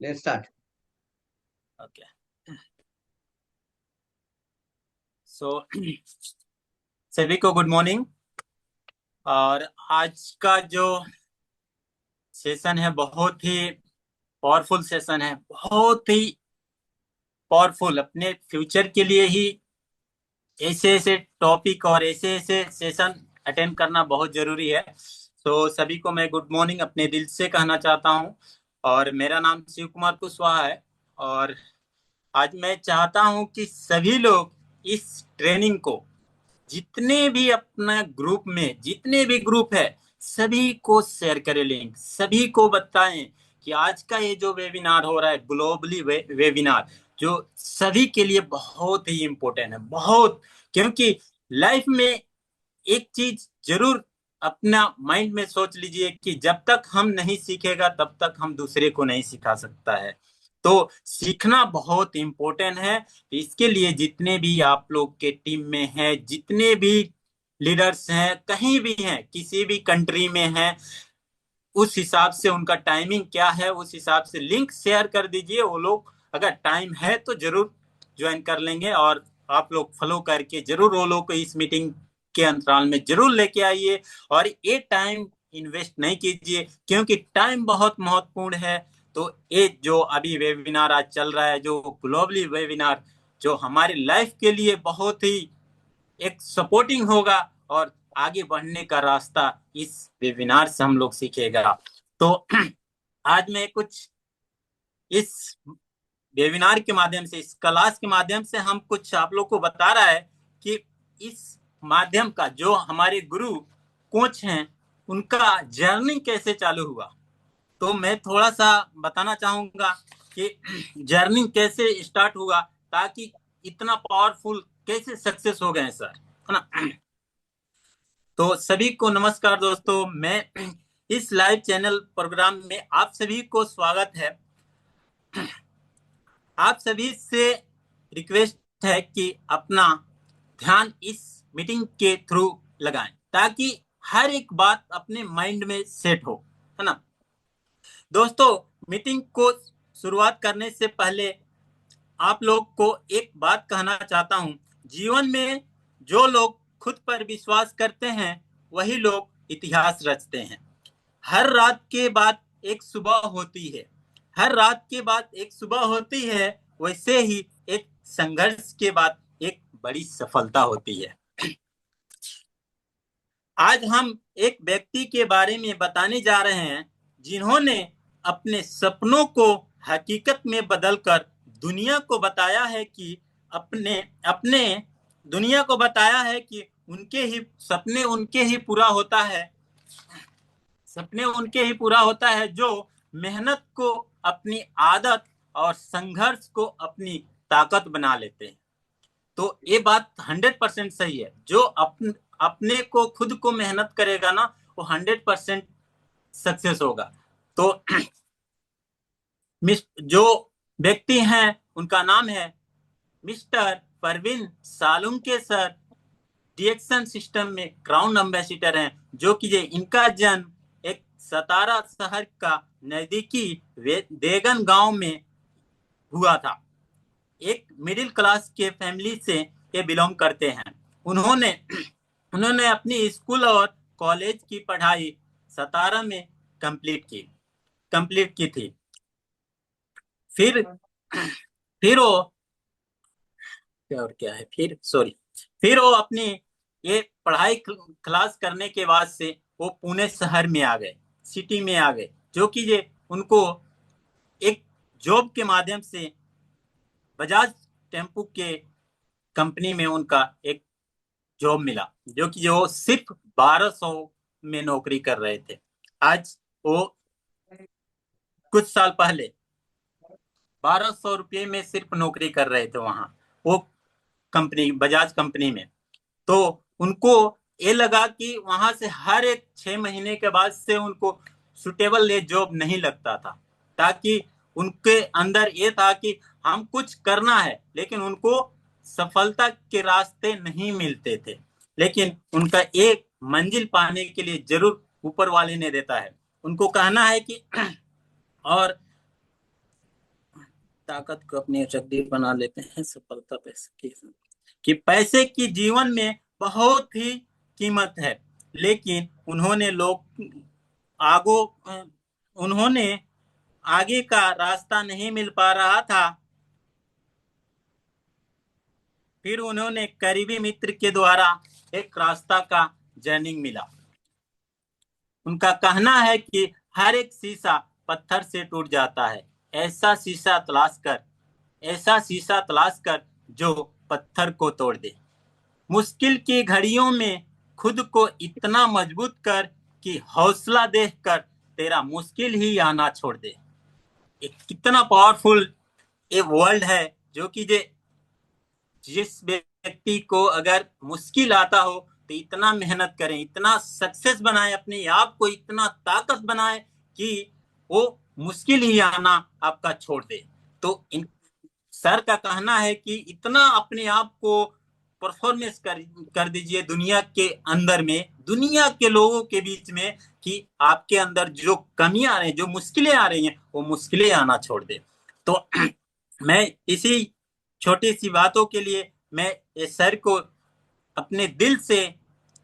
Let's start. Okay. सो सभी को good morning. और आज का जो सेशन है बहुत ही पावरफुल सेशन है, बहुत ही पावरफुल। अपने फ्यूचर के लिए ही ऐसे ऐसे टॉपिक और ऐसे ऐसे सेशन अटेंड करना बहुत जरूरी है। तो सभी को मैं गुड मॉर्निंग अपने दिल से कहना चाहता हूँ। और मेरा नाम शिव कुमार कुशवाहा है। और आज मैं चाहता हूँ कि सभी लोग इस ट्रेनिंग को, जितने भी अपना ग्रुप में जितने भी ग्रुप है, सभी को शेयर करें, लिंक सभी को बताएं कि आज का ये जो वेबिनार हो रहा है, ग्लोबली वेबिनार, जो सभी के लिए बहुत ही इम्पोर्टेंट है, बहुत। क्योंकि लाइफ में एक चीज जरूर अपना माइंड में सोच लीजिए कि जब तक हम नहीं सीखेगा तब तक हम दूसरे को नहीं सिखा सकता है। तो सीखना बहुत इम्पोर्टेंट है। इसके लिए जितने भी आप लोग के टीम में हैं, जितने भी लीडर्स हैं, कहीं भी हैं, किसी भी कंट्री में हैं, उस हिसाब से उनका टाइमिंग क्या है, उस हिसाब से लिंक शेयर कर दीजिए। वो लोग अगर टाइम है तो जरूर ज्वाइन कर लेंगे। और आप लोग फॉलो करके जरूर वो लोग को इस मीटिंग के अंतराल में जरूर लेके आइए। और ये टाइम इन्वेस्ट नहीं कीजिए, क्योंकि टाइम बहुत महत्वपूर्ण है। तो ये जो अभी वेबिनार आज चल रहा है, जो ग्लोबली वेबिनार, जो हमारी लाइफ के लिए बहुत ही एक सपोर्टिंग होगा, और आगे बढ़ने का रास्ता इस वेबिनार से हम लोग सीखेगा। तो आज मैं कुछ इस वेबिनार के माध्यम से, इस क्लास के माध्यम से हम कुछ आप लोग को बता रहा है कि इस माध्यम का जो हमारे गुरु कोच हैं, उनका जर्नी कैसे चालू हुआ। तो मैं थोड़ा सा बताना चाहूंगा कि जर्नी कैसे स्टार्ट हुआ, ताकि इतना पावरफुल कैसे सक्सेस हो गए सर, है ना। तो सभी को नमस्कार दोस्तों, मैं इस लाइव चैनल प्रोग्राम में आप सभी को स्वागत है। आप सभी से रिक्वेस्ट है कि अपना ध्यान इस मीटिंग के थ्रू लगाएं, ताकि हर एक बात अपने माइंड में सेट हो, है ना। दोस्तों, मीटिंग को शुरुआत करने से पहले आप लोग को एक बात कहना चाहता हूं। जीवन में जो लोग खुद पर विश्वास करते हैं, वही लोग इतिहास रचते हैं। हर रात के बाद एक सुबह होती है, हर रात के बाद एक सुबह होती है। वैसे ही एक संघर्ष के बाद एक बड़ी सफलता होती है। आज हम एक व्यक्ति के बारे में बताने जा रहे हैं, जिन्होंने अपने सपनों को हकीकत में बदलकर दुनिया को बताया है कि अपने अपने दुनिया को बताया है कि उनके ही सपने उनके ही पूरा होता है, सपने उनके ही पूरा होता है जो मेहनत को अपनी आदत और संघर्ष को अपनी ताकत बना लेते हैं। तो ये बात 100% सही है। जो अपने को खुद को मेहनत करेगा ना, वो 100% सक्सेस होगा। तो जो व्यक्ति हैं, उनका नाम है mister Parveen Salunke sir. DXN system में क्राउन एम्बेसिडर हैं, जो कि इनका जन्म एक सतारा शहर का नजदीकी देगन गांव में हुआ था। एक मिडिल क्लास के फैमिली से ये बिलोंग करते हैं। उन्होंने उन्होंने अपनी स्कूल और कॉलेज की पढ़ाई सतारा में कंप्लीट की थी। फिर फिर वो क्या और क्या है फिर सॉरी फिर वो अपनी ये पढ़ाई क्लास करने के बाद से वो पुणे शहर में आ गए, सिटी में आ गए, जो कि ये उनको एक जॉब के माध्यम से बजाज टेम्पू के कंपनी में उनका एक जॉब मिला, जो कि वो सिर्फ 1200 में नौकरी कर रहे थे। आज वो कुछ साल पहले 1200 रुपये में सिर्फ नौकरी कर रहे थे वहां, वो कंपनी, बजाज कंपनी में। तो उनको ये लगा कि वहां से हर एक 6 महीने के बाद से उनको सुटेबल ये जॉब नहीं लगता था, ताकि उनके अंदर ये था कि हम कुछ करना है, लेकिन उनको सफलता के रास्ते नहीं मिलते थे। लेकिन उनका एक मंजिल पाने के लिए जरूर ऊपर वाले ने देता है। उनको कहना है कि और ताकत को अपनी शक्ति बना लेते हैं। सफलता पैसे की कि पैसे की जीवन में बहुत ही कीमत है, लेकिन आगो उन्होंने आगे का रास्ता नहीं मिल पा रहा था। फिर उन्होंने करीबी मित्र के द्वारा एक रास्ता का जर्निंग मिला। उनका कहना है कि हर एक शीशा पत्थर से टूट जाता है। ऐसा शीशा तलाश कर ऐसा शीशा तलाश कर जो पत्थर को तोड़ दे। मुश्किल की घड़ियों में खुद को इतना मजबूत कर कि हौसला देखकर तेरा मुश्किल ही आना छोड़ दे। एक कितना पावरफुल ये वर्ल्ड है, जो कि जिस व्यक्ति को अगर मुश्किल आता हो तो इतना मेहनत करें, इतना सक्सेस बनाए, अपने आप को इतना ताकत बनाए कि वो मुश्किल ही आना आपका छोड़ दे। तो सर का कहना है कि इतना अपने आप को परफॉर्मेंस कर दीजिए दुनिया के अंदर में, दुनिया के लोगों के बीच में, कि आपके अंदर जो कमियां आ रही हैं, जो मुश्किलें आ रही हैं, वो मुश्किलें आना छोड़ दे। तो मैं इसी छोटी सी बातों के लिए मैं इस सर को अपने दिल से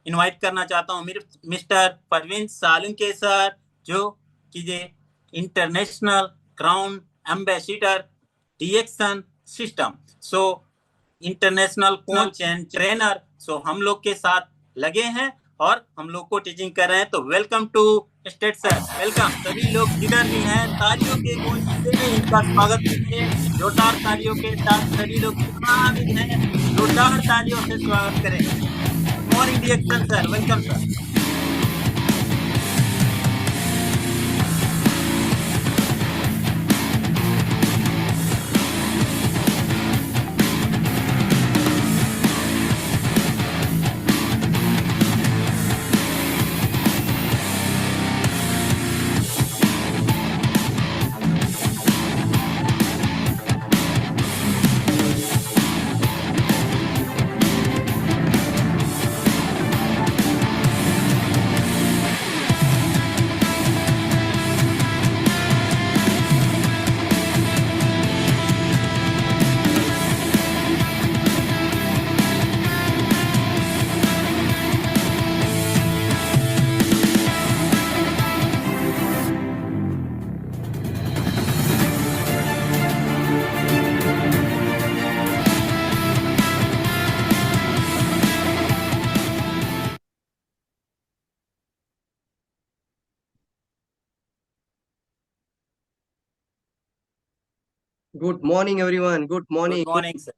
इनवाइट करना चाहता हूँ। मिस्टर परवीन सालुंके सर, जो कि international crown ambassador DXN system, so international coach and trainer, so हम लोग के साथ लगे हैं और हम लोग को टीचिंग कर रहे हैं। तो welcome to state sir, welcome. सभी लोग जिधर भी हैं तालियों के गूंज से इनका स्वागत कीजिए। जोरदार तालियों के साथ सभी लोग जितना भी हैं जोरदार तालियों से स्वागत करें। Morning DXN sir, welcome sir. Good morning everyone, good good morning. Morning sir.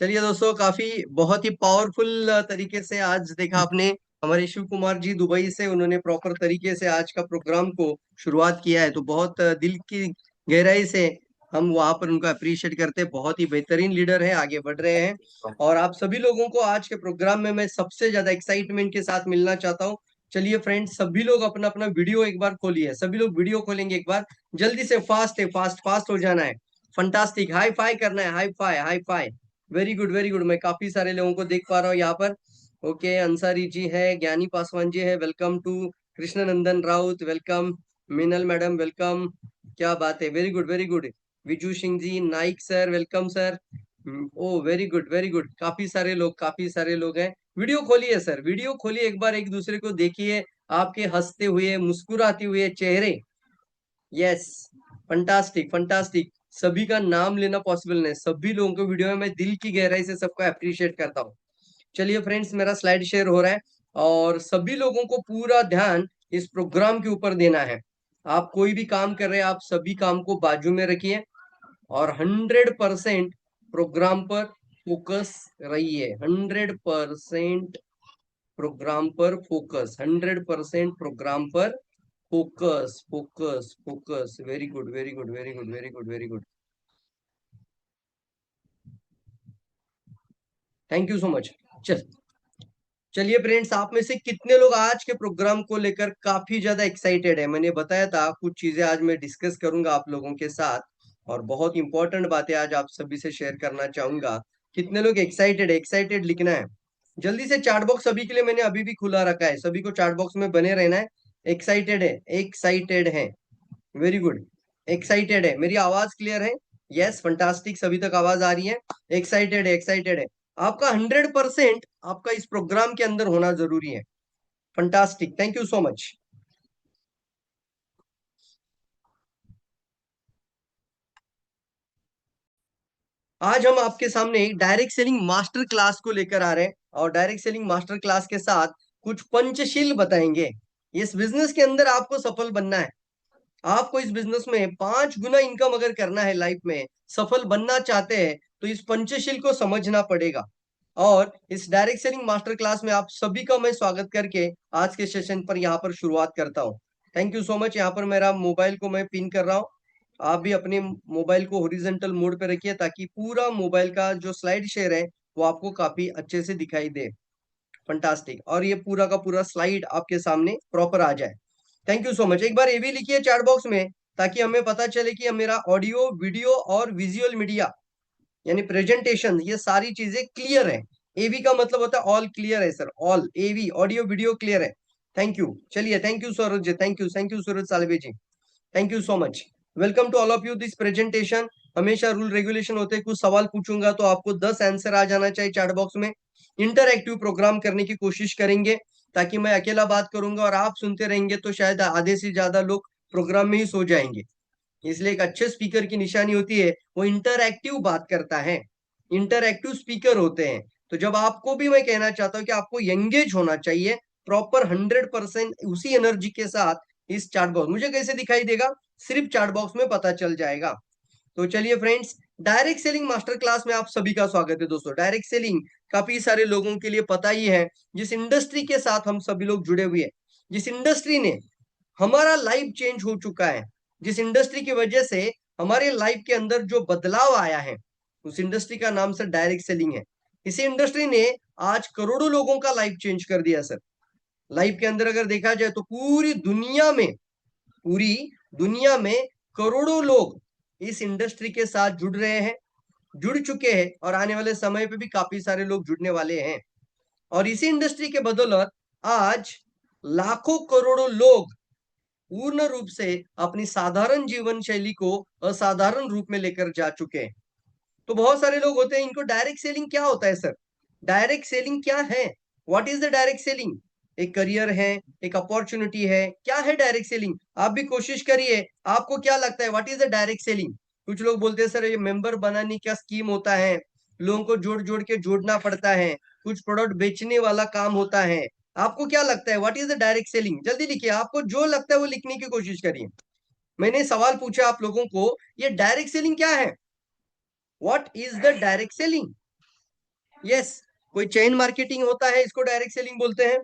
चलिए दोस्तों, काफी बहुत ही पावरफुल तरीके से आज देखा आपने हमारे शिव कुमार जी दुबई से, उन्होंने प्रॉपर तरीके से आज का प्रोग्राम को शुरुआत किया है। तो बहुत दिल की गहराई से हम वहां पर उनको अप्रिशिएट करते हैं। बहुत ही बेहतरीन लीडर है, आगे बढ़ रहे हैं। और आप सभी लोगों को आज के प्रोग्राम में मैं सबसे ज्यादा एक्साइटमेंट के साथ मिलना चाहता हूँ। चलिए फ्रेंड्स, सभी लोग अपना अपना वीडियो एक बार खोलिए। सभी लोग वीडियो खोलेंगे एक बार, जल्दी से। फास्ट है, फास्ट फास्ट हो जाना है। फंटास्टिक, हाई फाई करना है, hi fi hi fi. Very good very good. मैं काफी सारे लोगों को देख पा रहा हूँ यहाँ पर। ओके, अंसारी जी है, ज्ञानी पासवान जी है, welcome to. Krishnanandan Raut, welcome. Meenal madam, welcome. क्या बात है, very good very good. Viju Singh ji, Naik sir, welcome sir. Oh very good very good. काफी सारे लोग हैं। वीडियो खोलिए सर, वीडियो खोलिए एक बार, एक दूसरे को देखिए। आपके हंसते हुए मुस्कुराते हुए चेहरे। Yes, fantastic fantastic. सभी का नाम लेना पॉसिबल नहीं, सभी लोगों को वीडियो में मैं दिल की गहराई से सबको अप्रिशिएट करता हूँ। चलिए फ्रेंड्स, मेरा स्लाइड शेयर हो रहा है और सभी लोगों को पूरा ध्यान इस प्रोग्राम के ऊपर देना है। आप कोई भी काम कर रहे हैं, आप सभी काम को बाजू में रखिए और 100% प्रोग्राम पर फोकस रहिए। 100% प्रोग्राम पर फोकस, 100% प्रोग्राम पर focus focus focus. Very good very good very good very good very good. Thank you so much. चलिए फ्रेंड्स, आप में से कितने लोग आज के प्रोग्राम को लेकर काफी ज्यादा एक्साइटेड है? मैंने बताया था कुछ चीजें आज मैं डिस्कस करूंगा आप लोगों के साथ और बहुत इंपॉर्टेंट बातें आज आप सभी से शेयर करना चाहूंगा। कितने लोग एक्साइटेड है? एक्साइटेड लिखना है जल्दी से। चैट बॉक्स सभी के लिए मैंने अभी भी खुला रखा है, सभी को चैट बॉक्स में बने रहना है। एक्साइटेड है, एक्साइटेड है, वेरी गुड। एक्साइटेड है, मेरी आवाज क्लियर है? यस, फंटास्टिक, सभी तक आवाज आ रही है। एक्साइटेड है, एक्साइटेड है। आपका 100% आपका इस प्रोग्राम के अंदर होना जरूरी है। Fantastic, thank you so much. आज हम आपके सामने एक डायरेक्ट सेलिंग मास्टर क्लास को लेकर आ रहे हैं, और डायरेक्ट सेलिंग मास्टर क्लास के साथ कुछ पंचशील बताएंगे। इस बिजनेस के अंदर आपको सफल बनना है। आपको इस बिजनेस में 5 गुना इनकम अगर करना है, लाइफ में सफल बनना चाहते हैं, तो इस पंचशील को समझना पड़ेगा। और इस डायरेक्ट सेलिंग मास्टर क्लास में आप सभी का मैं स्वागत करके आज के सेशन पर यहाँ पर शुरुआत करता हूँ। Thank you so much. यहाँ पर मेरा मोबाइल को मैं पिन कर रहा हूँ। आप भी अपने मोबाइल को हॉरिजॉन्टल मोड पे रखिए, ताकि पूरा मोबाइल का जो स्लाइड शेयर है वो आपको काफी अच्छे से दिखाई दे। फंटास्टिक, और ये पूरा का पूरा स्लाइड आपके सामने प्रॉपर आ जाए। Thank you so much. एक बार ये भी लिखिए चैट बॉक्स में, ताकि हमें पता चले कि मेरा ऑडियो, वीडियो और विजुअल मीडिया यानी प्रेजेंटेशन, ये सारी चीजें क्लियर है। एवी का मतलब होता है ऑल क्लियर है sir, all AV, audio video clear है। Thank you. चलिए, thank you Suraj ji, thank you Suraj Salve ji, thank you so much. Welcome to all of you this presentation. हमेशा रूल रेगुलेशन होते हैं, कुछ सवाल पूछूंगा तो आपको 10 आंसर आ जाना चाहिए चैट बॉक्स में। इंटरएक्टिव प्रोग्राम करने की कोशिश करेंगे, ताकि मैं अकेला बात करूंगा और आप सुनते रहेंगे तो शायद आधे से ज्यादा लोग प्रोग्राम में ही सो जाएंगे। इसलिए एक अच्छे स्पीकर की निशानी होती है वो इंटरएक्टिव बात करता है, इंटरएक्टिव स्पीकर होते हैं। तो जब आपको भी मैं कहना चाहता हूँ कि आपको एंगेज होना चाहिए प्रॉपर 100% उसी एनर्जी के साथ। इस चैट बॉक्स मुझे कैसे दिखाई देगा, सिर्फ चैट बॉक्स में पता चल जाएगा। तो चलिए friends, direct selling master class में आप सभी का स्वागत है। दोस्तों, डायरेक्ट सेलिंग काफी सारे लोगों के लिए पता ही है, जिस इंडस्ट्री के साथ हम सभी लोग जुड़े हुए हैं, जिस इंडस्ट्री ने हमारा लाइफ चेंज हो चुका है, जिस इंडस्ट्री की वजह से हमारे लाइफ के अंदर जो बदलाव आया है, उस इंडस्ट्री का नाम सर डायरेक्ट सेलिंग है। इसी इंडस्ट्री ने आज करोड़ों लोगों का लाइफ चेंज कर दिया सर। लाइफ के अंदर अगर देखा जाए तो पूरी दुनिया में करोड़ों लोग इस इंडस्ट्री के साथ जुड़ रहे हैं, जुड़ चुके हैं, और आने वाले समय पे भी काफी सारे लोग जुड़ने वाले हैं। और इसी इंडस्ट्री के बदौलत आज लाखों करोड़ों लोग पूर्ण रूप से अपनी साधारण जीवन शैली को असाधारण रूप में लेकर जा चुके हैं। तो बहुत सारे लोग होते हैं, इनको डायरेक्ट सेलिंग क्या होता है सर, डायरेक्ट सेलिंग क्या है, what is the direct selling? एक करियर है, एक अपॉर्चुनिटी है, क्या है डायरेक्ट सेलिंग? आप भी कोशिश करिए, आपको क्या लगता है what is the direct selling? कुछ लोग बोलते हैं सर ये मेंबर बनाने का स्कीम होता है, लोगों को जोड़ जोड़ के जोड़ना पड़ता है, कुछ प्रोडक्ट बेचने वाला काम होता है। आपको क्या लगता है what is the direct selling? जल्दी लिखिए, आपको जो लगता है वो लिखने की कोशिश करिए। मैंने सवाल पूछा आप लोगों को, ये डायरेक्ट सेलिंग क्या है, what is the direct selling? Yes, कोई चेन मार्केटिंग होता है, इसको डायरेक्ट सेलिंग बोलते हैं।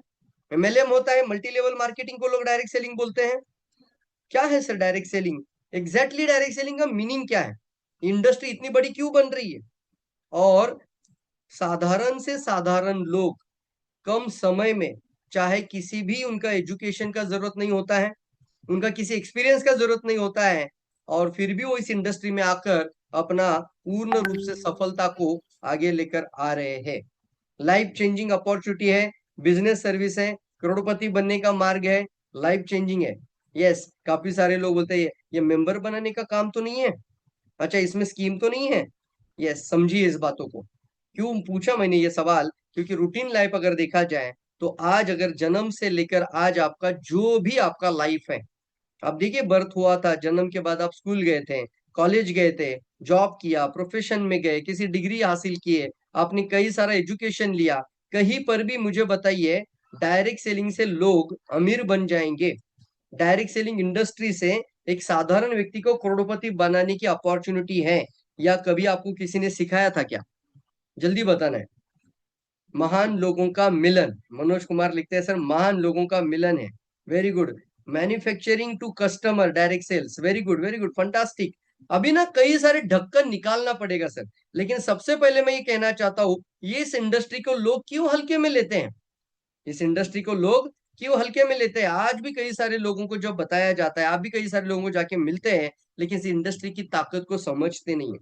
एमएलएम होता है, मल्टी लेवल मार्केटिंग को लोग डायरेक्ट सेलिंग बोलते हैं। क्या है sir direct selling? Exactly direct selling का मीनिंग क्या है? इंडस्ट्री इतनी बड़ी क्यों बन रही है, और साधारण से साधारण लोग कम समय में, चाहे किसी भी उनका एजुकेशन का जरूरत नहीं होता है, उनका किसी एक्सपीरियंस का जरूरत नहीं होता है, और फिर भी वो इस इंडस्ट्री में आकर अपना पूर्ण रूप से सफलता को आगे लेकर आ रहे हैं। लाइफ चेंजिंग अपॉर्चुनिटी है, बिजनेस सर्विस है, करोड़पति बनने का मार्ग है, लाइफ चेंजिंग है। यस, काफी सारे लोग बोलते हैं ये मेंबर बनाने का काम तो नहीं है, अच्छा इसमें स्कीम तो नहीं है। यस, समझिए इस बातों को। क्यों पूछा मैंने ये सवाल? क्योंकि रूटीन लाइफ अगर देखा जाए, तो आज अगर जन्म से लेकर आज आपका जो भी आपका लाइफ है, अब देखिए बर्थ हुआ था, जन्म के बाद आप स्कूल गए थे, कॉलेज गए थे, जॉब किया, प्रोफेशन में गए, किसी डिग्री हासिल किए, आपने कई सारा एजुकेशन लिया, कहीं पर भी मुझे बताइए डायरेक्ट सेलिंग से लोग अमीर बन जाएंगे? डायरेक्ट सेलिंग इंडस्ट्री से एक साधारण व्यक्ति को करोड़पति बनाने की अपॉर्चुनिटी है, या कभी आपको किसी ने सिखाया था क्या? जल्दी बताना है। महान लोगों का मिलन, मनोज कुमार लिखते हैं सर महान लोगों का मिलन है। Very good. Manufacturing to customer direct sales, very good, very good, fantastic. अभी ना कई सारे ढक्कन निकालना पड़ेगा सर, लेकिन सबसे पहले मैं ये कहना चाहता हूँ, ये इस इंडस्ट्री को लोग क्यों हल्के में लेते हैं? इस इंडस्ट्री को लोग क्यों हल्के में लेते हैं? आज भी कई सारे लोगों को जब बताया जाता है, आप भी कई सारे लोगों को जाके मिलते हैं, लेकिन इस इंडस्ट्री की ताकत को समझते नहीं है।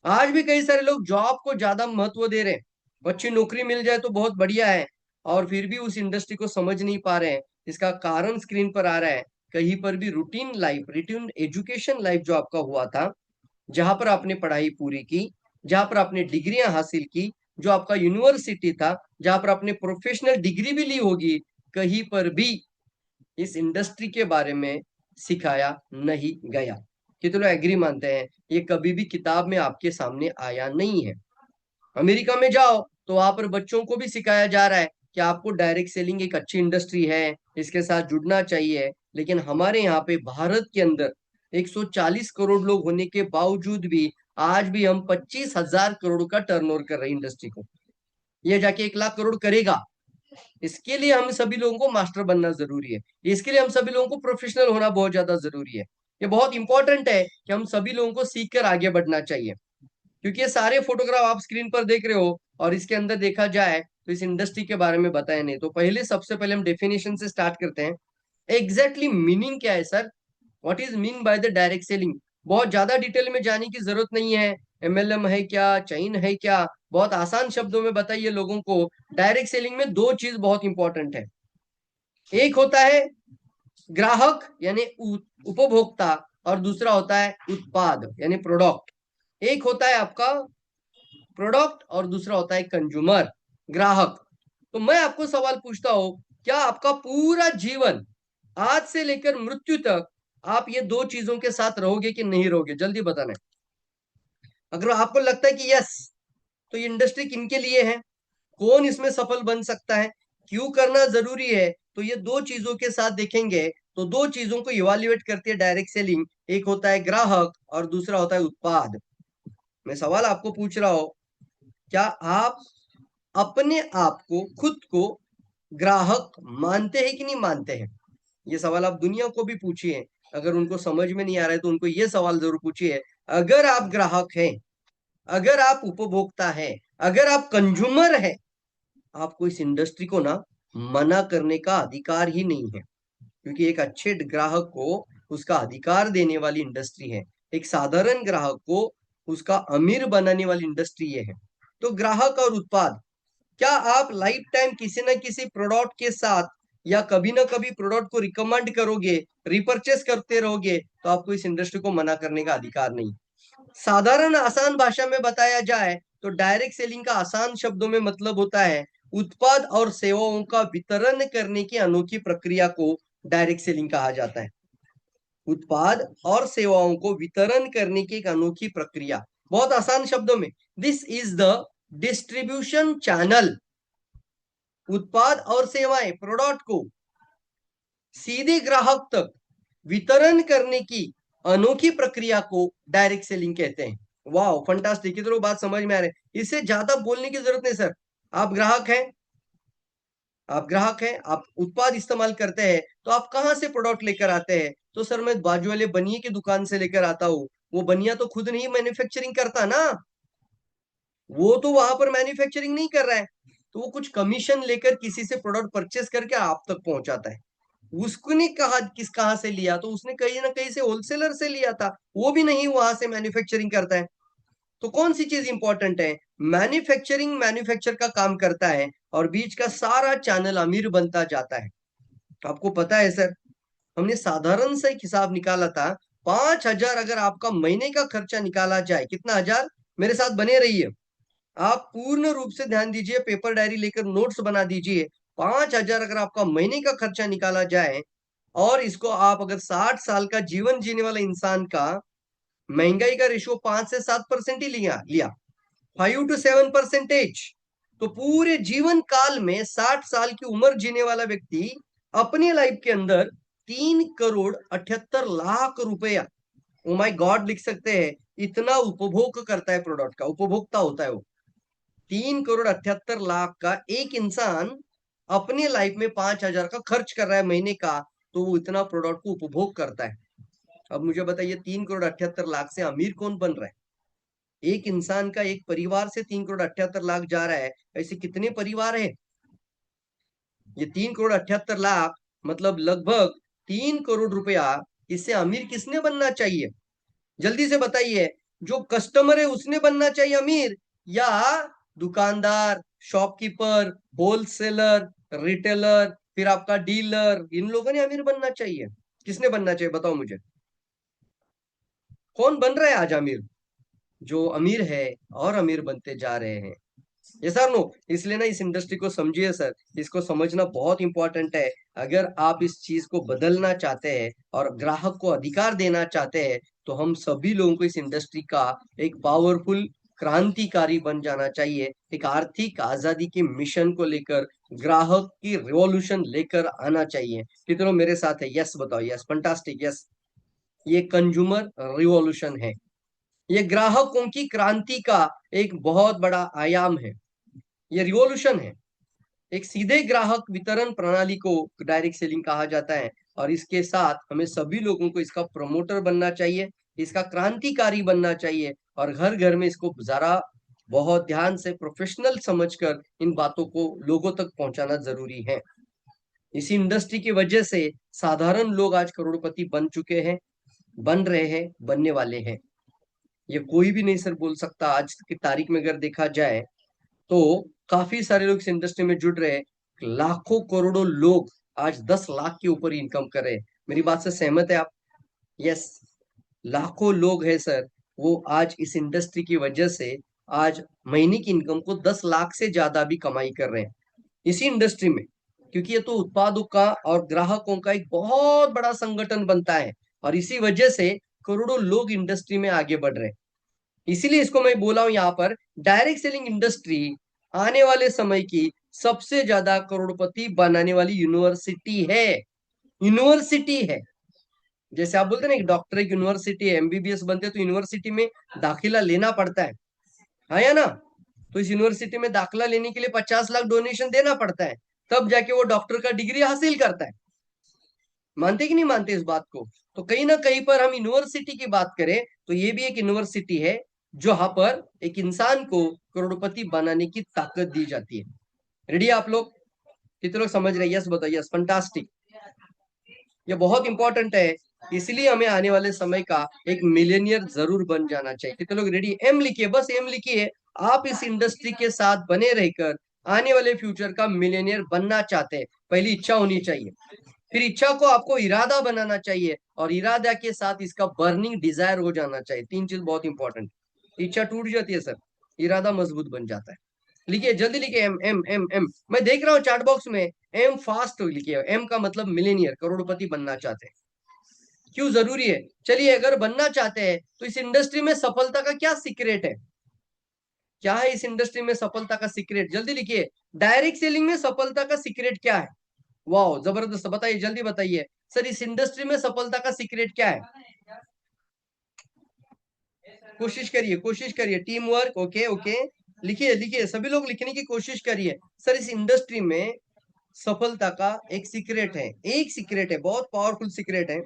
आज भी कई सारे लोग जॉब को ज्यादा महत्व दे रहे हैं, अच्छी नौकरी मिल जाए तो बहुत बढ़िया है, और फिर भी उस इंडस्ट्री को समझ नहीं पा रहे हैं। इसका कारण स्क्रीन पर आ रहा है। कहीं पर भी routine life, routine education life जो आपका हुआ था, जहां पर आपने पढ़ाई पूरी की, जहां पर आपने डिग्रियां हासिल की, जो आपका यूनिवर्सिटी था, जहां पर आपने प्रोफेशनल डिग्री भी ली होगी, कहीं पर भी इस इंडस्ट्री के बारे में सिखाया नहीं गया। कितने लोग एग्री मानते हैं? ये कभी भी किताब में आपके सामने आया नहीं है। अमेरिका में जाओ तो वहां पर बच्चों को भी सिखाया जा रहा है कि आपको डायरेक्ट सेलिंग एक अच्छी इंडस्ट्री है, इसके साथ जुड़ना चाहिए। लेकिन हमारे यहाँ पे भारत के अंदर 140 करोड़ लोग होने के बावजूद भी आज भी हम 25,000 करोड़ का टर्नओवर कर रहे हैं इंडस्ट्री को। ये जाके 1 लाख करोड़ करेगा। इसके लिए हम सभी लोगों को मास्टर बनना जरूरी है। इसके लिए हम सभी लोगों को प्रोफेशनल होना बहुत ज्यादा जरूरी है। ये बहुत इंपॉर्टेंट है कि हम सभी लोगों को सीख कर आगे बढ़ना चाहिए। क्योंकि ये सारे फोटोग्राफ आप स्क्रीन पर देख रहे हो और इसके अंदर देखा जाए तो इस इंडस्ट्री के बारे में बताया नहीं। तो पहले सबसे पहले हम डेफिनेशन से स्टार्ट करते हैं। एग्जैक्टली मीनिंग क्या है sir? What is mean by the direct selling? बहुत ज्यादा डिटेल में जाने की जरूरत नहीं है। एमएलएम है क्या, चेन है क्या, बहुत आसान शब्दों में बताइए लोगों को। डायरेक्ट सेलिंग में दो चीज बहुत इंपॉर्टेंट है। एक होता है ग्राहक यानी उपभोक्ता, और दूसरा होता है उत्पाद यानी प्रोडक्ट। एक होता है आपका प्रोडक्ट और दूसरा होता है कंज्यूमर, ग्राहक। तो मैं आपको सवाल पूछता हूं, क्या आपका पूरा जीवन आज से लेकर मृत्यु तक आप ये दो चीजों के साथ रहोगे कि नहीं रहोगे? जल्दी बताना है। अगर आपको लगता है कि यस, तो ये इंडस्ट्री किनके लिए है, कौन इसमें सफल बन सकता है, क्यों करना जरूरी है, तो ये दो चीजों के साथ देखेंगे। तो दो चीजों को इवाल्युएट करती है डायरेक्ट सेलिंग। एक होता है ग्राहक और दूसरा होता है उत्पाद। मैं सवाल आपको पूछ रहा हूं, क्या आप अपने आप को, खुद को ग्राहक मानते हैं कि नहीं मानते हैं? ये सवाल आप दुनिया को भी पूछिए। अगर उनको समझ में नहीं आ रहा है तो उनको ये सवाल जरूर पूछिए। अगर आप ग्राहक हैं, अगर आप उपभोक्ता हैं, अगर आप कंज्यूमर हैं, आपको इस इंडस्ट्री को ना मना करने का अधिकार ही नहीं है। क्योंकि एक अच्छे ग्राहक को उसका अधिकार देने वाली इंडस्ट्री है। एक साधारण ग्राहक को उसका अमीर बनाने वाली इंडस्ट्री ये है। तो ग्राहक और उत्पाद, क्या आप लाइफ टाइम किसी न किसी प्रोडक्ट के साथ या कभी ना कभी प्रोडक्ट को रिकमेंड करोगे, रिपर्चेस करते रहोगे, तो आपको इस इंडस्ट्री को मना करने का अधिकार नहीं। साधारण आसान भाषा में बताया जाए तो डायरेक्ट सेलिंग का आसान शब्दों में मतलब होता है उत्पाद और सेवाओं का वितरण करने की अनोखी प्रक्रिया को डायरेक्ट सेलिंग कहा जाता है। उत्पाद और सेवाओं को वितरण करने की एक अनोखी प्रक्रिया, बहुत आसान शब्दों में, this is the distribution channel. उत्पाद और सेवाएं, प्रोडक्ट को सीधे ग्राहक तक वितरण करने की अनोखी प्रक्रिया को डायरेक्ट सेलिंग कहते हैं। वाह, फंटास्टिक! कितनों को बात समझ में आ रहे हैं? इससे ज्यादा बोलने की जरूरत नहीं सर। आप ग्राहक हैं, आप ग्राहक हैं, आप उत्पाद इस्तेमाल करते हैं, तो आप कहाँ से प्रोडक्ट लेकर आते हैं? तो सर मैं बाजू वाले बनिए की दुकान से लेकर आता हूँ। वो बनिया तो खुद नहीं मैन्युफैक्चरिंग करता ना, वो तो वहां पर मैन्युफैक्चरिंग नहीं कर रहा है। तो वो कुछ कमीशन लेकर किसी से प्रोडक्ट परचेस करके आप तक पहुंचाता है। उसने कहा किस कहाँ से लिया, तो उसने कहीं ना कहीं से होलसेलर से लिया था, वो भी नहीं वहां से मैन्युफैक्चरिंग करता है। तो कौन सी चीज इंपॉर्टेंट है? मैन्युफैक्चरिंग मैन्युफैक्चर का काम करता है और बीच का सारा चैनल अमीर बनता जाता है। आपको पता है सर, हमने साधारण सा एक हिसाब निकाला था। 5,000 अगर आपका महीने का खर्चा निकाला जाए, कितना हजार? मेरे साथ बने रहिए, आप पूर्ण रूप से ध्यान दीजिए, पेपर डायरी लेकर नोट्स बना दीजिए। 5,000 अगर आपका महीने का खर्चा निकाला जाए और इसको आप अगर 60 साल का जीवन जीने वाला इंसान का महंगाई का रेशियो 5 से 7% ही लिया लिया 5 to 7%, तो पूरे जीवन काल में 60 साल की उम्र जीने वाला व्यक्ति अपने लाइफ के अंदर 3,78,00,000 रुपया, ओ माय गॉड लिख सकते हैं, इतना उपभोग करता है, प्रोडक्ट का उपभोक्ता होता है वो। 3,78,00,000 का एक इंसान अपने लाइफ में 5,000 का खर्च कर रहा है महीने का, तो वो इतना प्रोडक्ट को उपभोग करता है। अब मुझे बताइए, 3,78,00,000 से अमीर कौन बन रहा है? एक इंसान का, एक परिवार से 3,78,00,000 जा रहा है। ऐसे कितने परिवार है? ये 3,78,00,000 मतलब लगभग 3 करोड़ रुपया। इससे अमीर किसने बनना चाहिए? जल्दी से बताइए। जो कस्टमर है उसने बनना चाहिए अमीर, या दुकानदार, शॉपकीपर, होलसेलर, रिटेलर, फिर आपका डीलर, इन लोगों ने अमीर बनना चाहिए? किसने बनना चाहिए बताओ मुझे, कौन बन रहा है आज अमीर? जो अमीर है और अमीर बनते जा रहे हैं। ये सर नो, इसलिए ना इस इंडस्ट्री को समझिए सर, इसको समझना बहुत इंपॉर्टेंट है। अगर आप इस चीज को बदलना चाहते हैं और ग्राहक को अधिकार देना चाहते हैं, तो हम सभी लोगों को इस इंडस्ट्री का एक पावरफुल क्रांतिकारी बन जाना चाहिए। एक आर्थिक आजादी के मिशन को लेकर ग्राहक की रिवॉल्यूशन लेकर आना चाहिए। कितने लोग मेरे साथ है? यस बताओ, यस, फंटास्टिक, यस। ये कंज्यूमर रिवॉल्यूशन है, ये ग्राहकों की क्रांति का एक बहुत बड़ा आयाम है, ये रिवॉल्यूशन है। एक सीधे ग्राहक वितरण प्रणाली को डायरेक्ट सेलिंग कहा जाता है, और इसके साथ हमें सभी लोगों को इसका प्रमोटर बनना चाहिए, इसका क्रांतिकारी बनना चाहिए, और घर घर में इसको जरा बहुत ध्यान से प्रोफेशनल समझकर इन बातों को लोगों तक पहुंचाना जरूरी है। इसी इंडस्ट्री की वजह से साधारण लोग आज करोड़पति बन चुके हैं, बन रहे हैं, बनने वाले हैं। ये कोई भी नहीं सर बोल सकता। आज की तारीख में अगर देखा जाए तो काफी सारे लोग इस इंडस्ट्री में जुड़ रहे हैं। लाखों करोड़ों लोग आज 10 लाख के ऊपर इनकम कर रहे हैं। मेरी बात से सहमत है आप? यस, लाखों लोग हैं सर, वो आज इस इंडस्ट्री की वजह से आज महीने की इनकम को 10 लाख से ज्यादा भी कमाई कर रहे हैं इसी इंडस्ट्री में। क्योंकि ये तो उत्पादों का और ग्राहकों का एक बहुत बड़ा संगठन बनता है, और इसी वजह से करोड़ों लोग इंडस्ट्री में आगे बढ़ रहे हैं। इसीलिए इसको मैं बोला हूं यहाँ पर, डायरेक्ट सेलिंग इंडस्ट्री आने वाले समय की सबसे ज्यादा करोड़पति बनाने वाली यूनिवर्सिटी है। यूनिवर्सिटी है। जैसे आप बोलते हैं ना कि डॉक्टर एक यूनिवर्सिटी है, एमबीबीएस बनते हैं तो यूनिवर्सिटी में दाखिला लेना पड़ता है, हाँ या ना? तो इस यूनिवर्सिटी में दाखिला लेने के लिए 50 लाख डोनेशन देना पड़ता है, तब जाके वो डॉक्टर का डिग्री हासिल करता है। मानते कि नहीं मानते इस बात को? तो कहीं ना कहीं पर हम यूनिवर्सिटी की बात करें तो ये भी एक यूनिवर्सिटी है, जहां पर एक इंसान को करोड़पति बनाने की ताकत दी जाती है। रेडी आप लोग? कितने लोग समझ रहे हैं? यस बताइए, यस, फंटास्टिक। ये बहुत इंपॉर्टेंट है, इसलिए हमें आने वाले समय का एक मिलेनियर जरूर बन जाना चाहिए। कितने लोग रेडी? एम लिखिए, बस एम लिखिए। आप इस इंडस्ट्री के साथ बने रहकर आने वाले फ्यूचर का मिलेनियर बनना चाहते हैं, पहली इच्छा होनी चाहिए। फिर इच्छा को आपको इरादा बनाना चाहिए, और इरादा के साथ इसका बर्निंग डिजायर हो जाना चाहिए। तीन चीज बहुत इंपॉर्टेंट। इच्छा टूट जाती है सर, इरादा मजबूत बन जाता है। लिखिए, जल्दी लिखिए, एम एम एम एम। मैं देख रहा हूँ चैट बॉक्स में, एम फास्ट लिखिए। एम का मतलब मिलेनियर, करोड़पति बनना चाहते हैं। क्यों जरूरी है? चलिए, अगर बनना चाहते हैं तो इस इंडस्ट्री में सफलता का क्या सीक्रेट है? क्या है इस इंडस्ट्री में सफलता का सीक्रेट? जल्दी लिखिए। डायरेक्ट सेलिंग में सफलता का सीक्रेट क्या है? वाह, जबरदस्त, बताइए, जल्दी बताइए सर, इस इंडस्ट्री में सफलता का सीक्रेट क्या है? कोशिश करिए, कोशिश करिए, टीम वर्क। ओके ओके, लिखिए लिखिए, सभी लोग लिखने की कोशिश करिए। सर, इस इंडस्ट्री में सफलता का एक सीक्रेट है, एक सीक्रेट है, बहुत पावरफुल सीक्रेट है।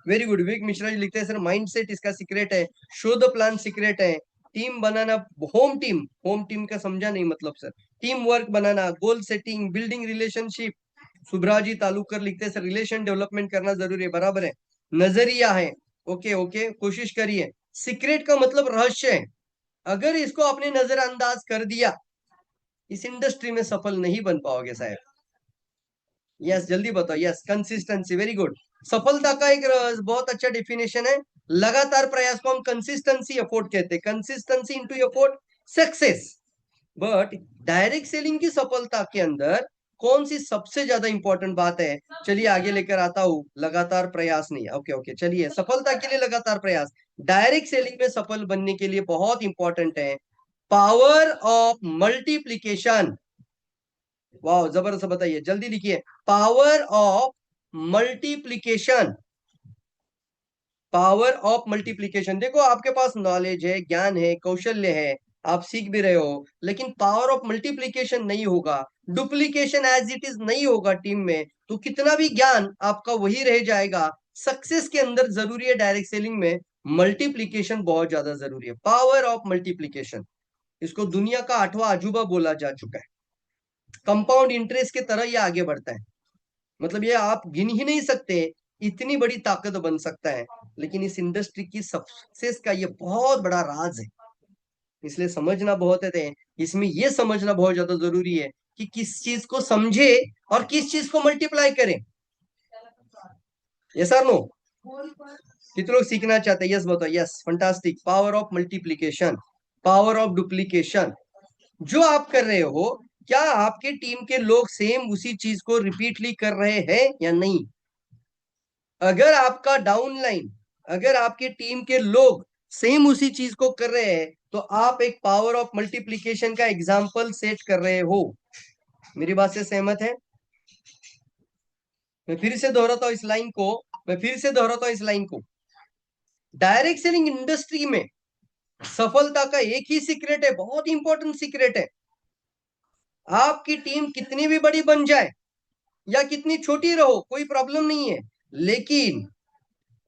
वेरी गुड, विवेक मिश्रा जी लिखते हैं सर, माइंडसेट इसका सीक्रेट है, शो द प्लान सीक्रेट है, टीम बनाना, होम टीम, होम टीम का समझा नहीं मतलब सर, टीम वर्क बनाना, गोल सेटिंग, बिल्डिंग रिलेशनशिप। सुभराजी तालुकर लिखते हैं सर, रिलेशन डेवलपमेंट करना जरूरी है, बराबर है, नजरिया है। ओके ओके, कोशिश करिए। सीक्रेट का मतलब रहस्य है। अगर इसको आपने नजरअंदाज कर दिया, इस इंडस्ट्री में सफल नहीं बन पाओगे साहब। यस, जल्दी बताओ। Yes, consistency, very good. सफलता का एक बहुत अच्छा डिफिनेशन है, लगातार प्रयास को हम कंसिस्टेंसी एफोर्ट कहते हैं, consistency into effort success. But direct selling की सफलता के अंदर कौन सी सबसे ज्यादा इंपॉर्टेंट बात है? चलिए आगे लेकर आता हूं, लगातार प्रयास नहीं। ओके ओके, चलिए, सफलता के लिए लगातार प्रयास, डायरेक्ट सेलिंग में सफल बनने के लिए बहुत इंपॉर्टेंट है पावर ऑफ मल्टीप्लीकेशन। वाह, जबरदस्त, बताइए, जल्दी लिखिए। Power of multiplication, power of multiplication. देखो, आपके पास नॉलेज है, ज्ञान है, कौशल्य है, आप सीख भी रहे हो, लेकिन पावर ऑफ मल्टीप्लीकेशन नहीं होगा, डुप्लीकेशन एज इट इज नहीं होगा टीम में, तो कितना भी ज्ञान आपका वही रह जाएगा। सक्सेस के अंदर जरूरी है डायरेक्ट सेलिंग में मल्टीप्लीकेशन, बहुत ज्यादा जरूरी है, पावर ऑफ मल्टीप्लीकेशन। इसको दुनिया का 8वां अजूबा बोला जा चुका है। कंपाउंड इंटरेस्ट की तरह ये आगे बढ़ता है, मतलब ये आप गिन ही नहीं सकते, इतनी बड़ी ताकत बन सकता है। लेकिन इस इंडस्ट्री की सक्सेस का ये बहुत बड़ा राज है, इसलिए समझना बहुत है। इसमें ये समझना बहुत ज्यादा जरूरी है कि किस चीज को समझे और किस चीज को मल्टीप्लाई करें। ये सर नो, कितने लोग सीखना चाहते हैं? यस बताओ। Yes, fantastic. Power of multiplication, power of duplication जो आप कर रहे हो, क्या आपके टीम के लोग सेम उसी चीज को रिपीटली कर रहे हैं या नहीं? अगर आपका डाउनलाइन, अगर आपके टीम के लोग सेम उसी चीज को कर रहे हैं, तो आप एक पावर ऑफ मल्टीप्लीकेशन का एग्जाम्पल सेट कर रहे हो। मेरी बात से सहमत है? मैं फिर से दोहराता हूं इस लाइन को, मैं फिर से दोहराता हूं इस लाइन को। डायरेक्ट सेलिंग इंडस्ट्री में सफलता का एक ही सीक्रेट है, बहुत इंपॉर्टेंट सीक्रेट है। आपकी टीम कितनी भी बड़ी बन जाए या कितनी छोटी रहो, कोई प्रॉब्लम नहीं है, लेकिन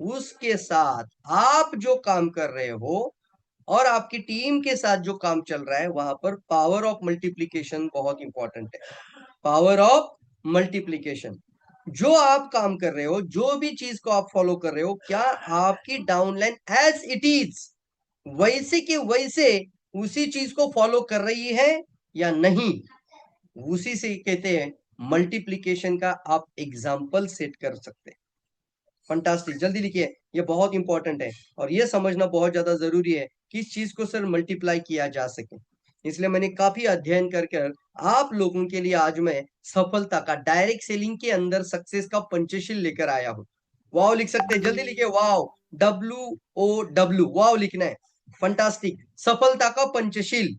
उसके साथ आप जो काम कर रहे हो और आपकी टीम के साथ जो काम चल रहा है, वहां पर पावर ऑफ मल्टीप्लीकेशन बहुत इंपॉर्टेंट है। पावर ऑफ मल्टीप्लीकेशन, जो आप काम कर रहे हो, जो भी चीज को आप फॉलो कर रहे हो, क्या आपकी डाउनलाइन एज इट इज वैसे के वैसे उसी चीज को फॉलो कर रही है या नहीं? उसी से कहते हैं मल्टीप्लीकेशन का आप एग्जाम्पल सेट कर सकते हैं। फंटास्टिक, जल्दी लिखिए, ये बहुत इंपॉर्टेंट है और ये समझना बहुत ज्यादा जरूरी है कि इस चीज को सर मल्टीप्लाई किया जा सके। इसलिए मैंने काफी अध्ययन करके आप लोगों के लिए आज मैं सफलता का, डायरेक्ट सेलिंग के अंदर सक्सेस का पंचशील लेकर आया हूं। वाव लिख सकते हैं, जल्दी लिखिए, वाव, WOW, वाव लिखना है। फंटास्टिक, सफलता का Panchsheel,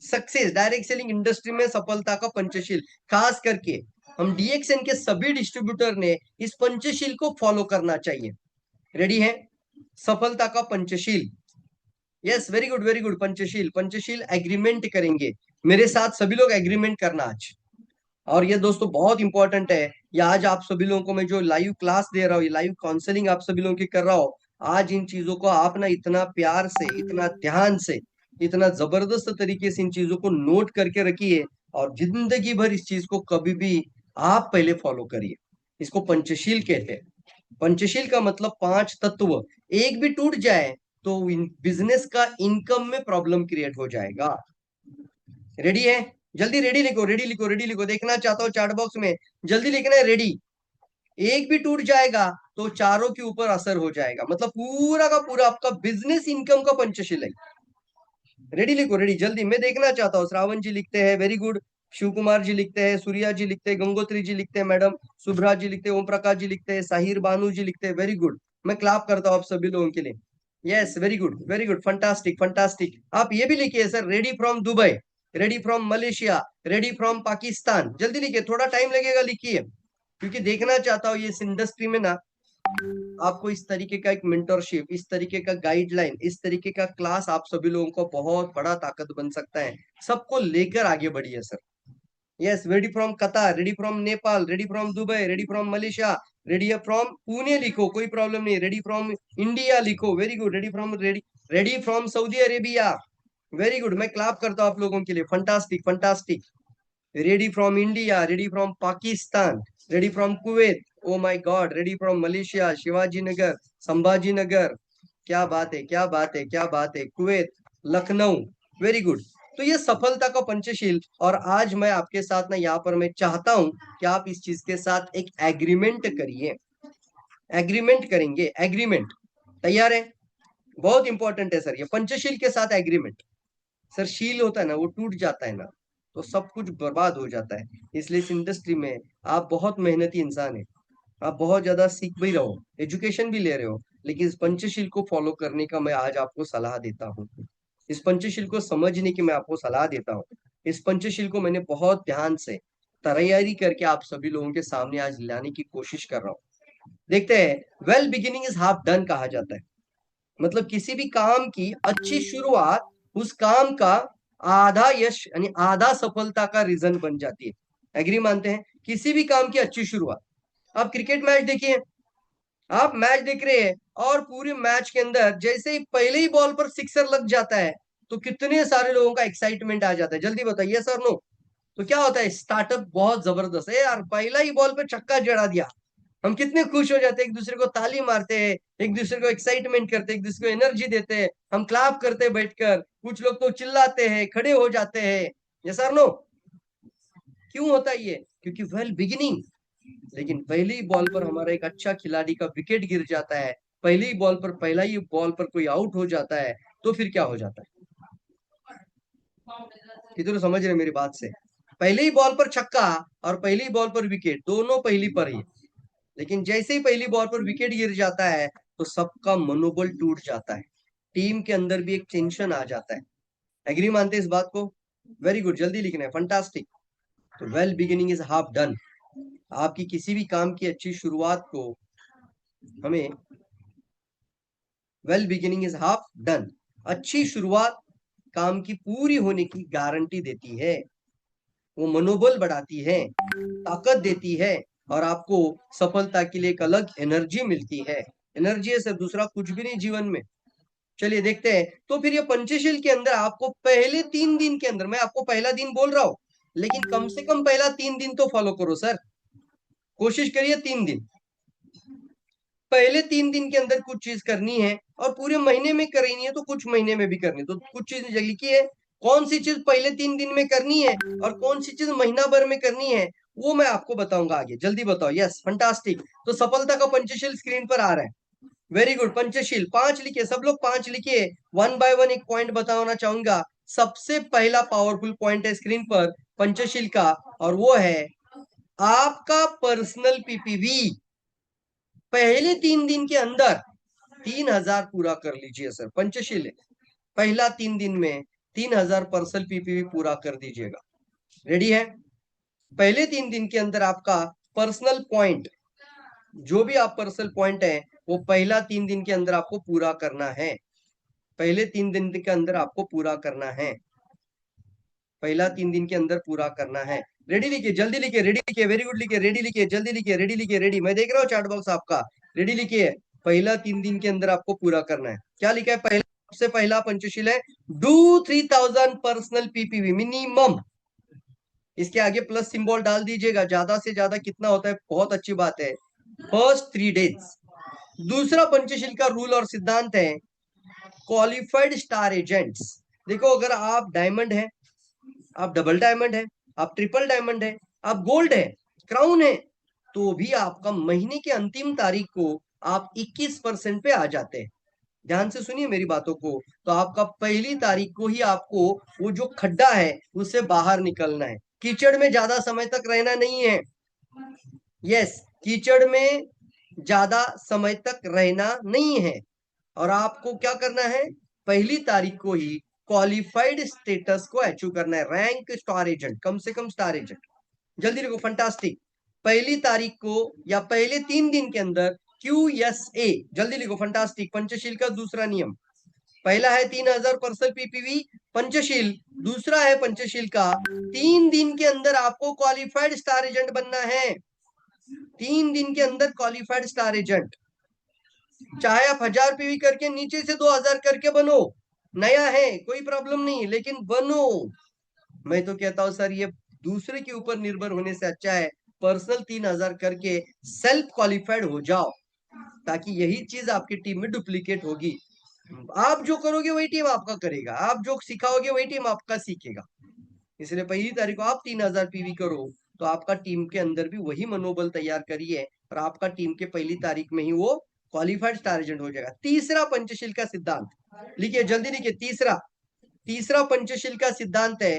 success direct selling industry में सफलता का पंचशील। खास करके हम DXN के सभी डिस्ट्रीब्यूटर ने इस पंचशील को फॉलो करना चाहिए। रेडी है? सफलता का Panchsheel, yes, very good very good. Panchsheel, Panchsheel agreement करेंगे, मेरे साथ सभी लोग एग्रीमेंट करना आज। और ये दोस्तों बहुत इंपॉर्टेंट है, ये आज आप सभी लोगों को मैं जो लाइव क्लास दे रहा हूँ, ये लाइव काउंसलिंग आप सभी लोगों की कर रहा हूँ, आज इन चीजों को आप ना इतना प्यार से, इतना ध्यान से, इतना जबरदस्त तरीके से इन चीजों को नोट करके रखिए और जिंदगी भर इस चीज को कभी भी आप पहले फॉलो करिए। इसको पंचशील कहते हैं। पंचशील का मतलब 5 तत्व, एक भी टूट जाए तो बिजनेस का इनकम में प्रॉब्लम क्रिएट हो जाएगा। रेडी है? जल्दी रेडी लिखो, रेडी लिखो, रेडी लिखो, देखना चाहता हूँ चैट बॉक्स में, जल्दी लिखना है रेडी। एक भी टूट जाएगा तो चारों के ऊपर असर हो जाएगा, मतलब पूरा का पूरा आपका बिजनेस इनकम का पंचशील है। रेडी लिखो, रेडी, जल्दी, मैं देखना चाहता हूँ। श्रावण जी लिखते हैं, वेरी गुड। शिव कुमार जी लिखते हैं, सूर्या जी लिखते हैं, गंगोत्री जी लिखते हैं, मैडम सुभ्रा जी लिखते हैं, ओम प्रकाश जी लिखते हैं, साहिर बानू जी लिखते हैं, वेरी गुड। मैं क्लैप करता हूँ आप सभी लोगों के लिए। Yes, very good very good, fantastic fantastic. आप ये भी लिखिए sir, ready from Dubai, ready from Malaysia, ready from Pakistan, जल्दी लिखिए, थोड़ा टाइम लगेगा, लिखिए, क्योंकि देखना चाहता हूँ ये इस इंडस्ट्री में ना आपको इस तरीके का एक मेंटरशिप, इस तरीके का गाइडलाइन, इस तरीके का क्लास आप सभी लोगों को बहुत बड़ा ताकत बन सकता है। सबको लेकर आगे बढ़िए sir. Yes, ready from Qatar, ready from Nepal, ready from Dubai, ready from Malaysia, ready from Pune लिखो, कोई प्रॉब्लम नहीं, रेडी फ्रॉम इंडिया लिखो, very good, ready from Saudi Arabia, very good. मैं क्लैप करता हूँ आप लोगों के लिए, fantastic fantastic. Ready from India, ready from Pakistan, ready from Kuwait, oh my God, ready from Malaysia, Shivaji Nagar, Sambhaji Nagar, क्या बात है क्या बात है क्या बात है, कुवैत, लखनऊ, वेरी गुड। तो ये सफलता का पंचशील, और आज मैं आपके साथ ना यहाँ पर मैं चाहता हूं कि आप इस चीज के साथ एक एग्रीमेंट करिए। एग्रीमेंट करेंगे, एग्रीमेंट, तैयार है? बहुत इंपॉर्टेंट है सर, ये पंचशील के साथ एग्रीमेंट। सर शील होता है ना, वो टूट जाता है ना, तो सब कुछ बर्बाद हो जाता है। इसलिए इस इंडस्ट्री में आप बहुत मेहनती इंसान है, आप बहुत ज्यादा सीख भी रहो, एजुकेशन भी ले रहे हो, लेकिन इस पंचशील को फॉलो करने का मैं आज आपको सलाह देता हूँ। इस पंचशील को समझने की मैं आपको सलाह देता हूँ। इस पंचशील को मैंने बहुत ध्यान से तैयारी करके आप सभी लोगों के सामने आज लाने की कोशिश कर रहा हूँ। देखते हैं, well beginning is half done कहा जाता है, मतलब किसी भी काम की अच्छी शुरुआत उस काम का आधा यश यानी आधा सफलता का रीजन बन जाती है। एग्री मानते हैं? किसी भी काम की अच्छी शुरुआत, आप क्रिकेट मैच देखिए, आप मैच देख रहे हैं और पूरे मैच के अंदर जैसे ही पहले ही बॉल पर सिक्सर लग जाता है, तो कितने सारे लोगों का एक्साइटमेंट आ जाता है, जल्दी बताइए सर नो। तो क्या होता है, स्टार्टअप बहुत जबरदस्त है यार, पहला ही बॉल पे छक्का जड़ा दिया, हम कितने खुश हो जाते हैं, एक दूसरे को ताली मारते हैं, एक दूसरे को एक्साइटमेंट करते हैं, एक दूसरे को एनर्जी देते हैं, हम क्लैप करते हैं बैठकर, कुछ लोग तो चिल्लाते हैं, खड़े हो जाते हैं। ये सर नो, क्यों होता है ये? क्योंकि वेल बिगिनिंग, लेकिन पहली बॉल पर हमारा एक अच्छा खिलाड़ी का विकेट गिर जाता है, पहली बॉल पर पहला ही बॉल पर कोई आउट हो जाता है, तो फिर क्या हो जाता है? कितने लोग समझ रहे हैं मेरी बात से? पहले ही बॉल पर छक्का और पहली बॉल पर विकेट, दोनों पहली पर ही। लेकिन जैसे ही पहली बॉल पर विकेट गिर जाता है तो सबका मनोबल टूट जाता है, टीम के अंदर भी एक टेंशन आ जाता है। एग्री मानते हैं इस बात को? वेरी गुड, जल्दी लिखना है, फंटास्टिक। तो well beginning is half done. आपकी किसी भी काम की अच्छी शुरुआत को हमें well beginning is half done, अच्छी शुरुआत काम की पूरी होने की गारंटी देती है। वो मनोबल बढ़ाती है, ताकत देती है, और आपको सफलता के लिए एक अलग एनर्जी मिलती है। एनर्जी है सर, दूसरा कुछ भी नहीं जीवन में। चलिए देखते हैं। तो फिर ये पंचशील के अंदर आपको पहले 3 दिन के अंदर, मैं आपको पहला दिन बोल रहा हूं, लेकिन कम से कम पहला 3 दिन तो फॉलो करो सर। कोशिश करिए 3 दिन, पहले 3 दिन के अंदर कुछ चीज करनी है, और पूरे महीने में करनी है तो कुछ महीने में भी करनी है। तो कुछ चीज लिखी है, कौन सी चीज पहले 3 दिन में करनी है और कौन सी चीज महीना भर में करनी है, वो मैं आपको बताऊंगा आगे। जल्दी बताओ। Yes, fantastic. तो सफलता का पंचशील स्क्रीन पर आ रहा है। वेरी गुड, पंचशील 5 लिखिए, सब लोग 5 लिखिए। वन बाय वन एक पॉइंट बताना चाहूंगा। सबसे पहला पावरफुल पॉइंट है स्क्रीन पर पंचशील का, और वो है आपका पर्सनल पीपीवी। पहले 3 दिन के अंदर 3,000 पूरा कर लीजिए सर, पंचशील है। पहला 3 दिन में 3,000 पर्सनल पीपीवी पूरा कर दीजिएगा। रेडी है? पहले 3 दिन के अंदर आपका पर्सनल पॉइंट, जो भी आप पर्सनल पॉइंट है, वो पहला 3 दिन के अंदर आपको पूरा करना है। पहले 3 दिन के अंदर आपको पूरा करना है, पहला 3 दिन के अंदर पूरा करना है। रेडी लिखिए, जल्दी लिखिए, रेडी लिखिए, वेरी गुड लिखिए, रेडी लिखिए, जल्दी लिखिए, रेडी लिखिए, रेडी। मैं देख रहा हूँ चैट बॉक्स आपका। रेडी लिखिए, पहला 3 दिन के अंदर आपको पूरा करना है। क्या लिखा है? पहला, सबसे पहला पंचशील है डू 3,000 पर्सनल पीपीवी मिनिमम। इसके आगे प्लस सिंबल डाल दीजिएगा, ज्यादा से ज्यादा कितना होता है, बहुत अच्छी बात है, फर्स्ट 3 डेज। दूसरा पंचशील का रूल और सिद्धांत है क्वालिफाइड स्टार एजेंट्स। देखो, अगर आप डायमंड है, आप डबल डायमंड है, आप ट्रिपल डायमंड है, आप गोल्ड है, क्राउन है, तो भी आपका महीने के अंतिम तारीख को आप 21% पे आ जाते हैं। ध्यान से सुनिए मेरी बातों को। तो आपका पहली तारीख को ही आपको वो जो खड्डा है उससे बाहर निकलना है। कीचड़ में ज्यादा समय तक रहना नहीं है। यस, कीचड़ में ज्यादा समय तक रहना नहीं है, और आपको क्या करना है, पहली तारीख को ही क्वालिफाइड स्टेटस को अचीव करना है, रैंक स्टार एजेंट, कम से कम स्टार एजेंट। जल्दी लिखो, फंटास्टिक। पहली तारीख को या पहले 3 दिन के अंदर QSA, जल्दी लिखो, फंटास्टिक। पंचशील का दूसरा नियम, पहला है 3,000 पर्सनल पीपीवी पंचशील, दूसरा है पंचशील का 3 दिन के अंदर आपको क्वालिफाइड स्टार एजेंट बनना है। 3 दिन के अंदर क्वालिफाइड स्टार एजेंट, चाहे आप 1,000 पीवी करके नीचे से 2,000 करके बनो, नया है कोई प्रॉब्लम नहीं, लेकिन बनो। मैं तो कहता हूं सर, ये दूसरे के ऊपर निर्भर होने से अच्छा है पर्सनल 3,000 करके सेल्फ क्वालिफाइड हो जाओ, ताकि यही चीज आपकी टीम में डुप्लीकेट होगी। आप जो करोगे वही टीम आपका करेगा, आप जो सिखाओगे वही टीम आपका सीखेगा। इसलिए पहली तारीख को आप 3,000 पीवी करो, तो आपका टीम के अंदर भी वही मनोबल तैयार करिए, और आपका टीम के पहली तारीख में ही वो क्वालिफाइड स्टार एजेंट हो जाएगा। तीसरा पंचशील का सिद्धांत लिखिए, जल्दी लिखिए। तीसरा तीसरा पंचशील का सिद्धांत है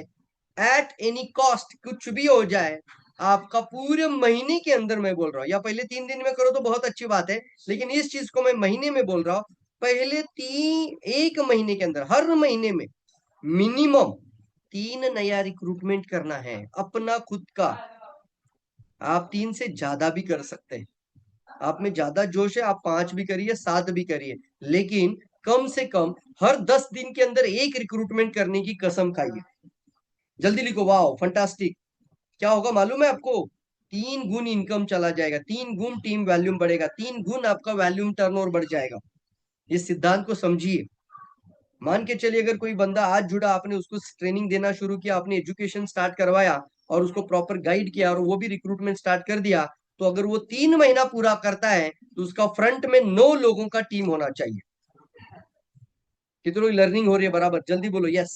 एट एनी कॉस्ट, कुछ भी हो जाए, आपका पूरे महीने के अंदर, मैं बोल रहा हूं, या पहले 3 दिन में करो तो बहुत अच्छी बात है, लेकिन इस चीज को मैं महीने में बोल रहा हूं। पहले एक महीने के अंदर, हर महीने में मिनिमम 3 नया रिक्रूटमेंट करना है, अपना खुद का। आप 3 से ज्यादा भी कर सकते हैं, आप में ज्यादा जोश है, आप 5 भी करिए, 7 भी करिए, लेकिन कम से कम हर 10 दिन के अंदर एक रिक्रूटमेंट करने की कसम खाइए। जल्दी लिखो, वाओ फंटास्टिक। क्या होगा मालूम है आपको? 3 गुण इनकम चला जाएगा, 3 गुण टीम वैल्यूम बढ़ेगा, 3 गुण आपका वैल्यूम टर्नओवर बढ़ जाएगा। इस सिद्धांत को समझिए। मान के चलिए, अगर कोई बंदा आज जुड़ा, आपने उसको ट्रेनिंग देना शुरू किया, आपने एजुकेशन स्टार्ट करवाया और उसको प्रॉपर गाइड किया, और वो भी रिक्रूटमेंट स्टार्ट कर दिया, तो अगर वो 3 महीना पूरा करता है तो उसका फ्रंट में 9 लोगों का टीम होना चाहिए। कितनों की लर्निंग हो रही है बराबर? जल्दी बोलो यस।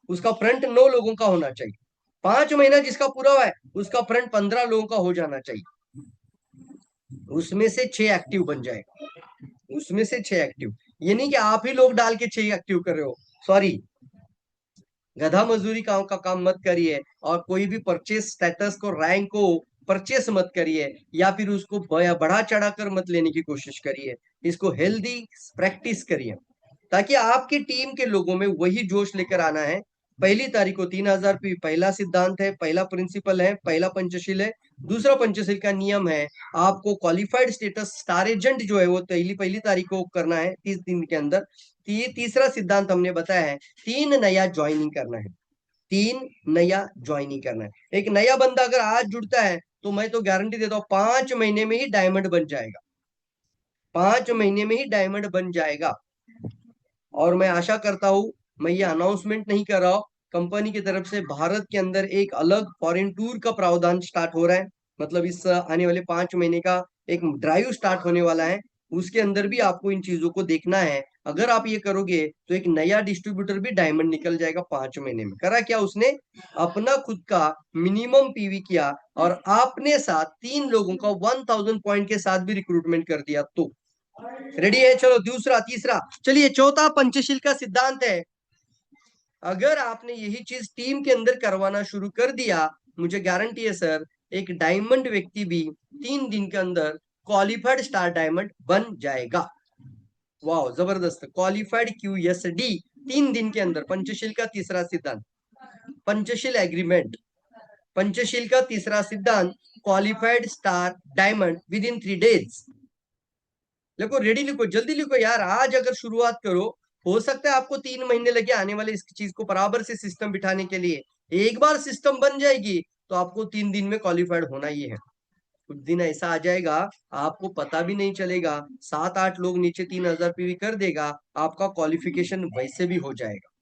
उसका फ्रंट 9 लोगों का होना चाहिए। 5 महीना जिसका पूरा हुआ है, उसका फ्रंट 15 लोगों का हो जाना चाहिए। उसमें से 6 एक्टिव बन जाएगा, उसमें से 6 एक्टिव। ये नहीं कि आप ही लोग डाल के 6 एक्टिव कर रहे हो, सॉरी, गधा मजदूरी का काम मत करिए, और कोई भी परचेस स्टेटस को, रैंक को परचेस मत करिए, या फिर उसको बढ़ा चढ़ा कर मत लेने की कोशिश करिए। इसको हेल्दी प्रैक्टिस करिए, ताकि आपकी टीम के लोगों में वही जोश लेकर आना है। पहली तारीख को 3000 पहला सिद्धांत है, पहला प्रिंसिपल है, पहला पंचशील है। दूसरा पंचशील का नियम है, आपको क्वालिफाइड स्टेटस स्टार एजेंट जो है वो पहली पहली तारीख को करना है, 30 दिन के अंदर। ये तीसरा सिद्धांत हमने बताया है, 3 नया ज्वाइनिंग करना है, 3 नया ज्वाइनिंग करना है। एक नया बंदा अगर आज जुड़ता है तो मैं तो गारंटी देता हूँ 5 महीने में ही डायमंड बन जाएगा, 5 महीने में ही डायमंड बन जाएगा। और मैं आशा करता हूं, मैं ये अनाउंसमेंट नहीं कर रहा हूं, कंपनी की तरफ से भारत के अंदर एक अलग फॉरेन टूर का प्रावधान स्टार्ट हो रहा है। मतलब इस आने वाले 5 महीने का एक ड्राइव स्टार्ट होने वाला है, उसके अंदर भी आपको इन चीजों को देखना है। अगर आप ये करोगे तो एक नया डिस्ट्रीब्यूटर भी डायमंड निकल जाएगा 5 महीने में। करा क्या उसने, अपना खुद का मिनिमम पीवी किया, और आपने साथ 3 लोगों का 1000 पॉइंट के साथ भी रिक्रूटमेंट कर दिया। तो रेडी है, चलो दूसरा तीसरा, चलिए चौथा पंचशील का सिद्धांत है, अगर आपने यही चीज टीम के अंदर करवाना शुरू कर दिया, मुझे गारंटी है सर, एक डायमंड व्यक्ति भी 3 दिन के अंदर क्वालिफाइड स्टार डायमंड बन जाएगा। वाह जबरदस्त, क्वालिफाइड QSD 3 दिन के अंदर। पंचशील का तीसरा सिद्धांत, पंचशील एग्रीमेंट, पंचशील का तीसरा सिद्धांत, qualified star diamond with in 3 days. लिखो, रेडी लिखो, जल्दी लिखो यार, आज अगर शुरुआत करो, हो सकता है आपको 3 महीने लगे आने वाले इस चीज को बराबर से सिस्टम बिठाने के लिए। एक बार सिस्टम बन जाएगी तो आपको 3 दिन में क्वालिफाइड होना ही है। कुछ दिन ऐसा आ जाएगा, आपको पता भी नहीं चलेगा, 7-8 लोग नीचे 3000 पीवी कर देगा, आपका क्वालिफिकेशन वैसे भी हो जाएगा।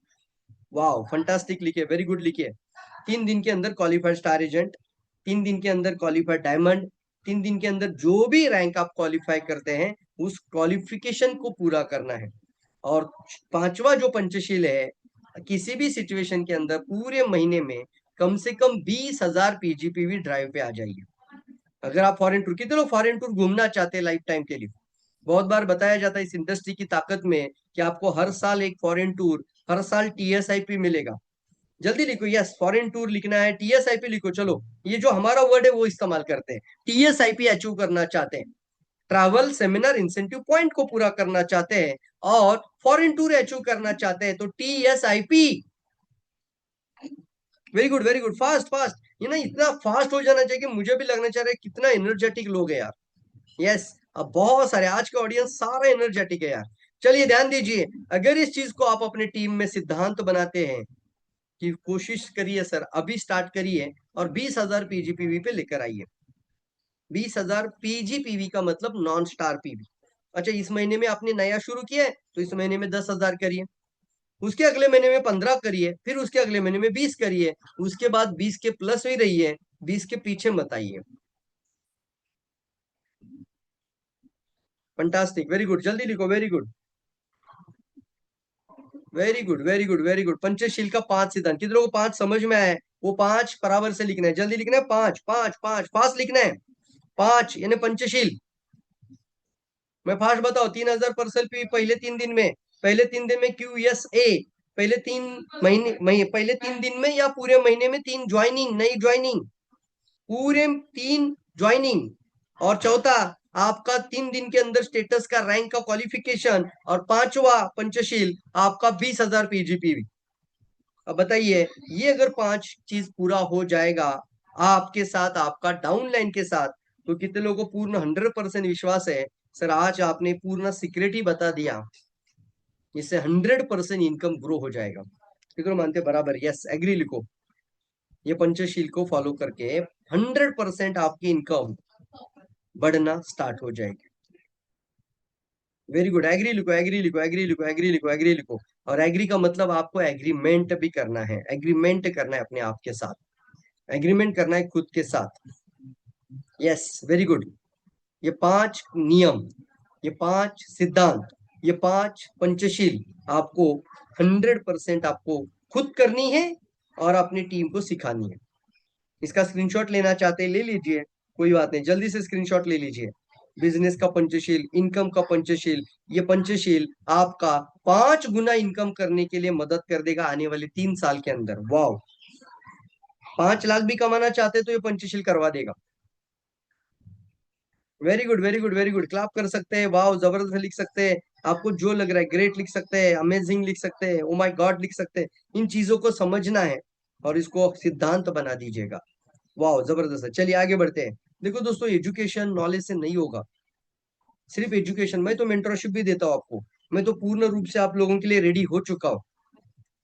वाह फंटास्टिक लिखे, वेरी गुड लिखे। 3 दिन के अंदर क्वालिफाइड स्टार एजेंट, 3 दिन के अंदर क्वालिफाइड डायमंड, 3 दिन के अंदर जो भी रैंक आप क्वालिफाई करते हैं उस क्वालिफिकेशन को पूरा करना है। और पांचवा जो पंचशील है, किसी भी सिचुएशन के अंदर पूरे महीने में कम से कम 20,000 पीजीपीवी ड्राइव पे आ जाइए। अगर आप फॉरेन टूर, कितने लोग फॉरेन टूर घूमना चाहते हैं लाइफ टाइम के लिए? बहुत बार बताया जाता है इस इंडस्ट्री की ताकत में कि आपको हर साल एक फॉरेन टूर, हर साल TSIP मिलेगा। जल्दी लिखो, यस फॉरेन टूर लिखना है, TSIP लिखो। चलो, ये जो हमारा वर्ड है वो इस्तेमाल करते हैं, TSIP अचीव करना चाहते हैं, ट्रैवल सेमिनार इंसेंटिव पॉइंट को पूरा करना चाहते हैं, और फॉरेन टूर अचीव करना चाहते हैं, तो TSIP। Very good very good, fast fast, ये ना इतना फास्ट हो जाना चाहिए कि मुझे भी लगना चाह रहा है कितना एनर्जेटिक लोग है यार। यस, अब बहुत सारे, आज का ऑडियंस सारा एनर्जेटिक है यार। चलिए ध्यान दीजिए, अगर इस चीज को आप अपने टीम में सिद्धांत बनाते हैं कि कोशिश करिए सर, अभी स्टार्ट करिए और 20,000 पीजीपीवी पे लेकर आइए। 20,000 पीजीपीवी का मतलब नॉन स्टार पीवी। अच्छा, इस महीने में आपने नया शुरू किया है तो इस महीने में 10,000 करिए, उसके अगले महीने में 15 करिए, फिर उसके अगले महीने में 20 करिए, उसके बाद 20 के प्लस ही रहिए, 20 के पीछे मत आइए। फंटास्टिक, वेरी गुड, जल्दी लिखो, very good very good very good very good. Panchsheel का 5 सिद्धांत, कितनों को 5 समझ में आया है? वो 5 बराबर से लिखना है, जल्दी लिखना है, 5 5 5 फास्ट लिखना है। 5 यानी पंचशील। मैं फास्ट बताओ, 3,000 पे पहले 3 दिन में, पहले 3 दिन में QSA, पहले 3 महीने पहले 3 दिन में या पूरे महीने में 3 ज्वाइनिंग, नई ज्वाइनिंग, पूरे 3 ज्वाइनिंग। और चौथा, आपका 3 दिन के अंदर स्टेटस का रैंक का क्वालिफिकेशन। और पांचवा पंचशील, आपका 20,000 पीजीपीवी। अब बताइए, ये अगर 5 चीज पूरा हो जाएगा आपके साथ, आपका डाउनलाइन के साथ, तो कितने लोगों को पूर्ण 100% विश्वास है सर, आज आपने पूर्ण सीक्रेट ही बता दिया, इससे 100% इनकम ग्रो हो जाएगा। कितने मानते बराबर? यस, एग्री लिखो। ये पंचशील को फॉलो करके 100% आपकी इनकम बढ़ना स्टार्ट हो जाएगी। वेरी गुड, एग्री लिखो, एग्री लिखो, एग्री लिखो, एग्री लिखो, एग्री लिखो। और एग्री का मतलब आपको एग्रीमेंट भी करना है, एग्रीमेंट करना है अपने आप के साथ, एग्रीमेंट करना है खुद के साथ। Yes, very good. ये 5 नियम, ये 5 सिद्धांत, ये 5 पंचशील आपको 100% आपको खुद करनी है और अपनी टीम को सिखानी है। इसका स्क्रीनशॉट लेना चाहते हैं ले लीजिए, कोई बात नहीं, जल्दी से स्क्रीनशॉट ले लीजिए। बिजनेस का पंचशील, इनकम का पंचशील। ये पंचशील आपका 5 गुना इनकम करने के लिए मदद कर देगा आने वाले 3 साल के अंदर। वाह, 5 लाख भी कमाना चाहते तो ये पंचशील करवा देगा। Very good, very good, very good. Clap कर सकते हैं, वाह जबरदस्त लिख सकते हैं, आपको जो लग रहा है ग्रेट लिख सकते हैं, अमेजिंग लिख सकते हैं, ओ माय गॉड लिख सकते हैं। इन चीजों को समझना है और इसको सिद्धांत बना दीजिएगा। वाह जबरदस्त है। चलिए आगे बढ़ते हैं। देखो दोस्तों, एजुकेशन नॉलेज से नहीं होगा, सिर्फ एजुकेशन। मैं तो मेंटरशिप भी देता हूँ आपको, मैं तो पूर्ण रूप से आप लोगों के लिए रेडी हो चुका हूँ।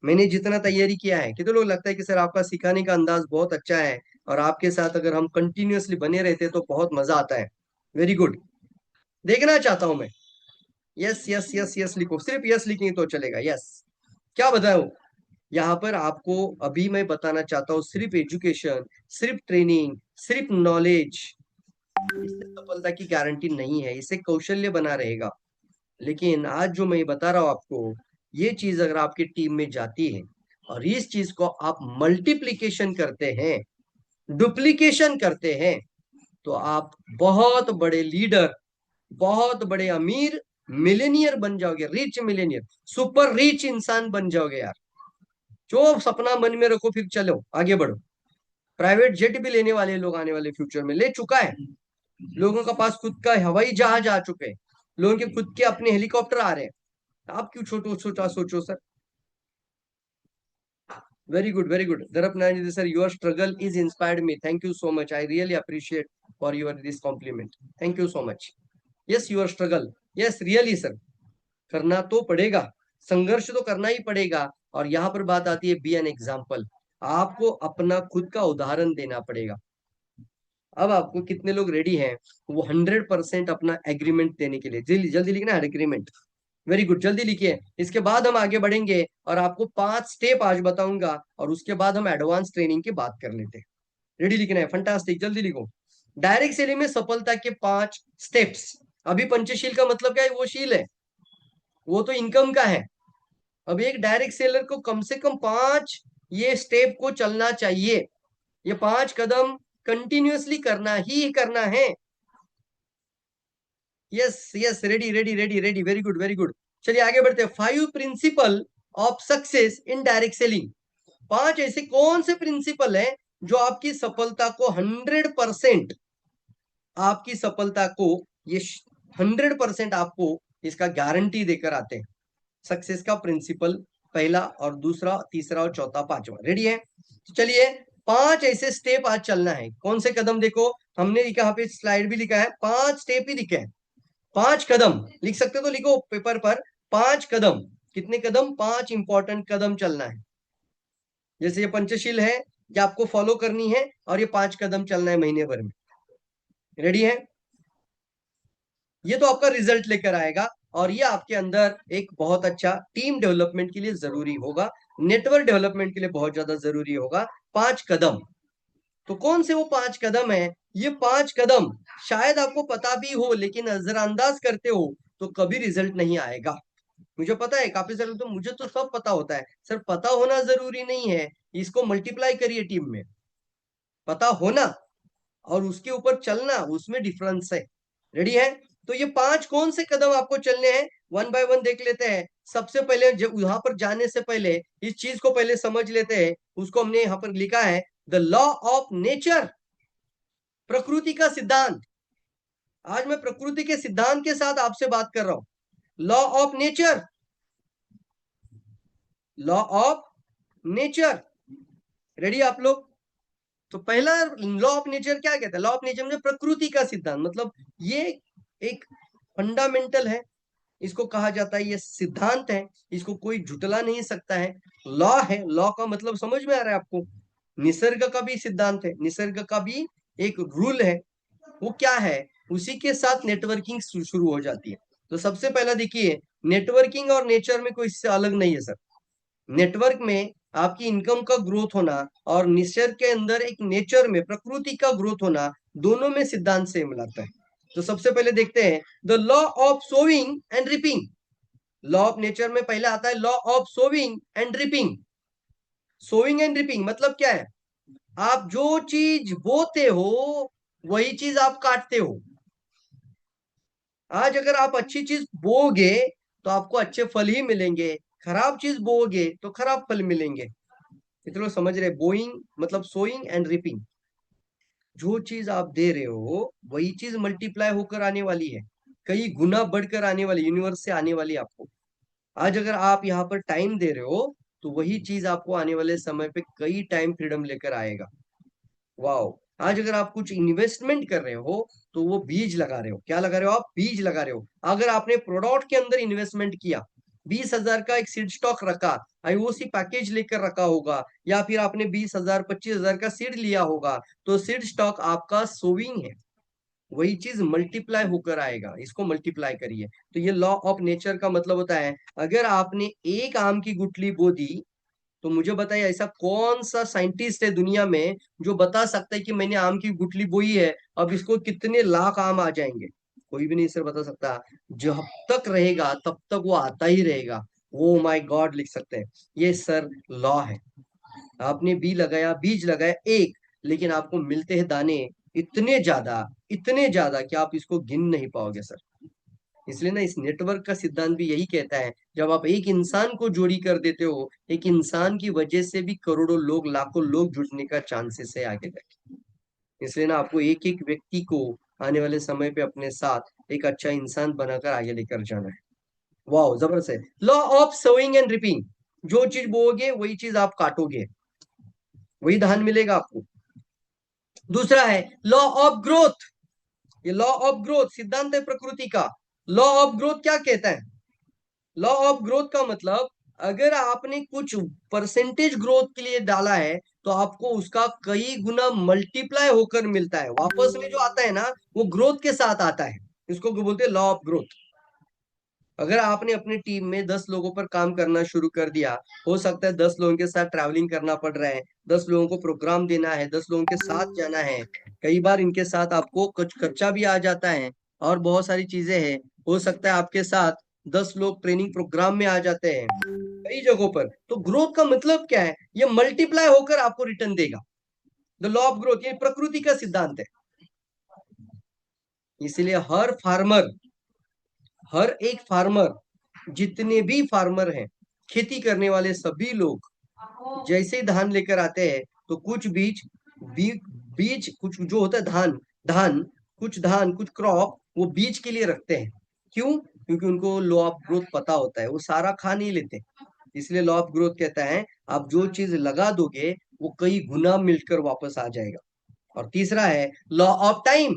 मैंने जितना तैयारी किया है, कितने लोग लगता है कि सर आपका सिखाने का अंदाज बहुत अच्छा है और आपके साथ अगर हम कंटिन्यूअसली बने रहते तो बहुत मजा आता है। वेरी गुड, देखना चाहता हूं मैं। यस यस यस यस लिखो, सिर्फ यस लिखेंगे तो चलेगा। यस, क्या बताऊं, यहाँ पर आपको अभी मैं बताना चाहता हूँ, सिर्फ एजुकेशन, सिर्फ ट्रेनिंग, सिर्फ नॉलेज, इससे सफलता की गारंटी नहीं है, इससे कौशल्य बना रहेगा। लेकिन आज जो मैं बता रहा हूँ आपको, ये चीज अगर आपकी टीम में जाती है और इस चीज को आप मल्टीप्लीकेशन करते हैं, डुप्लीकेशन करते हैं, तो आप बहुत बड़े लीडर, बहुत बड़े अमीर मिलेनियर बन जाओगे, रिच मिलेनियर, सुपर रिच इंसान बन जाओगे यार। जो सपना मन में रखो, फिर चलो आगे बढ़ो। प्राइवेट जेट भी लेने वाले लोग आने वाले फ्यूचर में, ले चुका है। लोगों का पास खुद का हवाई जहाज आ चुके हैं, लोगों के खुद के अपने हेलीकॉप्टर आ रहे हैं। आप क्यों छोटो छोटा सोचो sir. Very good, very good. Dharap Narayan ji sir, your struggle is inspired me, thank you so much, I really appreciate for your this compliment, thank you so much. Yes, your struggle, yes really sir, करना तो पड़ेगा, संघर्ष तो करना ही पड़ेगा। और यहाँ पर बात आती है बी एन एग्जाम्पल, आपको अपना खुद का उदाहरण देना पड़ेगा। अब आपको कितने लोग रेडी हैं वो 100% अपना एग्रीमेंट देने के लिए? जल्दी जल्दी लिखना है एग्रीमेंट। वेरी गुड, जल्दी लिखिए। इसके बाद हम आगे बढ़ेंगे और आपको 5 स्टेप आज बताऊंगा और उसके बाद हम एडवांस ट्रेनिंग की बात कर लेते हैं। रेडी लिखना है, फंटास्टिक, जल्दी लिखो। डायरेक्ट सेलिंग में सफलता के 5 स्टेप्स। अभी पंचशील का मतलब क्या है? वो शील है, वो तो इनकम का है। अब एक डायरेक्ट सेलर को कम से कम 5 ये स्टेप को चलना चाहिए। ये 5 कदम कंटिन्यूअसली करना ही करना है। Yes yes, ready ready ready ready, very good very good. चलिए आगे बढ़ते हैं। 5 principle of success in direct selling. 5 ऐसे कौन से प्रिंसिपल हैं जो आपकी सफलता को 100%, आपकी सफलता को ये 100% आपको इसका गारंटी देकर आते हैं। सक्सेस का प्रिंसिपल, पहला और दूसरा, तीसरा और चौथा, पांचवा। रेडी है? तो चलिए 5 ऐसे स्टेप आज चलना है। कौन से कदम? देखो, हमने यहाँ पे स्लाइड भी लिखा है, 5 स्टेप ही लिखे हैं। 5 कदम लिख सकते हो तो लिखो पेपर पर। 5 कदम, कितने कदम? 5 इंपॉर्टेंट कदम चलना है। जैसे ये पंचशील है, ये आपको फॉलो करनी है और ये 5 कदम चलना है महीने भर में। रेडी है? ये तो आपका रिजल्ट लेकर आएगा और ये आपके अंदर एक बहुत अच्छा टीम डेवलपमेंट के लिए जरूरी होगा, नेटवर्क डेवलपमेंट के लिए बहुत ज्यादा जरूरी होगा। 5 कदम, तो कौन से वो 5 कदम है? ये 5 कदम शायद आपको पता भी हो लेकिन नजरअंदाज करते हो तो कभी रिजल्ट नहीं आएगा। मुझे पता है काफी सारे तो, मुझे तो सब पता होता है सर। पता होना जरूरी नहीं है, इसको मल्टीप्लाई करिए टीम में। पता होना और उसके ऊपर चलना, उसमें डिफरेंस है। रेडी है? तो ये 5 कौन से कदम आपको चलने हैं, वन बाय वन देख लेते हैं। सबसे पहले जब वहां पर जाने से पहले इस चीज को पहले समझ लेते हैं। उसको हमने यहाँ पर लिखा है द लॉ ऑफ नेचर, प्रकृति का सिद्धांत। आज मैं प्रकृति के सिद्धांत के साथ आपसे बात कर रहा हूं। Law of nature, law of nature. Ready आप लोग? तो पहला लॉ ऑफ नेचर क्या कहता है? लॉ ऑफ नेचर में प्रकृति का सिद्धांत, मतलब ये एक फंडामेंटल है, इसको कहा जाता है, ये सिद्धांत है, इसको कोई झुटला नहीं सकता है। लॉ है, लॉ का मतलब समझ में आ रहा है आपको? निसर्ग का भी सिद्धांत है, निसर्ग का भी एक रूल है। वो क्या है? उसी के साथ नेटवर्किंग शुरू हो जाती है। तो सबसे पहला देखिए, नेटवर्किंग और नेचर में कोई इससे अलग नहीं है सर। नेटवर्क में आपकी इनकम का ग्रोथ होना और निसर्ग के अंदर एक नेचर में प्रकृति का ग्रोथ होना, दोनों में सिद्धांत सेम लाता है। तो सबसे पहले देखते हैं the law of sowing and ripping. Law of nature में पहले आता है law of sowing and ripping. Sowing and ripping मतलब क्या है? आप जो चीज बोते हो वही चीज आप काटते हो। आज अगर आप अच्छी चीज बोओगे तो आपको अच्छे फल ही मिलेंगे, खराब चीज बोओगे तो खराब फल मिलेंगे। इतने लोग समझ रहे? बोइंग मतलब सोइंग एंड रिपिंग। जो चीज आप दे रहे हो वही चीज मल्टीप्लाई होकर आने वाली है, कई गुना बढ़कर आने वाली, यूनिवर्स से आने वाली आपको। आज अगर आप यहाँ पर टाइम दे रहे हो तो वही चीज आपको आने वाले समय पे कई टाइम फ्रीडम लेकर आएगा। वाओ। आज अगर आप कुछ इन्वेस्टमेंट कर रहे हो तो वो बीज लगा रहे हो। क्या लगा रहे हो आप? बीज लगा रहे हो। अगर आपने प्रोडक्ट के अंदर इन्वेस्टमेंट किया, 20,000 का एक सीड स्टॉक रखा, आईओसी पैकेज लेकर रखा होगा, या फिर आपने 20,000 25,000 का सीड लिया होगा, तो सीड स्टॉक आपका सोविंग है। वही चीज मल्टीप्लाई होकर आएगा, इसको मल्टीप्लाई करिए। तो ये लॉ ऑफ नेचर का मतलब होता है, अगर आपने एक आम की गुठली बो दी, तो मुझे बताइए ऐसा कौन सा साइंटिस्ट है दुनिया में जो बता सकता है कि मैंने आम की गुठली बोई है, अब इसको कितने लाख आम आ जाएंगे? कोई भी नहीं सर बता सकता। जब तक रहेगा तब तक वो आता ही रहेगा। ओ माय गॉड लिख सकते हैं। ये सर लॉ है। आपने बीज लगाया एक, लेकिन आपको मिलते हैं दाने इतने ज्यादा कि आप इसको गिन नहीं पाओगे सर। इसलिए ना इस नेटवर्क का सिद्धांत भी यही कहता है, जब आप एक इंसान को जोड़ी कर देते हो, एक इंसान की वजह से भी करोड़ों लोग लाखों लोग जुड़ने का चांसेस है आगे जाके। इसलिए ना आपको एक एक व्यक्ति को आने वाले समय पे अपने साथ एक अच्छा इंसान बनाकर आगे लेकर जाना है। वाह जबरदस्त है। Law of sowing and reaping. जो चीज बोओगे वही चीज आप काटोगे, वही धान मिलेगा आपको। दूसरा है लॉ ऑफ ग्रोथ। ये लॉ ऑफ ग्रोथ सिद्धांत है प्रकृति का। लॉ ऑफ ग्रोथ क्या कहता है? लॉ ऑफ ग्रोथ का मतलब, अगर आपने कुछ परसेंटेज ग्रोथ के लिए डाला है तो आपको उसका कई गुना मल्टीप्लाई होकर मिलता है। वापस में जो आता है ना वो ग्रोथ के साथ आता है। इसको बोलते हैं लॉ ऑफ ग्रोथ। अगर आपने अपनी टीम में 10 लोगों पर काम करना शुरू कर दिया, हो सकता है 10 लोगों के साथ ट्रैवलिंग करना पड़ रहा है, 10 लोगों को प्रोग्राम देना है, 10 लोगों के साथ जाना है, कई बार इनके साथ आपको कुछ खर्चा भी आ जाता है, और बहुत सारी चीजें हैं। हो सकता है आपके साथ 10 लोग ट्रेनिंग प्रोग्राम में आ जाते हैं कई जगहों पर। तो ग्रोथ का मतलब क्या है? ये मल्टीप्लाई होकर आपको रिटर्न देगा। द लॉ ऑफ ग्रोथ ये प्रकृति का सिद्धांत है। इसलिए हर एक फार्मर, जितने भी फार्मर हैं, खेती करने वाले सभी लोग, जैसे ही धान लेकर आते हैं तो कुछ बी, बीज कुछ जो होता है धान धान कुछ क्रॉप वो बीज के लिए रखते हैं। क्यों? क्योंकि उनको लॉ ऑफ ग्रोथ पता होता है, वो सारा खा नहीं लेते। इसलिए लॉ ऑफ ग्रोथ कहता है आप जो चीज लगा दोगे वो कई गुना मिलकर वापस आ जाएगा। और तीसरा है लॉ ऑफ टाइम।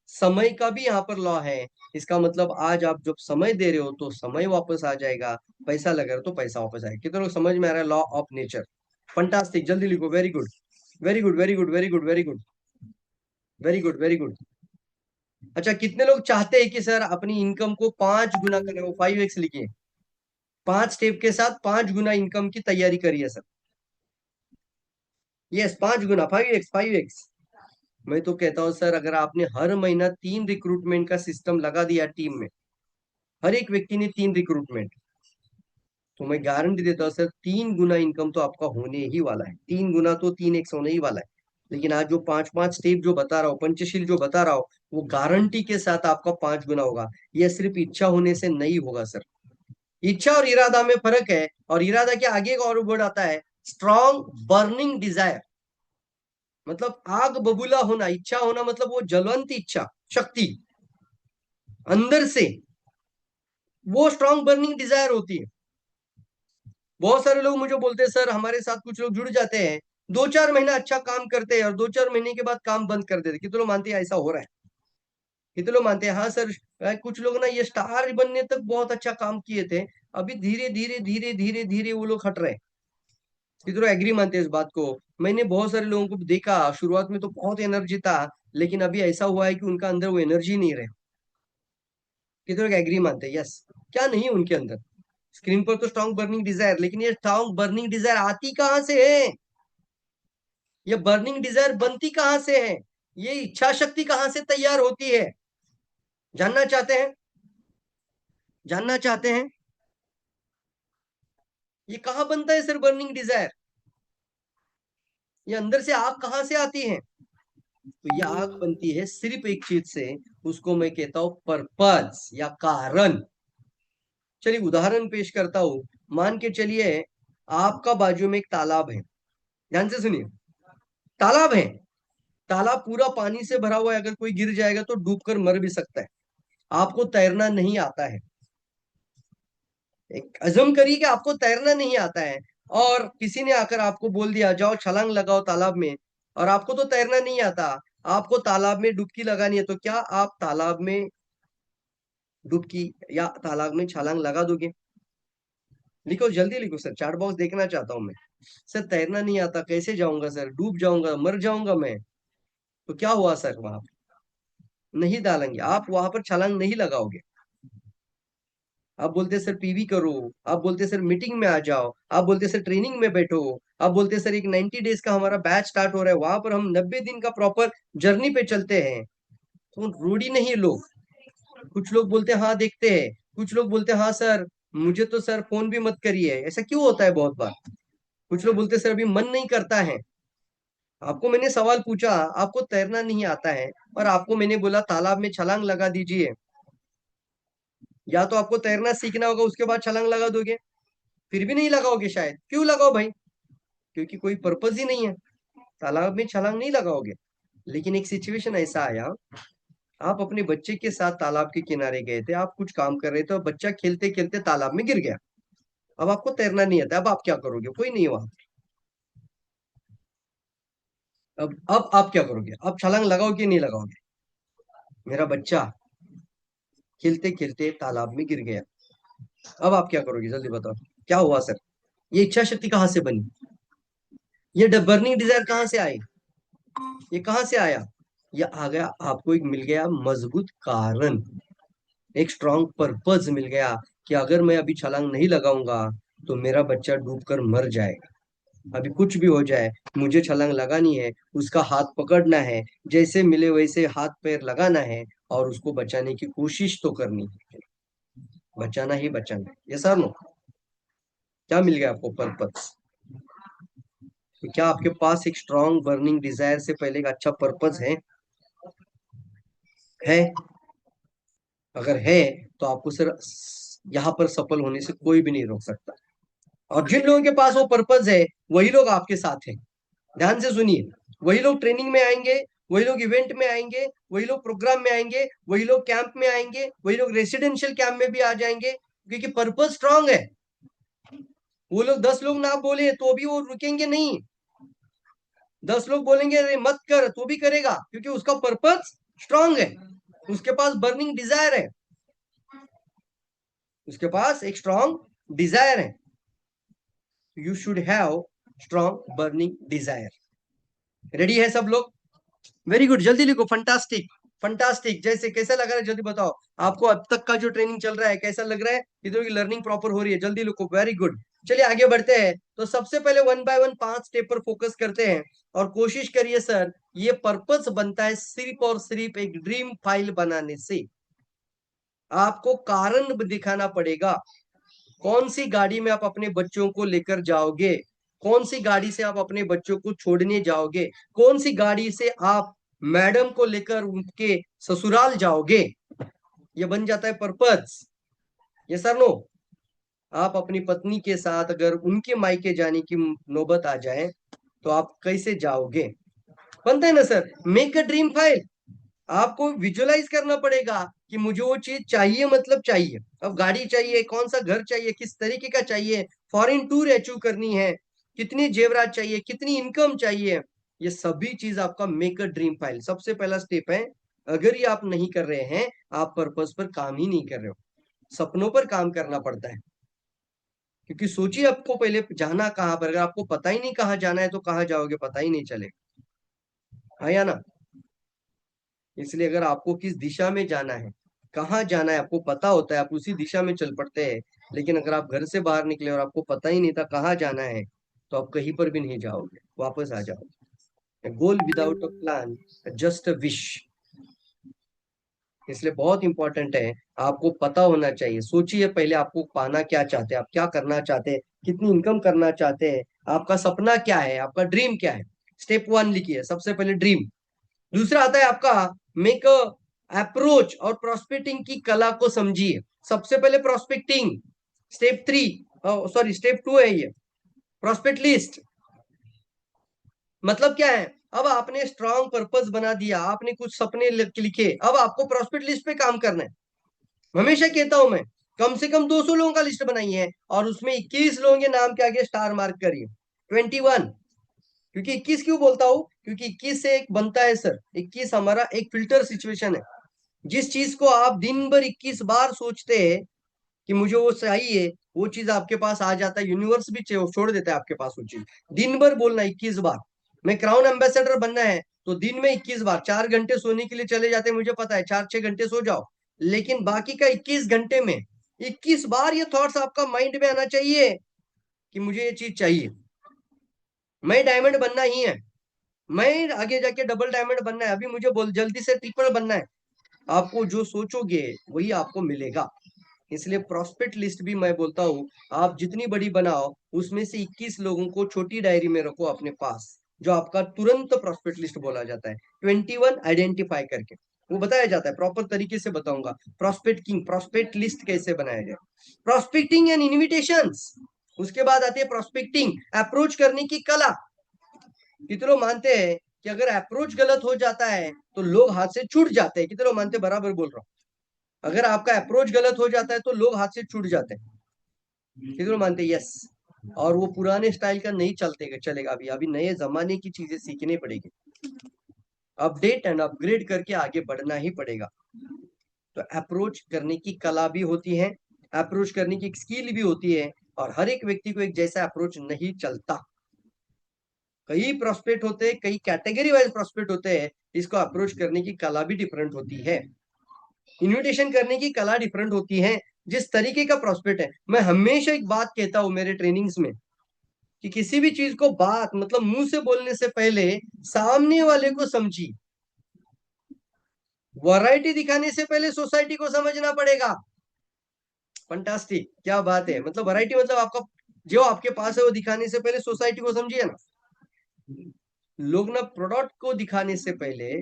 समय का भी यहाँ पर लॉ है। इसका मतलब आज आप जब समय दे रहे हो तो समय वापस आ जाएगा, पैसा लगा रहे हो तो पैसा वापस आएगा। कितने लोग समझ में आ रहा है लॉ ऑफ नेचर? फंटास्टिक, जल्दी लिखो। Very good, very good, very good, very good, very good, very good, very good. अच्छा, कितने लोग चाहते हैं कि सर अपनी इनकम को 5 गुना करें? वो 5x लिखिए। 5 स्टेप के साथ 5 गुना इनकम की तैयारी करिए सर। यस, 5 गुना, 5x, 5x। मैं तो कहता हूँ सर, अगर आपने हर महीना 3 रिक्रूटमेंट का सिस्टम लगा दिया टीम में, हर एक व्यक्ति ने 3 रिक्रूटमेंट, तो मैं गारंटी देता हूँ सर 3 गुना इनकम तो आपका होने ही वाला है। 3 गुना तो 3x होने ही वाला है। लेकिन आज जो 5 5 स्टेप जो बता रहा हूँ, पंचशील जो बता रहा हूँ, वो गारंटी के साथ आपका 5 गुना होगा। यह सिर्फ इच्छा होने से नहीं होगा सर। इच्छा और इरादा में फर्क है। और इरादा के आगे एक और वर्ड आता है, स्ट्रॉन्ग बर्निंग डिजायर। मतलब आग बबूला होना, इच्छा होना मतलब वो ज्वलंत इच्छा शक्ति अंदर से, वो स्ट्रॉन्ग बर्निंग डिजायर होती है। बहुत सारे लोग मुझे बोलते हैं सर, हमारे साथ कुछ लोग जुड़ जाते हैं, 2 4 महीना अच्छा काम करते हैं और 2 4 महीने के बाद काम बंद कर देते। कितने लोग मानते हैं ऐसा हो रहा है? कितने लोग मानते हैं हाँ सर? कुछ लोग ना ये स्टार बनने तक बहुत अच्छा काम किए थे, अभी धीरे धीरे धीरे धीरे धीरे वो लोग हट रहे हैं। कितने लोग एग्री मानते हैं इस बात को? मैंने बहुत सारे लोगों को देखा, शुरुआत में तो बहुत एनर्जी था, लेकिन अभी ऐसा हुआ है कि उनका अंदर वो एनर्जी नहीं रहे। कितने लोग एग्री मानते हैं? यस। क्या नहीं है उनके अंदर? स्क्रीन पर तो स्ट्रॉन्ग बर्निंग डिजायर, लेकिन ये स्ट्रॉन्ग बर्निंग डिजायर आती कहां से है? ये बर्निंग डिजायर बनती कहां से है? ये इच्छा शक्ति कहां से तैयार होती है? जानना चाहते हैं? जानना चाहते हैं? ये कहाँ बनता है सर बर्निंग डिजायर? ये अंदर से आग कहां से आती है? तो ये आग बनती है सिर्फ एक चीज से, उसको मैं कहता हूं पर्पज या कारण। चलिए उदाहरण पेश करता हूं। मान के चलिए आपका बाजू में एक तालाब है, ध्यान से सुनिए। तालाब है, तालाब पूरा पानी से भरा हुआ है, अगर कोई गिर जाएगा तो डूबकर मर भी सकता है। आपको तैरना नहीं आता है, एक अजम करिए कि आपको तैरना नहीं आता है, और किसी ने आकर आपको बोल दिया जाओ छलांग लगाओ तालाब में, और आपको तो तैरना नहीं आता, आपको तालाब में डुबकी लगानी है, तो क्या आप तालाब में डुबकी या तालाब में छलांग लगा दोगे? लिखो जल्दी लिखो सर, चार्ट बॉक्स देखना चाहता हूं मैं। सर तैरना नहीं आता, कैसे जाऊंगा सर, डूब जाऊंगा, मर जाऊंगा मैं। तो क्या हुआ सर, वहां नहीं डालेंगे, आप वहां पर छलांग नहीं लगाओगे। आप बोलते सर पीवी करो, आप बोलते सर मीटिंग में आ जाओ, आप बोलते सर ट्रेनिंग में बैठो, आप बोलते सर एक 90 डेज का हमारा बैच स्टार्ट हो रहा है, वहां पर हम 90 दिन का प्रॉपर जर्नी पे चलते हैं। तो रूढ़ी नहीं लोग। कुछ लोग बोलते हैं हाँ देखते हैं, कुछ लोग बोलते हैं हाँ सर मुझे तो सर फोन भी मत करिए, ऐसा क्यों होता है बहुत बार। कुछ लोग बोलते हैं सर अभी मन नहीं करता है। आपको मैंने सवाल पूछा, आपको तैरना नहीं आता है, और आपको मैंने बोला तालाब में छलांग लगा दीजिए। या तो आपको तैरना सीखना होगा, उसके बाद छलांग लगा दोगे। फिर भी नहीं लगाओगे शायद, क्यों लगाओ भाई? क्योंकि कोई पर्पज ही नहीं है, तालाब में छलांग नहीं लगाओगे। लेकिन एक सिचुएशन ऐसा आया, आप अपने बच्चे के साथ तालाब के किनारे गए थे, आप कुछ काम कर रहे थे और बच्चा खेलते खेलते तालाब में गिर गया। अब आपको तैरना नहीं आता, अब आप क्या करोगे? कोई नहीं वहां। अब आप क्या करोगे? आप छलांग लगाओगे कि नहीं लगाओगे? मेरा बच्चा खेलते खेलते तालाब में गिर गया, अब आप क्या करोगे? जल्दी बताओ, क्या हुआ सर? ये इच्छा शक्ति कहाँ से बनी? ये बर्निंग डिजायर कहाँ से आई? ये कहाँ से आया? ये आ गया, आपको एक मिल गया मजबूत कारण, एक स्ट्रॉन्ग पर्पज मिल गया कि अगर मैं अभी छलांग नहीं लगाऊंगा तो मेरा बच्चा डूबकर मर जाएगा। अभी कुछ भी हो जाए, मुझे छलांग लगानी है, उसका हाथ पकड़ना है, जैसे मिले वैसे हाथ पैर लगाना है, और उसको बचाने की कोशिश तो करनी है। बचाना ही बचाना है, ये सर नो। क्या मिल गया आपको? पर्पज। तो क्या आपके पास एक स्ट्रॉन्ग बर्निंग डिजायर से पहले एक अच्छा पर्पज है? अगर है तो आपको सिर्फ यहाँ पर सफल होने से कोई भी नहीं रोक सकता। और जिन लोगों के पास वो पर्पज है, वही लोग आपके साथ हैं। ध्यान से सुनिए, वही लोग ट्रेनिंग में आएंगे, वही लोग इवेंट में आएंगे, वही लोग प्रोग्राम में आएंगे, वही लोग कैंप में आएंगे, वही लोग रेसिडेंशियल कैंप में भी आ जाएंगे, क्योंकि पर्पज स्ट्रांग है। वो लोग 10 लोग ना बोले तो भी वो रुकेंगे नहीं। 10 लोग बोलेंगे अरे मत कर, तो भी करेगा, क्योंकि उसका पर्पज स्ट्रांग है, उसके पास बर्निंग डिजायर है, उसके पास एक स्ट्रांग डिजायर है। You should have strong burning desire. Ready है सब लोग? वेरी गुड, जल्दी लिखो फंटास्टिक। फंटास्टिक, जैसे कैसा लग रहा है जल्दी बताओ। आपको अब तक का जो ट्रेनिंग चल रहा है कैसा लग रहा है? इधर की लर्निंग प्रॉपर हो रही है? जल्दी लिखो, वेरी गुड। चलिए आगे बढ़ते हैं। तो सबसे पहले वन बाय वन 5 स्टेप पर फोकस करते हैं, और कोशिश करिए सर, ये पर्पस बनता है सिर्फ और सिर्फ एक ड्रीम फाइल बनाने से। आपको कारण दिखाना पड़ेगा। कौन सी गाड़ी में आप अपने बच्चों को लेकर जाओगे? कौन सी गाड़ी से आप अपने बच्चों को छोड़ने जाओगे? कौन सी गाड़ी से आप मैडम को लेकर उनके ससुराल जाओगे? ये बन जाता है पर्पस। ये सर नो। आप अपनी पत्नी के साथ अगर उनके मायके जाने की नौबत आ जाए तो आप कैसे जाओगे? बनता है ना sir, make a dream file. आपको विजुअलाइज करना पड़ेगा कि मुझे वो चीज चाहिए, मतलब चाहिए। अब गाड़ी चाहिए, कौन सा घर चाहिए, किस तरीके का चाहिए, फॉरेन टूर अचीव करनी है, कितनी जेवरात चाहिए, कितनी इनकम चाहिए, ये सभी चीज आपका मेक अ ड्रीम फाइल सबसे पहला स्टेप है। अगर ये आप नहीं कर रहे हैं, आप पर्पस पर काम ही नहीं कर रहे हो। सपनों पर काम करना पड़ता है, क्योंकि सोचिए आपको पहले जाना कहाँ पर, अगर आपको पता ही नहीं कहाँ जाना है तो कहाँ जाओगे? पता ही नहीं चलेगा, हाँ या ना? इसलिए अगर आपको किस दिशा में जाना है, कहाँ जाना है, आपको पता होता है, आप उसी दिशा में चल पड़ते हैं। लेकिन अगर आप घर से बाहर निकले और आपको पता ही नहीं था कहाँ जाना है, तो आप कहीं पर भी नहीं जाओगे, वापस आ जाओगे। Goal without a plan, just a wish. इसलिए बहुत इंपॉर्टेंट है, आपको पता होना चाहिए। सोचिए पहले, आपको पाना क्या चाहते हैं, आप क्या करना चाहते हैं, कितनी इनकम करना चाहते हैं, आपका सपना क्या है, आपका ड्रीम क्या है। स्टेप 1 लिखिए सबसे पहले, ड्रीम। दूसरा आता है आपका मेक अप्रोच और प्रोस्पेक्टिंग की कला को समझिए। सबसे पहले प्रोस्पेक्टिंग, स्टेप 3, सॉरी स्टेप 2 है ये, प्रोस्पेक्ट लिस्ट। मतलब क्या है, अब आपने स्ट्रांग पर्पस बना दिया, आपने कुछ सपने लिखे, अब आपको प्रोस्पेक्ट लिस्ट पे काम करना है। हमेशा कहता हूं मैं, कम से कम 200 लोगों का लिस्ट बनाइए है और उसमें 21 लोगों के नाम के आगे स्टार मार्क करिए, 21। क्योंकि 21 क्यों बोलता हूं, क्योंकि 21 से एक बनता है सर, 21 हमारा एक फिल्टर सिचुएशन है। जिस चीज को आप दिन भर 21 बार सोचते हैं कि मुझे वो चाहिए, वो चीज आपके पास आ जाता है, यूनिवर्स भी छोड़ देता है आपके पास वो चीज। दिन भर बोलना 21 बार, मैं क्राउन एम्बेसडर बनना है, तो दिन में 21 बार, 4 घंटे सोने के लिए चले जाते हैं, मुझे पता है 4-6 घंटे सो जाओ, लेकिन बाकी का 21 घंटे में 21 बार ये थॉट्स आपका माइंड में आना चाहिए कि मुझे ये चीज चाहिए, मैं डायमंड बनना ही है, मैं आगे जाके डबल डायमंड बनना है, अभी मुझे बोल जल्दी से ट्रिपल बनना है। आपको जो सोचोगे वही आपको मिलेगा। इसलिए प्रॉस्पेक्ट लिस्ट भी मैं बोलता हूं, आप जितनी बड़ी बनाओ उसमें से 21 लोगों को छोटी डायरी में रखो अपने पास, जो आपका तुरंत प्रॉस्पेक्ट लिस्ट बोला जाता है। 21 आइडेंटिफाई करके वो बताया जाता है, प्रॉपर तरीके से बताऊंगा प्रॉस्पेक्टिंग, प्रॉस्पेक्ट लिस्ट कैसे बनाया जाए, प्रॉस्पेक्टिंग एंड इन्विटेशंस। उसके बाद आती है प्रॉस्पेक्टिंग, अप्रोच करने की कला। कितने लोग मानते हैं कि अगर अप्रोच गलत हो जाता है तो लोग हाथ से छूट जाते हैं? कितने लोग मानते हैं? बराबर बोल रहा हूं, अगर आपका अप्रोच गलत हो जाता है तो लोग हाथ से छूट जाते हैं। कितने लोग मानते हैं? यस। और वो पुराने स्टाइल का नहीं चलते चलेगा, अभी अभी नए जमाने की चीजें सीखनी पड़ेगी, अपडेट एंड अपग्रेड करके आगे बढ़ना ही पड़ेगा। तो अप्रोच करने की कला भी होती है, अप्रोच करने की स्किल भी होती है, और हर एक व्यक्ति को एक जैसा अप्रोच नहीं चलता। कई प्रोस्पेक्ट होते हैं, कई कैटेगरी वाइज प्रोस्पेक्ट होते हैं, इसको अप्रोच करने की कला भी डिफरेंट होती है, इन्विटेशन करने की कला डिफरेंट होती है। जिस तरीके का प्रोस्पेक्ट है, मैं हमेशा एक बात कहता हूं मेरे ट्रेनिंग्स में, कि किसी भी चीज को बात मतलब मुंह से बोलने से पहले सामने वाले को समझिए। वैरायटी दिखाने से पहले सोसाइटी को समझना पड़ेगा। फंटास्टिक, क्या बात है, मतलब वैरायटी मतलब आपका जो आपके पास है वो दिखाने से पहले सोसाइटी को समझिए ना। लोग ना प्रोडक्ट को दिखाने से पहले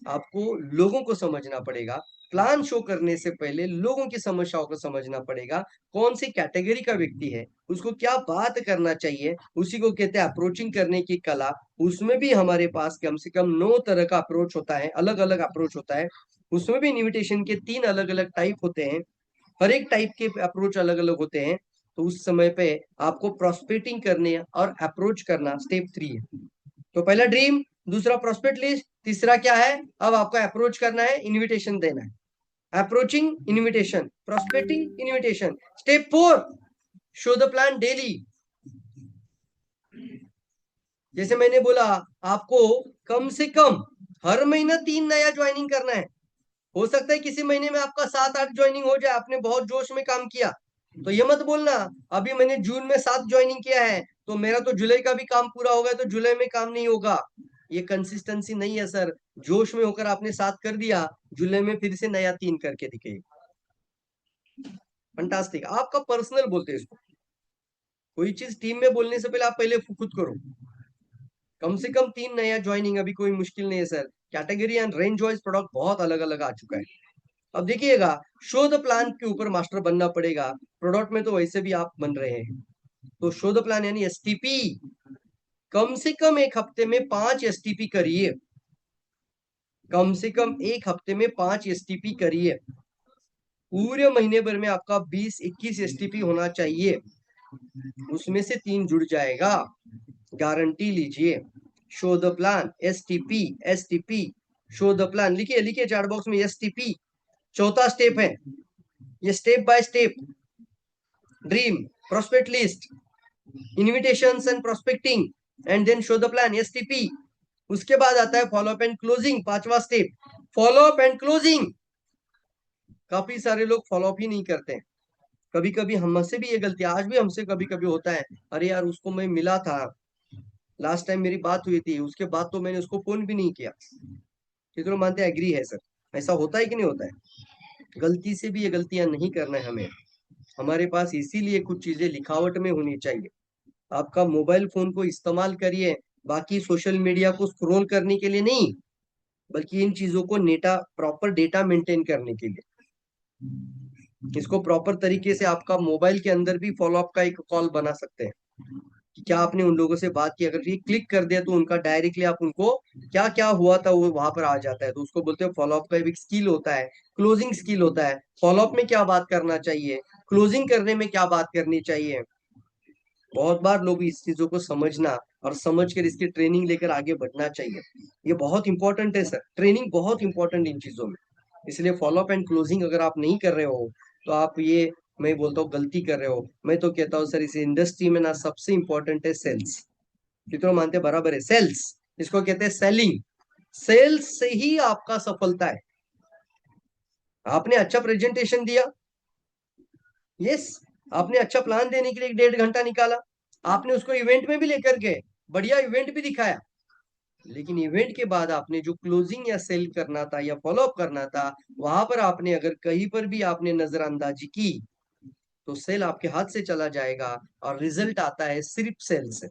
आपको लोगों को समझना पड़ेगा, प्लान शो करने से पहले लोगों की समस्याओं को समझना पड़ेगा, कौन सी कैटेगरी का व्यक्ति है, उसको क्या बात करना चाहिए, उसी को कहते हैं अप्रोचिंग करने की कला। उसमें भी हमारे पास कम से कम 9 तरह का अप्रोच होता है, अलग अलग अप्रोच होता है। उसमें भी इन्विटेशन के 3 अलग अलग टाइप होते हैं, हर एक टाइप के अप्रोच अलग अलग होते हैं। तो उस समय पे आपको प्रोस्पेक्टिंग करने और अप्रोच करना स्टेप 3 है। तो पहला ड्रीम, दूसरा प्रोस्पेक्ट लिस्ट, तीसरा क्या है, अब आपको अप्रोच करना है, इनविटेशन देना है। Approaching invitation, prospecting invitation. Step 4, show the plan daily. जैसे मैंने बोला, आपको कम से कम हर महीना 3 नया ज्वाइनिंग करना है। हो सकता है किसी महीने में आपका 7-8 ज्वाइनिंग हो जाए, आपने बहुत जोश में काम किया, तो ये मत बोलना अभी मैंने जून में 7 ज्वाइनिंग किया है तो मेरा तो जुलाई का भी काम पूरा होगा तो जुलाई में काम नहीं होगा। ये कंसिस्टेंसी नहीं है सर। जोश में होकर आपने 7 कर दिया, जुलाई में फिर से नया 3 करके दिखेगा। फंटास्टिक, आपका पर्सनल बोलते हैं इसको। कोई चीज टीम में बोलने से पहले आप पहले खुद करो। कम से कम 3 नया ज्वाइनिंग अभी कोई मुश्किल नहीं है sir. Category and range wise product बहुत अलग अलग आ चुका है। अब देखिएगा, शो द प्लान के ऊपर मास्टर बनना पड़ेगा। प्रोडक्ट में तो वैसे भी आप बन रहे हैं, तो शो द प्लान यानी एसटीपी। कम से कम एक हफ्ते में 5 एसटीपी करिए, कम से कम एक हफ्ते में 5 एसटीपी करिए। पूरे महीने भर में आपका 20-21 एसटीपी होना चाहिए, उसमें से 3 जुड़ जाएगा, गारंटी लीजिए। Show the plan, STP, STP, show the plan, लिखिए लिखिए चैट बॉक्स में एसटीपी। चौथा स्टेप है ये, step by step, dream, prospect list, invitations and prospecting, and then show the plan, STP। उसके बाद आता है फॉलो अप एंड क्लोजिंग, पांचवा step, follow up and closing. काफी सारे लोग फॉलो अप ही नहीं करते हैं। कभी कभी हमसे भी ये गलती, आज भी हमसे कभी कभी होता है, अरे यार उसको मैं मिला था, लास्ट टाइम मेरी बात हुई थी, उसके बाद तो मैंने उसको फोन भी नहीं किया। कितने लोग मानते हैं? एग्री है सर, ऐसा होता है कि नहीं होता है? गलती से भी ये गलतियां नहीं करना है हमें। हमारे पास इसीलिए कुछ चीजें लिखावट में होनी चाहिए। आपका मोबाइल फोन को इस्तेमाल करिए, बाकी सोशल मीडिया को स्क्रॉल करने के लिए नहीं। बल्कि इन चीजों को प्रॉपर डेटा मेंटेन करने के लिए इसको प्रॉपर तरीके से आपका मोबाइल के अंदर भी फॉलो अप का एक कॉल बना सकते हैं कि क्या आपने उन लोगों से बात की। अगर ये क्लिक कर दिया तो उनका डायरेक्टली आप उनको क्या क्या हुआ था वो वहां पर आ जाता है। तो उसको बोलते हैं फॉलो अप का एक स्किल होता है, क्लोजिंग स्किल होता है। फॉलो अप में क्या बात करना चाहिए, क्लोजिंग करने में क्या बात करनी चाहिए। बहुत बार लोग इस चीजों को समझना और समझ कर इसकी ट्रेनिंग लेकर आगे बढ़ना चाहिए। ये बहुत इंपॉर्टेंट है सर, ट्रेनिंग बहुत इंपॉर्टेंट इन चीजों में। इसलिए फॉलो अप एंड क्लोजिंग अगर आप नहीं कर रहे हो तो आप ये, मैं बोलता हूँ, गलती कर रहे हो। मैं तो कहता हूँ सर, इस इंडस्ट्री में ना सबसे इंपॉर्टेंट है सेल्स। कितना मानते हैं? बराबर है, सेल्स। इसको कहते हैं सेलिंग। सेल्स से ही आपका सफलता है। आपने अच्छा प्रेजेंटेशन दिया, यस, आपने अच्छा प्लान देने के लिए 1.5 घंटा निकाला, आपने उसको इवेंट में भी लेकर गए, बढ़िया इवेंट भी दिखाया, लेकिन इवेंट के बाद आपने जो क्लोजिंग या सेल करना था या फॉलो अप करना था, वहां पर आपने अगर कहीं पर भी आपने नजरअंदाजी की तो सेल आपके हाथ से चला जाएगा और रिजल्ट आता है सिर्फ सेल से।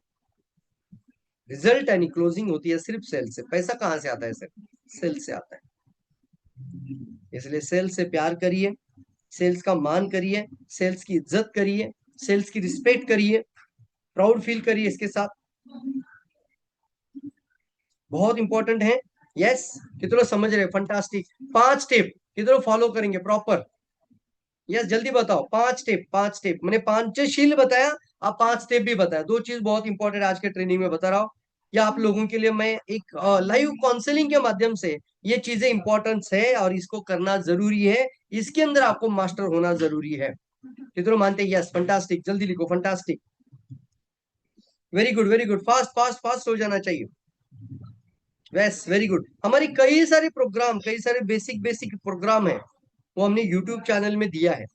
रिजल्ट यानी क्लोजिंग होती है सिर्फ सेल से। पैसा कहां से आता है सर? सेल से आता है। इसलिए सेल्स से प्यार करिए, सेल्स का मान करिए, सेल्स की इज्जत करिए, सेल्स की रिस्पेक्ट करिए, प्राउड फील करिए इसके साथ। बहुत इंपॉर्टेंट है। यस, कितने समझ रहे? फंटास्टिक। 5 स्टेप कितने फॉलो करेंगे प्रॉपर? यस, जल्दी बताओ। 5 स्टेप, 5 स्टेप मैंने पंचशील बताया, आप 5 स्टेप भी बताया। दो चीज बहुत इंपॉर्टेंट आज के ट्रेनिंग में बता रहा हूँ। या आप लोगों के लिए मैं एक लाइव काउंसलिंग के माध्यम से ये चीजें इंपॉर्टेंस है और इसको करना जरूरी है। इसके अंदर आपको मास्टर होना जरूरी है। कितने मानते हैं? Yes, fantastic. जल्दी लिखो, fantastic, very good, very good. Fast fast fast हो जाना चाहिए। Yes, very good. हमारी कई सारे प्रोग्राम, कई सारे बेसिक बेसिक प्रोग्राम है, वो हमने यूट्यूब चैनल में दिया है।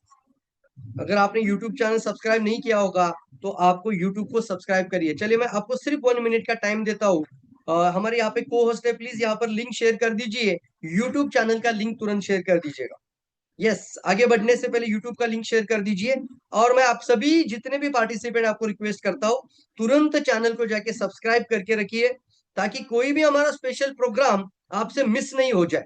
अगर आपने यूट्यूब चैनल सब्सक्राइब नहीं किया होगा तो आपको यूट्यूब को सब्सक्राइब करिए। चलिए, मैं आपको सिर्फ 1 मिनट का टाइम देता हूँ। हमारे यहाँ पे को होस्ट है, प्लीज यहाँ पर लिंक शेयर कर दीजिए। यूट्यूब चैनल का लिंक तुरंत शेयर कर दीजिएगा। यस, आगे बढ़ने से पहले यूट्यूब का लिंक शेयर कर दीजिए। और मैं आप सभी जितने भी पार्टिसिपेंट आपको रिक्वेस्ट करता हूँ, तुरंत चैनल को जाके सब्सक्राइब करके रखिए, ताकि कोई भी हमारा स्पेशल प्रोग्राम आपसे मिस नहीं हो जाए।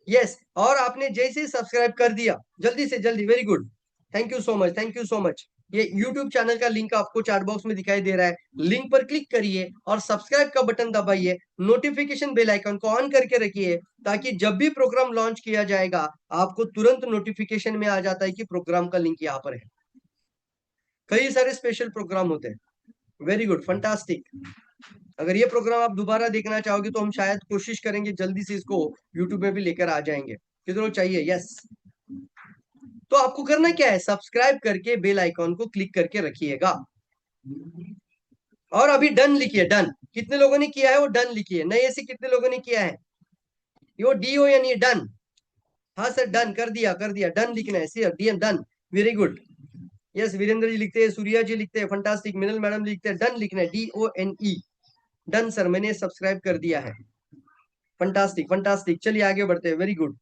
यस, और आपने जैसे ही सब्सक्राइब कर दिया, जल्दी से जल्दी, very good, thank you so much, thank you so much. ये यूट्यूब चैनल का लिंक आपको चैट बॉक्स में दिखाई दे रहा है, लिंक पर क्लिक करिए और सब्सक्राइब का बटन दबाइए। नोटिफिकेशन बेल आइकन को ऑन करके रखिए, ताकि जब भी प्रोग्राम लॉन्च किया जाएगा आपको तुरंत नोटिफिकेशन में आ जाता है कि प्रोग्राम का लिंक यहाँ पर है। कई सारे स्पेशल प्रोग्राम होते हैं। Very good, fantastic. अगर ये प्रोग्राम आप दोबारा देखना चाहोगे तो हम शायद कोशिश करेंगे जल्दी से इसको यूट्यूब में भी लेकर आ जाएंगे। कितनों चाहिए? यस। तो आपको करना क्या है? सब्सक्राइब करके बेल आइकॉन को क्लिक करके रखिएगा। और अभी डन लिखिए, डन। कितने लोगों ने किया है वो डन लिखिए। नए से कितने लोगों ने किया है? यो डी ओ यानी डन। हाँ सर, डन कर दिया, कर दिया। डन लिखना है sir, D done. Very good. Yes, Virendra ji लिखते हैं, सूर्या जी लिखते हैं, फंटास्टिक। मिनल मैडम लिखते हैं, डन लिखना है, DONE। डन सर, मैंने सब्सक्राइब कर दिया है। Fantastic, fantastic. चलिए आगे बढ़ते हैं। Very good,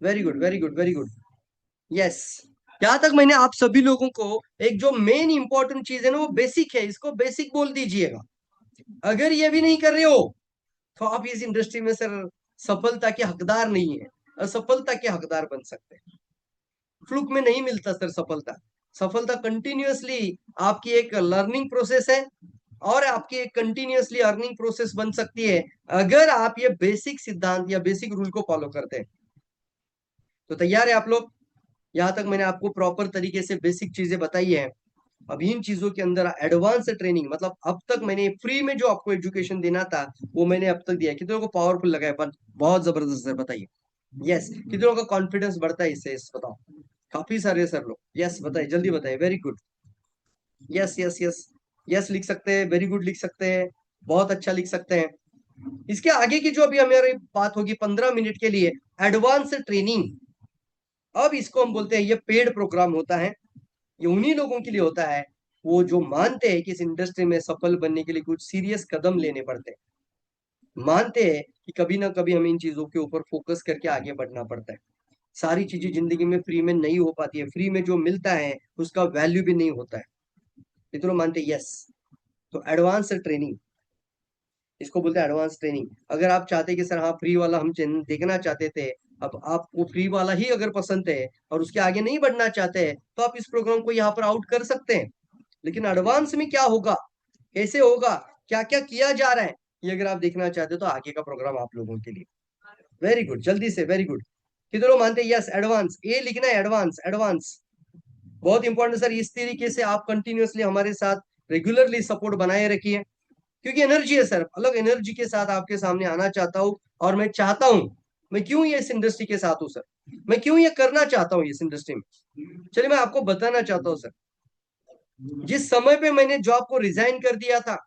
very good, very good, very good. Yes, यहाँ तक मैंने आप सभी लोगों को एक जो मेन इंपॉर्टेंट चीज है ना, वो बेसिक है, इसको बेसिक बोल दीजिएगा। अगर ये भी नहीं कर रहे हो तो आप इस इंडस्ट्री में सर सफलता के हकदार नहीं है, असफलता के हकदार बन सकते हैं। फ्लूक में नहीं मिलता सर सफलता। सफलता कंटिन्यूअसली आपकी एक लर्निंग प्रोसेस है, और आपकी एक कंटिन्यूअसली अर्निंग प्रोसेस बन सकती है अगर आप ये बेसिक सिद्धांत या बेसिक रूल को फॉलो करते हैं। तो तैयार है आप लोग? यहाँ तक मैंने आपको प्रॉपर तरीके से बेसिक चीजें बताई है। अब इन चीजों के अंदर एडवांस ट्रेनिंग, मतलब अब तक मैंने फ्री में जो आपको एजुकेशन देना था वो मैंने अब तक दिया है। कितनों को पावरफुल लगा है? बहुत जबरदस्त है, बताइए। यस, कितनों का कॉन्फिडेंस बढ़ता है इससे? बताओ। काफी सारे सर लोग, यस बताइए, जल्दी बताइए। Very good, yes yes yes. Yes लिख सकते हैं, वेरी गुड लिख सकते हैं, बहुत अच्छा लिख सकते हैं। इसके आगे की जो अभी हमारी बात होगी 15 मिनट के लिए, एडवांस ट्रेनिंग। अब इसको हम बोलते हैं, ये पेड प्रोग्राम होता है। ये उन्हीं लोगों के लिए होता है वो जो मानते हैं कि इस इंडस्ट्री में सफल बनने के लिए कुछ सीरियस कदम लेने पड़ते हैं, मानते हैं कि कभी ना कभी हमें इन चीजों के ऊपर फोकस करके आगे बढ़ना पड़ता है। सारी चीजें जिंदगी में फ्री में नहीं हो पाती है, फ्री में जो मिलता है उसका वैल्यू भी नहीं होता है। इतना मानते? यस। तो एडवांस ट्रेनिंग, इसको बोलते हैं एडवांस ट्रेनिंग। अगर आप चाहते कि सर हाँ फ्री वाला हम देखना चाहते थे, अब आपको फ्री वाला ही अगर पसंद है और उसके आगे नहीं बढ़ना चाहते हैं, तो आप इस प्रोग्राम को यहाँ पर आउट कर सकते हैं। लेकिन एडवांस में क्या होगा, कैसे होगा, क्या क्या किया जा रहा है, ये अगर आप देखना चाहते हो तो आगे का प्रोग्राम आप लोगों के लिए। वेरी गुड, जल्दी से, वेरी गुड। कितने लोग मानते हैं यस एडवांस, ए लिखना है, एडवांस एडवांस। बहुत इंपॉर्टेंट सर, इस तरीके से आप कंटिन्यूअसली हमारे साथ रेगुलरली सपोर्ट बनाए रखिए, क्योंकि एनर्जी है सर, अलग एनर्जी के साथ आपके सामने आना चाहता हूँ। और मैं चाहता हूँ, मैं क्यों ये इस इंडस्ट्री के साथ हूँ सर, मैं क्यों ये करना चाहता हूँ इस इंडस्ट्री में। चलिए मैं आपको बताना चाहता हूँ सर, जिस समय पे मैंने जॉब को रिजाइन कर दिया था,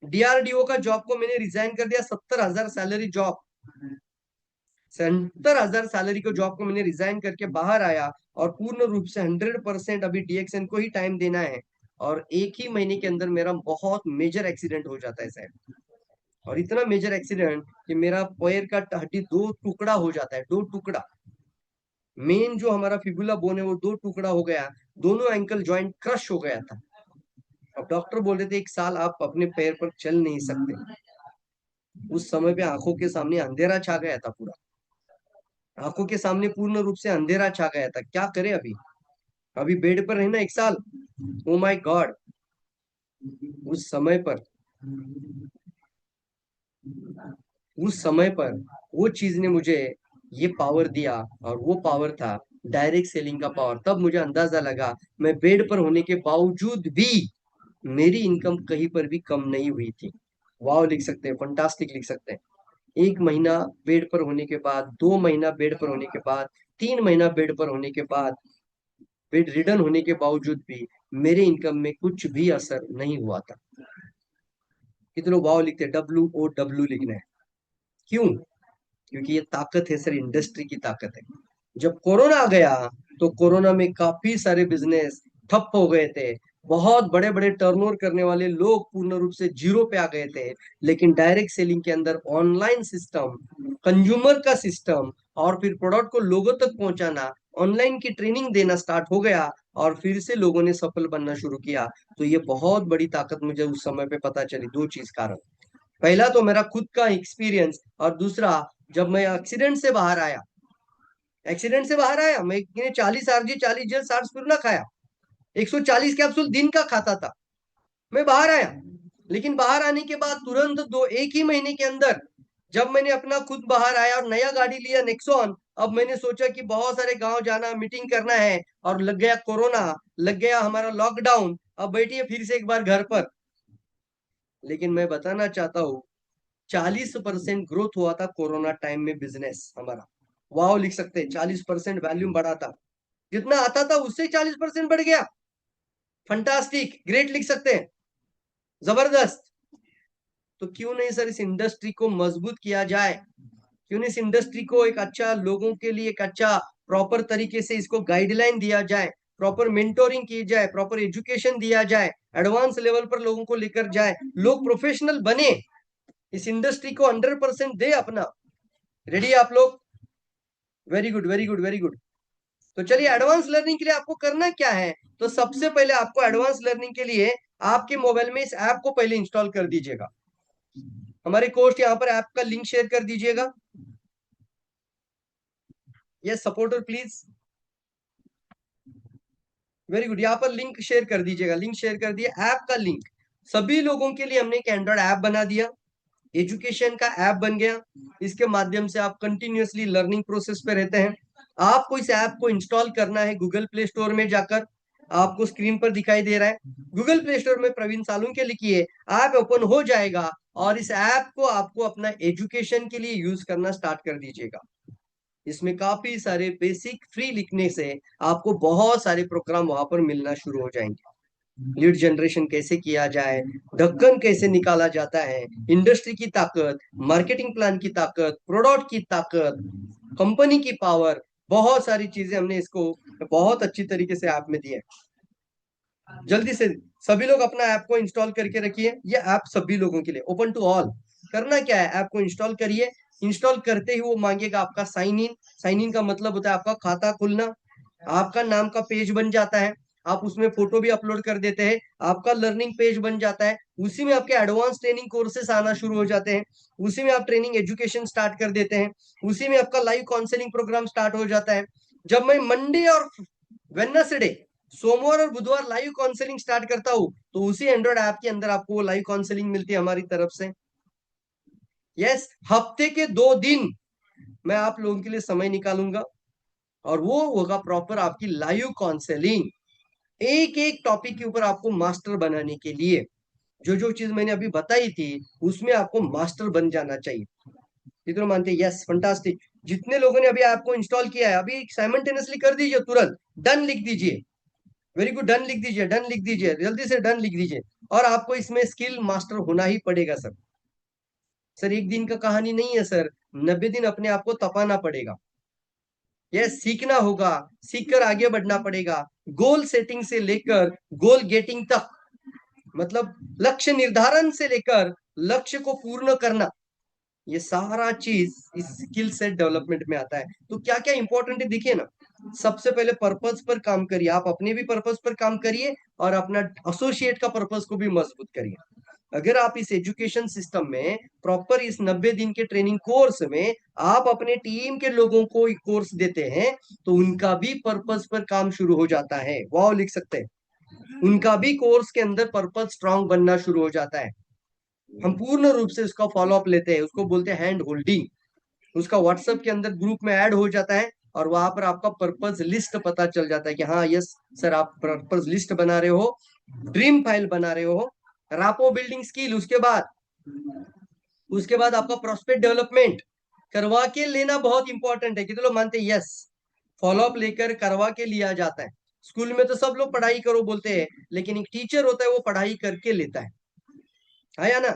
डीआरडीओ का जॉब को मैंने रिजाइन कर दिया, 70,000 सैलरी जॉब, 70,000 सैलरी को जॉब को मैंने रिजाइन करके बाहर आया और पूर्ण रूप से 100% अभी डीएक्सएन को ही टाइम देना है। और एक ही महीने के अंदर मेरा बहुत मेजर एक्सीडेंट हो जाता है साहब, और इतना मेजर एक्सीडेंट कि मेरा पैर का हड्डी दो टुकड़ा हो जाता है, दो टुकड़ा। मेन जो हमारा फिबुला बोन है वो दो टुकड़ा हो गया, दोनों एंकल जॉइंट क्रश हो गया था। अब डॉक्टर बोल रहे थे 1 साल आप अपने पैर पर चल नहीं सकते। उस समय पे आंखों के सामने अंधेरा छा गया था पूरा, आंखों के सामने पूर्ण रूप से अंधेरा छा गया था। क्या करे अभी, अभी बेड पर रहना 1 साल, ओ माय गॉड। उस समय पर, उस समय पर वो चीज ने मुझे ये पावर दिया, और वो पावर था डायरेक्ट सेलिंग का पावर। तब मुझे अंदाजा लगा, मैं बेड पर होने के बावजूद भी मेरी इनकम कहीं पर भी कम नहीं हुई थी। वाव लिख सकते हैं, फंटास्टिक लिख सकते हैं। 1 महीना बेड पर होने के बाद, 2 महीना बेड पर होने के बाद, 3 महीना बेड पर होने के बाद, बेड रिडन होने के बावजूद भी मेरे इनकम में कुछ भी असर नहीं हुआ था। कितने लोग वाव लिखते हैं, WOW लिखना है। क्यों? क्योंकि ये ताकत है सर, इंडस्ट्री की ताकत है। जब कोरोना आ गया तो कोरोना में काफी सारे बिजनेस ठप हो गए थे, बहुत बड़े बड़े टर्नओवर करने वाले लोग पूर्ण रूप से जीरो पे आ गए थे। लेकिन डायरेक्ट सेलिंग के अंदर ऑनलाइन सिस्टम, कंज्यूमर का सिस्टम, और फिर प्रोडक्ट को लोगों तक पहुंचाना, ऑनलाइन की ट्रेनिंग देना स्टार्ट हो गया, और फिर से लोगों ने सफल बनना शुरू किया। तो ये बहुत बड़ी ताकत मुझे उस समय पे पता चली, दो चीज कारण। पहला तो मेरा खुद का एक्सपीरियंस, और दूसरा जब मैं एक्सीडेंट से बाहर आया, एक्सीडेंट से बाहर आया, मैंने 40 RG, 40 जेल, 60 खाया, 140 कैप्सूल दिन का खाता था। मैं बाहर आया, लेकिन बाहर आने के बाद तुरंत दो एक ही महीने के अंदर जब मैंने अपना खुद बाहर आया और नया गाड़ी लिया नेक्सॉन, अब मैंने सोचा कि बहुत सारे गांव जाना, मीटिंग करना है, और लग गया कोरोना, लग गया हमारा लॉकडाउन, अब बैठिए फिर से एक बार घर पर। लेकिन मैं बताना चाहता हूँ, 40% ग्रोथ हुआ था कोरोना टाइम में बिजनेस हमारा। वाव लिख सकते हैं, 40% वैल्यूम बढ़ा था, जितना आता था उससे 40% बढ़ गया। फंटास्टिक, ग्रेट लिख सकते हैं, जबरदस्त। तो क्यों नहीं सर इस इंडस्ट्री को मजबूत किया जाए, क्यों नहीं इस इंडस्ट्री को एक अच्छा, लोगों के लिए एक अच्छा प्रॉपर तरीके से इसको गाइडलाइन दिया जाए, प्रॉपर मेंटोरिंग की जाए, प्रॉपर एजुकेशन दिया जाए, एडवांस लेवल पर लोगों को लेकर जाए, लोग प्रोफेशनल बने, इस इंडस्ट्री को 100% दे अपना। रेडी है आप लोग? Very good, very good, very good. तो चलिए, एडवांस लर्निंग के लिए आपको करना क्या है, तो सबसे पहले आपको एडवांस लर्निंग के लिए आपके मोबाइल में इस ऐप को पहले इंस्टॉल कर दीजिएगा। हमारे कोर्स यहाँ पर ऐप का लिंक शेयर कर दीजिएगा। Yes supporter please, very good. यहाँ पर लिंक शेयर कर दीजिएगा, लिंक शेयर कर दिया, ऐप का लिंक। सभी लोगों के लिए हमने एक एंड्रॉइड ऐप बना दिया, एजुकेशन का ऐप बन गया। इसके माध्यम से आप कंटिन्यूअसली लर्निंग प्रोसेस पे रहते हैं। आपको इस ऐप को इंस्टॉल करना है गूगल प्ले स्टोर में जाकर, आपको स्क्रीन पर दिखाई दे रहा है, गूगल प्ले स्टोर में प्रवीण सालुंके लिखिए, ऐप ओपन हो जाएगा, और इस ऐप को आपको अपना एजुकेशन के लिए यूज करना स्टार्ट कर दीजिएगा। इसमें काफी सारे बेसिक फ्री लिखने से आपको बहुत सारे प्रोग्राम वहां पर मिलना शुरू हो जाएंगे। लीड जनरेशन कैसे किया जाए, ढक्कन कैसे निकाला जाता है, इंडस्ट्री की ताकत, मार्केटिंग प्लान की ताकत, प्रोडक्ट की ताकत, कंपनी की पावर, बहुत सारी चीजें हमने इसको बहुत अच्छी तरीके से ऐप में दी है। जल्दी से सभी लोग अपना ऐप को इंस्टॉल करके रखिए, ये ऐप सभी लोगों के लिए ओपन टू ऑल। करना क्या है, ऐप को इंस्टॉल करिए, इंस्टॉल करते ही वो मांगेगा आपका साइन इन। साइन इन का मतलब होता है आपका खाता खुलना, आपका नाम का पेज बन जाता है। आप उसमें फोटो भी अपलोड कर देते हैं, आपका लर्निंग पेज बन जाता है, उसी में आपके एडवांस ट्रेनिंग कोर्सेस आना शुरू हो जाते हैं, उसी में आप ट्रेनिंग एजुकेशन स्टार्ट कर देते हैं, उसी में आपका लाइव काउंसलिंग प्रोग्राम स्टार्ट हो जाता है। जब मैं मंडे और वेडनेसडे, सोमवार और बुधवार लाइव काउंसलिंग स्टार्ट करता हूं, तो उसी एंड्रॉइड ऐप के अंदर आपको वो लाइव काउंसलिंग मिलती है हमारी तरफ से। यस, हफ्ते के 2 दिन मैं आप लोगों के लिए समय निकालूंगा, और वो होगा प्रॉपर आपकी लाइव काउंसलिंग, एक एक टॉपिक के ऊपर आपको मास्टर बनाने के लिए। जो जो चीज मैंने अभी बताई थी उसमें आपको मास्टर बन जाना चाहिए। कितने मानते हैं? Yes, fantastic. जितने लोगों ने अभी आपको इंस्टॉल किया है, अभी साइमल्टेनियसली कर दीजिए, तुरंत डन लिख दीजिए। वेरी गुड, डन लिख दीजिए, डन लिख दीजिए, जल्दी से डन लिख दीजिए। और आपको इसमें स्किल मास्टर होना ही पड़ेगा सर। सर एक दिन का कहानी नहीं है सर, 90 दिन अपने आप को तपाना पड़ेगा। यह सीखना होगा, सीखकर आगे बढ़ना पड़ेगा। गोल सेटिंग से लेकर गोल गेटिंग तक, मतलब लक्ष्य निर्धारण से लेकर लक्ष्य को पूर्ण करना, ये सारा चीज इस स्किल सेट डेवलपमेंट में आता है। तो क्या क्या इंपॉर्टेंट है देखिए ना। सबसे पहले पर्पस पर काम करिए, आप अपने भी पर्पस पर काम करिए और अपना एसोसिएट का पर्पस को भी मजबूत करिए। अगर आप इस एजुकेशन सिस्टम में प्रॉपर इस 90 दिन के ट्रेनिंग कोर्स में आप अपने टीम के लोगों को कोर्स देते हैं, तो उनका भी पर्पस पर काम शुरू हो जाता है। वाह, लिख सकते हैं, उनका भी कोर्स के अंदर पर्पस स्ट्रांग बनना शुरू हो जाता है। हम पूर्ण रूप से उसका फॉलो अप लेते हैं, उसको बोलते हैं हैंड होल्डिंग। उसका व्हाट्सएप के अंदर ग्रुप में ऐड हो जाता है, और वहां पर आपका पर्पस लिस्ट पता चल जाता है कि हाँ यस सर, आप पर्पस लिस्ट बना रहे हो, ड्रीम फाइल बना रहे हो, रापो बिल्डिंग स्किल। उसके बाद आपका प्रोस्पेक्ट डेवलपमेंट करवा के लेना बहुत इंपॉर्टेंट है। कितने लोग मानते हैं? यस, फॉलो अप लेकर करवा के लिया जाता है। स्कूल में तो सब लोग पढ़ाई करो बोलते हैं, लेकिन एक टीचर होता है वो पढ़ाई करके लेता है या ना?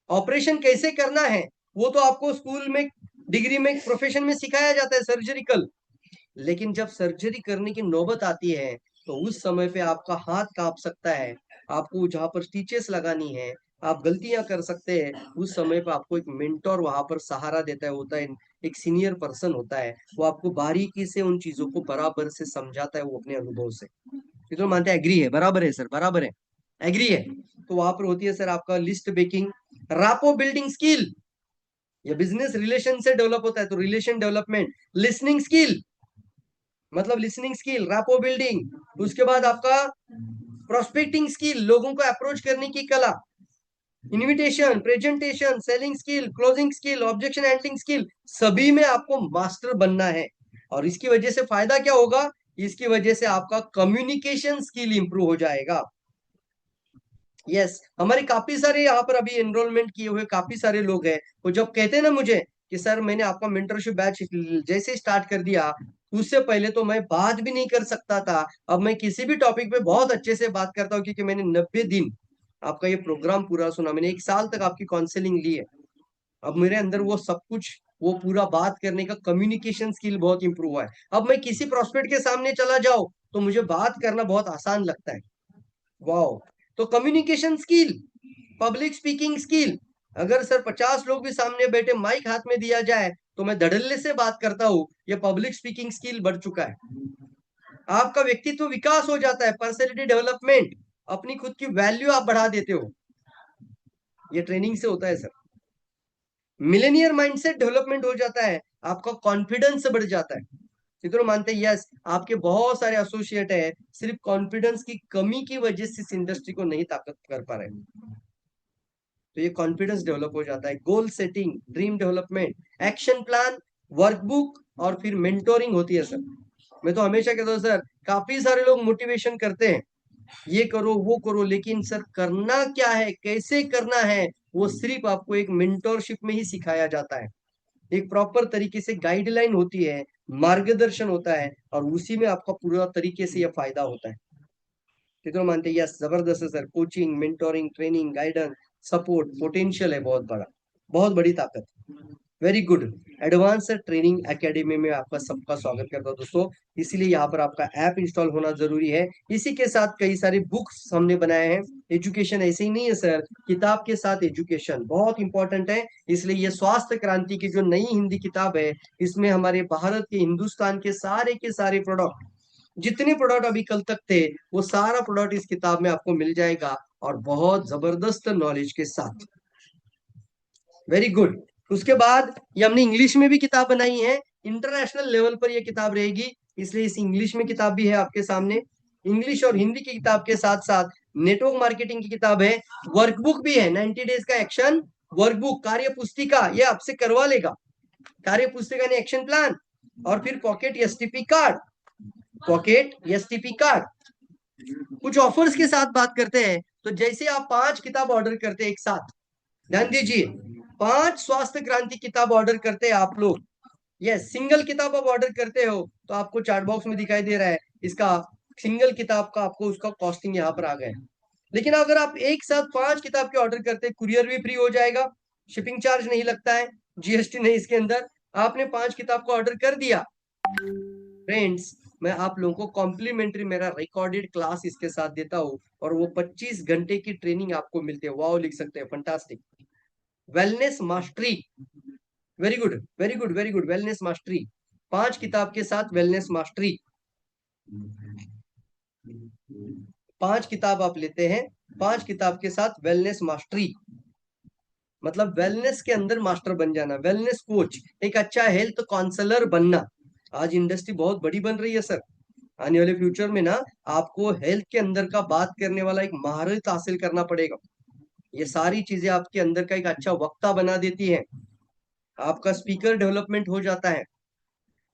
ऑपरेशन कैसे करना है वो तो आपको स्कूल में, डिग्री में, प्रोफेशन में सिखाया जाता है, सर्जरिकल। लेकिन जब सर्जरी करने की नौबत आती है, तो उस समय पे आपका हाथ कांप सकता है, आपको जहां पर स्टिचेस लगानी है, आप गलतियां कर सकते हैं। उस समय पे आपको एक मेंटोर वहां पर सहारा देता है, होता है एक सीनियर पर्सन होता है, वो आपको बारीकी से उन चीजों को बराबर से समझाता है, वो अपने अनुभव से। ये तो मानते हैं, एग्री है? बराबर है सर, बराबर है, एग्री है। तो वहां पर होती है सर आपका list baking, rapport building skill, ये बिजनेस रिलेशन से डेवलप होता है, तो रिलेशन डेवलपमेंट, लिसनिंग स्किल, मतलब लिसनिंग स्किल, रैपो बिल्डिंग। उसके बाद आपका प्रोस्पेक्टिंग स्किल, लोगों को अप्रोच करने की कला, invitation, presentation, selling skill, closing skill, objection handling skill, सभी में आपको मास्टर बनना है। और इसकी वजह से फायदा क्या होगा? इसकी वजह से आपका कम्युनिकेशन स्किल इंप्रूव हो जाएगा। यस, हमारे काफी सारे यहाँ पर अभी एनरोलमेंट किए हुए काफी सारे लोग हैं, वो जब कहते हैं ना मुझे कि सर मैंने आपका मेंटरशिप बैच जैसे स्टार्ट कर दिया, उससे पहले तो मैं बात भी नहीं कर सकता था, अब मैं किसी भी टॉपिक पे बहुत अच्छे से बात करता हूँ, क्योंकि मैंने 90 दिन आपका ये प्रोग्राम पूरा सुना, मैंने 1 साल तक आपकी काउंसलिंग ली है। अब मेरे अंदर वो सब कुछ, वो पूरा बात करने का कम्युनिकेशन स्किल बहुत इंप्रूव हुआ है। अब मैं किसी प्रोस्पेक्ट के सामने चला जाऊं तो मुझे बात करना बहुत आसान लगता है। वाओ। तो communication skill, public speaking skill, अगर सर 50 लोग भी सामने बैठे, माइक हाथ में दिया जाए तो मैं धड़ल्ले से बात करता हूँ, ये पब्लिक स्पीकिंग स्किल बढ़ चुका है। आपका व्यक्तित्व विकास हो जाता है, पर्सनैलिटी डेवलपमेंट, अपनी खुद की वैल्यू आप बढ़ा देते हो, ये ट्रेनिंग से होता है सर। मिलेनियर माइंडसेट डेवलपमेंट हो जाता है, आपका कॉन्फिडेंस बढ़ जाता है। चित्रों मानते हैं यस, आपके बहुत सारे एसोसिएट है, सिर्फ कॉन्फिडेंस की कमी की वजह से इस इंडस्ट्री को नहीं ताकत कर पा रहे, तो ये कॉन्फिडेंस डेवलप हो जाता है। Goal setting, dream development, action plan, workbook, और फिर मेंटोरिंग होती है सर। मैं तो हमेशा कहता हूँ सर, काफी सारे लोग मोटिवेशन करते हैं, ये करो वो करो, लेकिन सर करना क्या है, कैसे करना है, वो सिर्फ आपको एक मेंटोरशिप में ही सिखाया जाता है। एक प्रॉपर तरीके से गाइडलाइन होती है, मार्गदर्शन होता है, और उसी में आपका पूरा तरीके से यह फायदा होता है। कितने मानते हैं? यस, जबरदस्त है sir. Coaching, mentoring, training, guidance, support, potential है बहुत बड़ा, बहुत बड़ी ताकत। Very good. Advance training academy में आपका सबका स्वागत करता हूँ दोस्तों। इसीलिए यहाँ पर आपका ऐप इंस्टॉल होना जरूरी है। इसी के साथ कई सारे बुक्स हमने बनाए हैं। एजुकेशन ऐसे ही नहीं है सर, किताब के साथ एजुकेशन बहुत इंपॉर्टेंट है। इसलिए ये स्वास्थ्य क्रांति की जो नई हिंदी किताब है, इसमें हमारे भारत के, हिंदुस्तान के सारे प्रोडक्ट जितने प्रोडक्ट अभी कल तक थे वो सारा प्रोडक्ट इस किताब में आपको मिल जाएगा, और बहुत जबरदस्त नॉलेज के साथ। Very good. उसके बाद ये हमने इंग्लिश में भी किताब बनाई है, इंटरनेशनल लेवल पर ये किताब रहेगी, इसलिए इस इंग्लिश में किताब भी है आपके सामने। इंग्लिश और हिंदी की किताब के साथ साथ नेटवर्क मार्केटिंग की किताब है, वर्कबुक भी है, 90 डेज का एक्शन वर्कबुक, कार्य पुस्तिका, ये आपसे करवा लेगा, कार्य पुस्तिका ने एक्शन प्लान, और फिर pocket STP card, pocket STP card. कुछ ऑफर्स के साथ बात करते हैं, तो जैसे आप 5 किताब ऑर्डर करते हैं एक साथ, ध्यान दीजिए, 5 स्वास्थ्य क्रांति किताब ऑर्डर करते हैं आप लोग, यस, सिंगल किताब आप ऑर्डर करते हो तो आपको चार्ट बॉक्स में दिखाई दे रहा है इसका सिंगल किताब का आपको उसका कॉस्टिंग यहाँ पर आ गया है। लेकिन अगर आप एक साथ 5 किताब के ऑर्डर करते हैं, कुरियर भी फ्री हो जाएगा, शिपिंग चार्ज नहीं लगता है, जीएसटी नहीं इसके अंदर, आपने 5 किताब का ऑर्डर कर दिया फ्रेंड्स, मैं आप लोगों को कॉम्प्लीमेंट्री मेरा रिकॉर्डेड क्लास इसके साथ देता हूँ, और वो 25 घंटे की ट्रेनिंग आपको मिलती है। वाओ लिख सकते हैं, fantastic. Wellness mastery, very good very good very good, wellness mastery, 5 किताब के साथ वेलनेस मास्टरी, 5 किताब आप लेते हैं, 5 किताब के साथ वेलनेस मास्टरी, मतलब वेलनेस के अंदर मास्टर बन जाना, वेलनेस कोच, एक अच्छा हेल्थ काउंसलर बनना। आज इंडस्ट्री बहुत बड़ी बन रही है सर, आने वाले फ्यूचर में ना आपको हेल्थ के अंदर का बात करने वाला एक महारत हासिल करना पड़ेगा। ये सारी चीजें आपके अंदर का एक अच्छा वक्ता बना देती है, आपका स्पीकर डेवलपमेंट हो जाता है,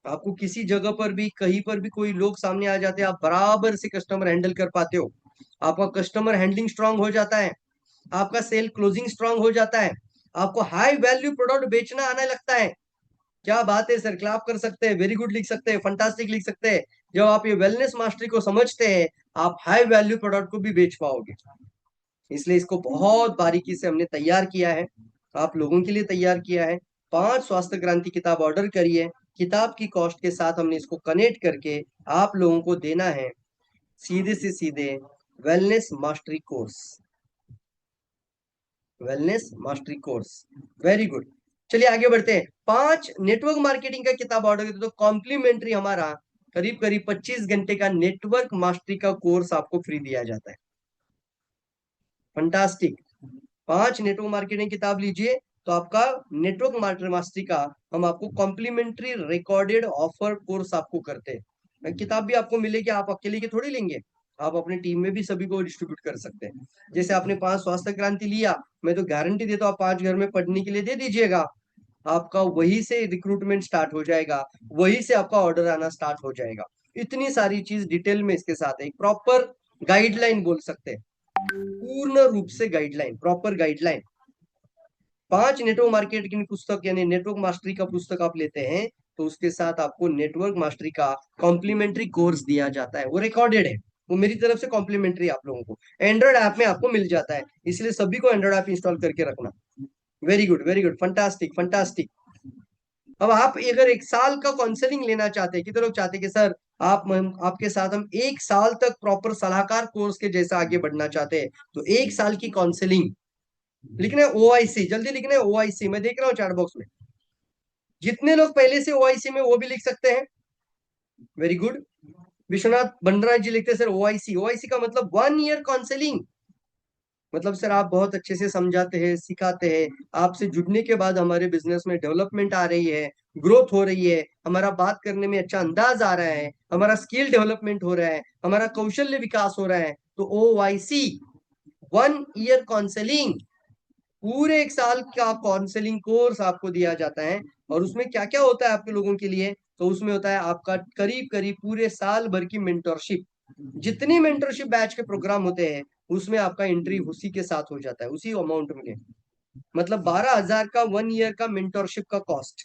आपको किसी जगह पर भी कहीं पर भी कोई लोग सामने आ जाते हैं, आप बराबर से कस्टमर हैंडल कर पाते हो, आपका कस्टमर हैंडलिंग स्ट्रांग हो जाता है, आपका सेल क्लोजिंग स्ट्रांग हो जाता है, आपको हाई वैल्यू प्रोडक्ट बेचना आने लगता है। क्या बात है सर, क्लैप कर सकते हैं, वेरी गुड लिख सकते हैं, फंटास्टिक लिख सकते हैं। जब आप ये वेलनेस मास्टरी को समझते हैं, आप हाई वैल्यू प्रोडक्ट को भी बेच पाओगे। इसलिए इसको बहुत बारीकी से हमने तैयार किया है, आप लोगों के लिए तैयार किया है। 5 स्वास्थ्य क्रांति किताब ऑर्डर करिए, किताब की कॉस्ट के साथ हमने इसको कनेक्ट करके आप लोगों को देना है सीधे से सीधे wellness mastery course, wellness mastery course, very good. चलिए आगे बढ़ते हैं। 5 नेटवर्क मार्केटिंग का किताब ऑर्डर करते तो कॉम्प्लीमेंट्री हमारा करीब करीब 25 घंटे का नेटवर्क मास्टरी का कोर्स आपको फ्री दिया जाता है। फंटास्टिक। 5 नेटवर्क मार्केटिंग किताब लीजिए तो आपका नेटवर्क मास्टरी का हम आपको कॉम्प्लीमेंट्री रिकॉर्डेड ऑफर कोर्स आपको करते हैं। किताब भी आपको मिलेगी, आप अकेले की थोड़ी लेंगे, आप अपनी टीम में भी सभी को डिस्ट्रीब्यूट कर सकते हैं। जैसे आपने 5 स्वास्थ्य क्रांति लिया, मैं तो गारंटी देता हूँ आप 5 घर में पढ़ने के लिए दे दीजिएगा, आपका वही से रिक्रूटमेंट स्टार्ट हो जाएगा, वही से आपका ऑर्डर आना स्टार्ट हो जाएगा। इतनी सारी चीज डिटेल में इसके साथ है, एक प्रॉपर गाइडलाइन बोल सकते हैं, पूर्ण रूप से guideline, proper guideline. 5 network marketing पुस्तक यानी नेटवर्क मास्टरी का पुस्तक आप लेते हैं तो उसके साथ आपको नेटवर्क मास्टरी का कॉम्प्लीमेंट्री कोर्स दिया जाता है, वो रिकॉर्डेड है, वो मेरी तरफ से कॉम्प्लीमेंट्री आप लोगों को एंड्रॉइड ऐप में आपको मिल जाता है, इसलिए सभी को एंड्रॉइड ऐप इंस्टॉल करके रखना। Very good fantastic fantastic. अब आप अगर 1 साल का काउंसलिंग लेना चाहते हैं, कितने लोग चाहते हैं कि सर आपके साथ हम 1 साल तक प्रॉपर सलाहकार कोर्स के जैसा आगे बढ़ना चाहते हैं, तो 1 साल की काउंसलिंग लिखना है ओआईसी, जल्दी लिखना है ओआईसी, मैं देख रहा हूँ चैट बॉक्स में जितने लोग पहले से ओआईसी में वो भी लिख सकते हैं। Very good. विश्वनाथ बंडराज जी लिखते हैं सर ओआईसी, ओआईसी का मतलब 1 ईयर काउंसलिंग, मतलब सर आप बहुत अच्छे से समझाते हैं, सिखाते हैं, आपसे जुड़ने के बाद हमारे बिजनेस में डेवलपमेंट आ रही है, ग्रोथ हो रही है, हमारा बात करने में अच्छा अंदाज आ रहा है, हमारा स्किल डेवलपमेंट हो रहा है, हमारा कौशल्य विकास हो रहा है, तो ओवाईसी 1 ईयर काउंसलिंग, पूरे 1 साल का काउंसलिंग कोर्स आपको दिया जाता है। और उसमें क्या क्या होता है आपके लोगों के लिए, तो उसमें होता है आपका करीब करीब पूरे साल भर की मेंटरशिप, जितनी मेंटरशिप बैच के प्रोग्राम होते हैं उसमें आपका एंट्री उसी के साथ हो जाता है, उसी अमाउंट में, मतलब 12,000 का 1 ईयर का मेंटरशिप का कॉस्ट,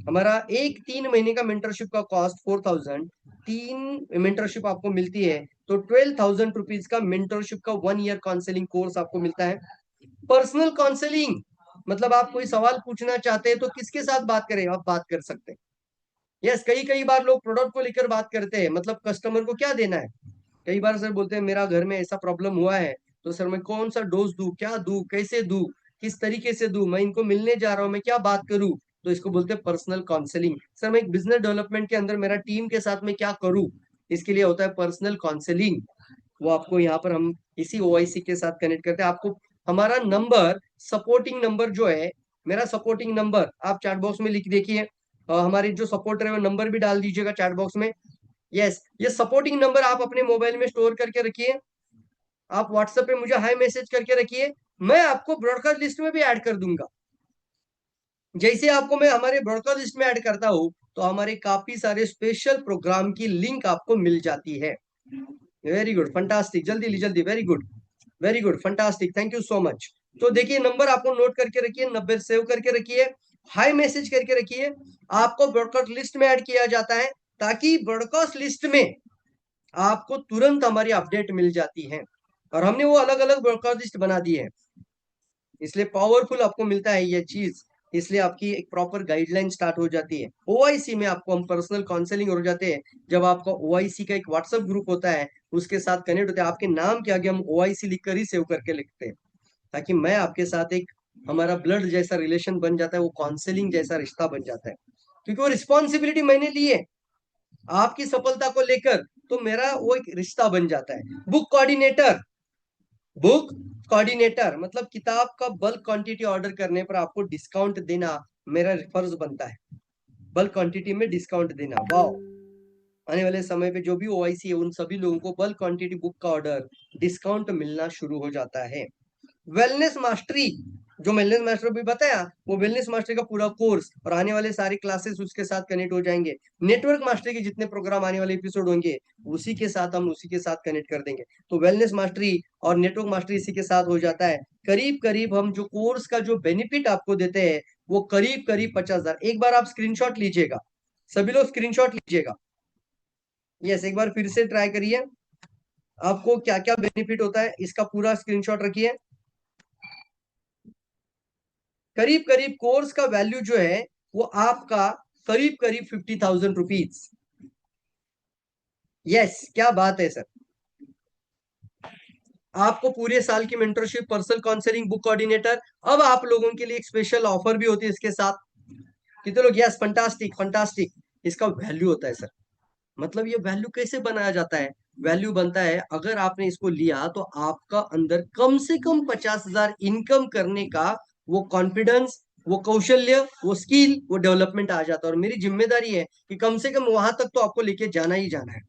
हमारा एक 3 महीने का मेंटरशिप का कॉस्ट 4,000, 3 मेंटरशिप आपको मिलती है तो 12,000 रुपीज का मेंटरशिप का 1 ईयर काउंसलिंग कोर्स आपको मिलता है। पर्सनल काउंसलिंग, मतलब आप कोई सवाल पूछना चाहते हैं तो किसके साथ बात करें, आप बात कर सकते हैं। यस, कई कई बार लोग प्रोडक्ट को लेकर बात करते हैं, मतलब कस्टमर को क्या देना है, कई बार सर बोलते हैं मेरा घर में ऐसा प्रॉब्लम हुआ है, तो सर मैं कौन सा डोज दूं, क्या दूं, कैसे दूं, किस तरीके से दूं, मैं इनको मिलने जा रहा हूं, मैं क्या बात करूं, तो इसको बोलते हैं पर्सनल काउंसलिंग। सर मैं एक बिजनेस डेवलपमेंट के अंदर मेरा टीम के साथ में क्या करूं, इसके लिए होता है पर्सनल काउंसलिंग। वो आपको यहाँ पर हम इसी ओआईसी के साथ कनेक्ट करते हैं। आपको हमारा नंबर, सपोर्टिंग नंबर जो है, मेरा सपोर्टिंग नंबर आप चैट बॉक्स में लिख देखिए। हमारे जो सपोर्टर है वो नंबर भी डाल दीजिएगा चैट बॉक्स में। यस, ये सपोर्टिंग नंबर आप अपने मोबाइल में स्टोर करके रखिए। आप व्हाट्सएप पे मुझे हाई मैसेज करके रखिए, मैं आपको ब्रॉडकास्ट लिस्ट में भी ऐड कर दूंगा। जैसे आपको मैं हमारे ब्रॉडकास्ट लिस्ट में ऐड करता हूं तो हमारे काफी सारे स्पेशल प्रोग्राम की लिंक आपको मिल जाती है। वेरी गुड, फंटास्टिक, जल्दी जल्दी, very good, very good, fantastic, thank you so much. तो देखिए, नंबर आपको नोट करके रखिए, 90 सेव करके रखिए, हाई मैसेज करके रखिए। आपको ब्रॉडकास्ट लिस्ट में ऐड किया जाता है ताकि ब्रॉडकास्ट लिस्ट में आपको तुरंत हमारी अपडेट मिल जाती है। और हमने वो अलग अलग ब्रॉडकास्ट लिस्ट बना दी है, इसलिए पावरफुल आपको मिलता है ये चीज। इसलिए आपकी एक प्रॉपर गाइडलाइन स्टार्ट हो जाती है। ओआईसी में आपको हम पर्सनल काउंसलिंग हो जाते हैं जब आपका ओआईसी का एक व्हाट्सएप ग्रुप होता है, उसके साथ कनेक्ट होते हैं। आपके नाम के आगे हम ओआईसी लिखकर ही सेव करके लिखते हैं, ताकि मैं आपके साथ एक, हमारा ब्लड जैसा रिलेशन बन जाता है, वो काउंसलिंग जैसा रिश्ता बन जाता है। क्योंकि वो रिस्पॉन्सिबिलिटी मैंने ली है आपकी सफलता को लेकर, तो मेरा वो एक रिश्ता बन जाता है। बुक कोऑर्डिनेटर, बुक कोऑर्डिनेटर मतलब किताब का बल्क क्वांटिटी ऑर्डर करने पर आपको डिस्काउंट देना मेरा फर्ज बनता है। बल्क क्वांटिटी में डिस्काउंट देना, वाह। आने वाले समय पे जो भी ओआईसी है उन सभी लोगों को बल्क क्वांटिटी बुक का ऑर्डर डिस्काउंट मिलना शुरू हो जाता है। वेलनेस मास्टरी, जो वेलनेस मास्टर भी बताया, वो वेलनेस मास्टरी का पूरा कोर्स और आने वाले सारे क्लासेस उसके साथ कनेक्ट हो जाएंगे। नेटवर्क मास्टरी के जितने प्रोग्राम आने वाले एपिसोड होंगे उसी के साथ हम उसी के साथ कनेक्ट कर देंगे। तो वेलनेस मास्टरी और नेटवर्क मास्टरी इसी के साथ हो जाता है। करीब करीब हम जो कोर्स का जो बेनिफिट आपको देते हैं वो करीब करीब 50,000। एक बार आप स्क्रीनशॉट लीजिएगा, सभी लोग स्क्रीनशॉट लीजिएगा। यस, एक बार फिर से ट्राई करिए, आपको क्या क्या बेनिफिट होता है इसका पूरा स्क्रीनशॉट रखिए। करीब करीब कोर्स का वैल्यू जो है वो आपका करीब करीब 50,000 रुपीज। यस, क्या बात है सर। आपको पूरे साल की mentorship, personal counselling, book coordinator, अब आप लोगों के लिए एक स्पेशल ऑफर भी होती है इसके साथ। कितने लोग, यस, फंटास्टिक फंटास्टिक। इसका वैल्यू होता है सर। मतलब ये वैल्यू कैसे बनाया जाता है? वैल्यू बनता है, अगर आपने इसको लिया तो आपका अंदर कम से कम 50,000 इनकम करने का वो कॉन्फिडेंस, वो कौशल्य, वो स्किल, वो डेवलपमेंट आ जाता है। और मेरी जिम्मेदारी है कि कम से कम वहां तक तो आपको लेके जाना ही जाना है।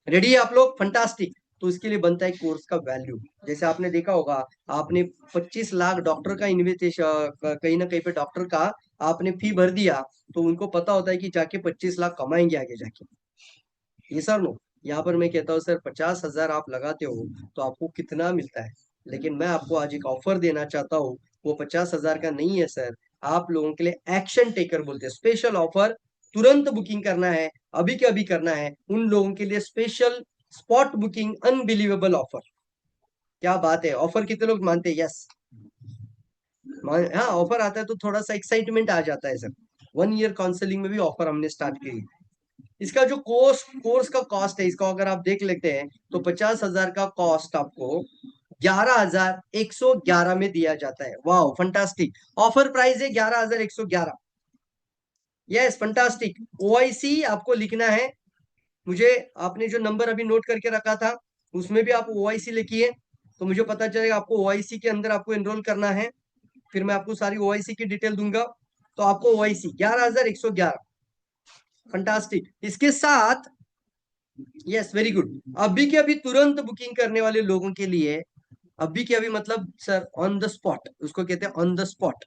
रेडी है आप लोग? फंटास्टिक। तो इसके लिए बनता है कोर्स का वैल्यू। जैसे आपने देखा होगा, आपने 25 लाख डॉक्टर का इन्विटेशन, कहीं ना कहीं पे डॉक्टर का आपने फी भर दिया, तो उनको पता होता है कि जाके 25 लाख कमाएंगे आगे जाके। ये सर नो, यहाँ पर मैं कहता हूँ सर 50,000 आप लगाते हो तो आपको कितना मिलता है। लेकिन मैं आपको आज एक ऑफर देना चाहता हूँ, वो 50,000 का नहीं है सर। आप लोगों के लिए एक्शन टेकर बोलते हैं, स्पेशल ऑफर। तुरंत बुकिंग करना है, अभी के अभी करना है। उन लोगों के लिए special spot booking, unbelievable offer. क्या बात है, ऑफर कितने लोग मानते हैं? यस, हाँ, ऑफर आता है तो थोड़ा सा एक्साइटमेंट आ जाता है सर। 1 ईयर काउंसलिंग में भी ऑफर हमने स्टार्ट की है। इसका जो कोर्स का कॉस्ट है, इसका अगर आप देख लेते हैं तो 50,000 का कॉस्ट आपको 11,111 में दिया जाता है। वाह, फंटास्टिक। ऑफर प्राइस है 11,111। Yes, fantastic. ओआईसी आपको लिखना है, मुझे आपने जो नंबर अभी नोट करके रखा था उसमें भी आप ओआईसी लिखिए, तो मुझे पता चलेगा आपको ओआईसी के अंदर आपको एनरोल करना है। फिर मैं आपको सारी ओआईसी की डिटेल दूंगा। तो आपको ओआईसी 11,111, फंटास्टिक। इसके साथ, यस, वेरी गुड, अभी के अभी तुरंत बुकिंग करने वाले लोगों के लिए, अभी के अभी मतलब सर ऑन द स्पॉट, उसको कहते हैं ऑन द स्पॉट,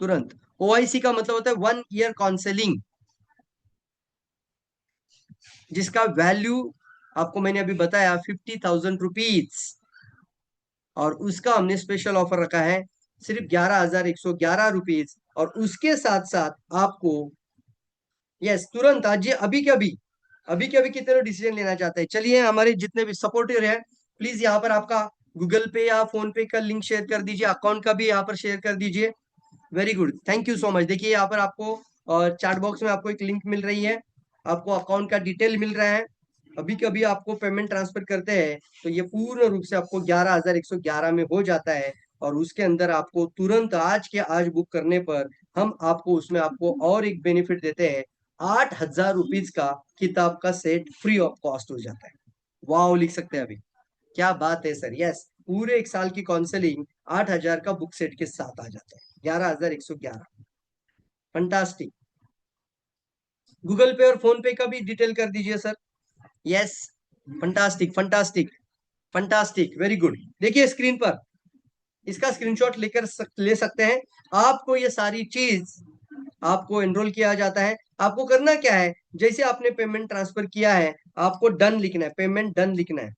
तुरंत। ओआईसी का मतलब होता है 1 ईयर काउंसलिंग, जिसका वैल्यू आपको मैंने अभी बताया 50,000 रुपीज। और उसका हमने स्पेशल ऑफर रखा है सिर्फ 11,111 रुपीज। और उसके साथ साथ आपको, यस, तुरंत आज, ये अभी के अभी, अभी के अभी कितने लोग डिसीजन लेना चाहते हैं? चलिए, हमारे जितने भी सपोर्टर हैं, प्लीज यहाँ पर आपका गूगल पे या फोन पे का लिंक शेयर कर दीजिए, अकाउंट का भी यहाँ पर शेयर कर दीजिए। Very good, thank you so much. देखिए यहाँ पर आपको चैट बॉक्स में आपको एक लिंक मिल रही है, आपको अकाउंट का डिटेल मिल रहा है। अभी कभी आपको पेमेंट ट्रांसफर करते हैं तो ये पूर्ण रूप से आपको 11,111 में हो जाता है। और उसके अंदर आपको तुरंत आज के आज बुक करने पर हम आपको उसमें आपको और एक बेनिफिट देते हैं। 8,000 रुपीज का किताब का सेट फ्री ऑफ कॉस्ट हो जाता है। वाओ लिख सकते हैं अभी। क्या बात है सर, यस, पूरे एक साल की काउंसलिंग 8,000 का बुक सेट के साथ आ जाता है, 11,111। फंटास्टिक। गूगल पे और फोन पे का भी डिटेल कर दीजिए sir. Yes, fantastic fantastic fantastic, very good. देखिए स्क्रीन पर इसका स्क्रीनशॉट ले सकते हैं। आपको ये सारी चीज, आपको एनरोल किया जाता है। आपको करना क्या है, जैसे आपने पेमेंट ट्रांसफर किया है, आपको डन लिखना है, पेमेंट डन लिखना है,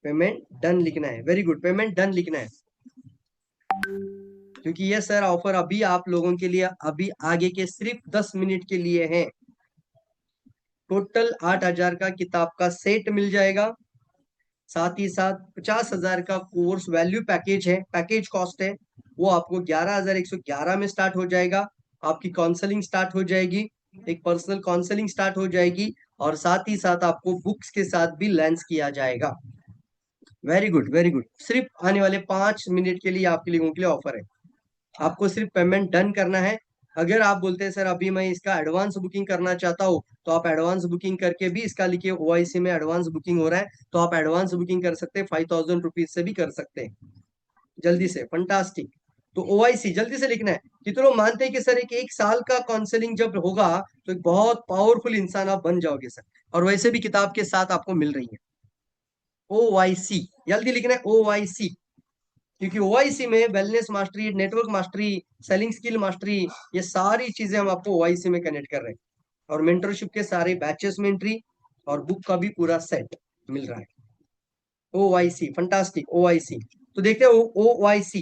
पेमेंट डन लिखना है। वेरी गुड, पेमेंट डन लिखना है। क्योंकि ये सर ऑफर अभी आप लोगों के लिए अभी आगे के सिर्फ 10 मिनट के लिए है। टोटल 8,000 का किताब का सेट मिल जाएगा, साथ ही साथ 50,000 का कोर्स वैल्यू पैकेज है, पैकेज कॉस्ट है, वो आपको 11,111 में स्टार्ट हो जाएगा। आपकी काउंसलिंग स्टार्ट हो जाएगी, एक पर्सनल काउंसलिंग स्टार्ट हो जाएगी, और साथ ही साथ आपको बुक्स के साथ भी लॉन्च किया जाएगा। Very good very good. सिर्फ आने वाले 5 मिनट के लिए आपके लोगों के लिए ऑफर है। आपको सिर्फ पेमेंट डन करना है। अगर आप बोलते हैं सर अभी मैं इसका एडवांस बुकिंग करना चाहता हूँ, तो आप एडवांस बुकिंग करके भी इसका लिखिए ओआईसी में एडवांस बुकिंग हो रहा है, तो आप एडवांस बुकिंग कर सकते हैं, 5,000 रुपीज से भी कर सकते हैं जल्दी से। फंटास्टिक। तो ओआईसी जल्दी से लिखना है। कितने लोग मानते हैं कि सर एक साल का काउंसलिंग जब होगा तो एक बहुत पावरफुल इंसान आप बन जाओगे सर, और वैसे भी किताब के साथ आपको मिल रही है। ओवाईसी जल्दी लिखना है, ओवाईसी। क्योंकि ओआईसी में wellness mastery, network mastery, selling skill mastery, ये सारी चीजें हम आपको ओआईसी में कनेक्ट कर रहे हैं, और मेंटरशिप के सारे बैचेस में एंट्री और बुक का भी पूरा सेट मिल रहा है। OIC fantastic, OIC. तो देखते हैं ओआईसी।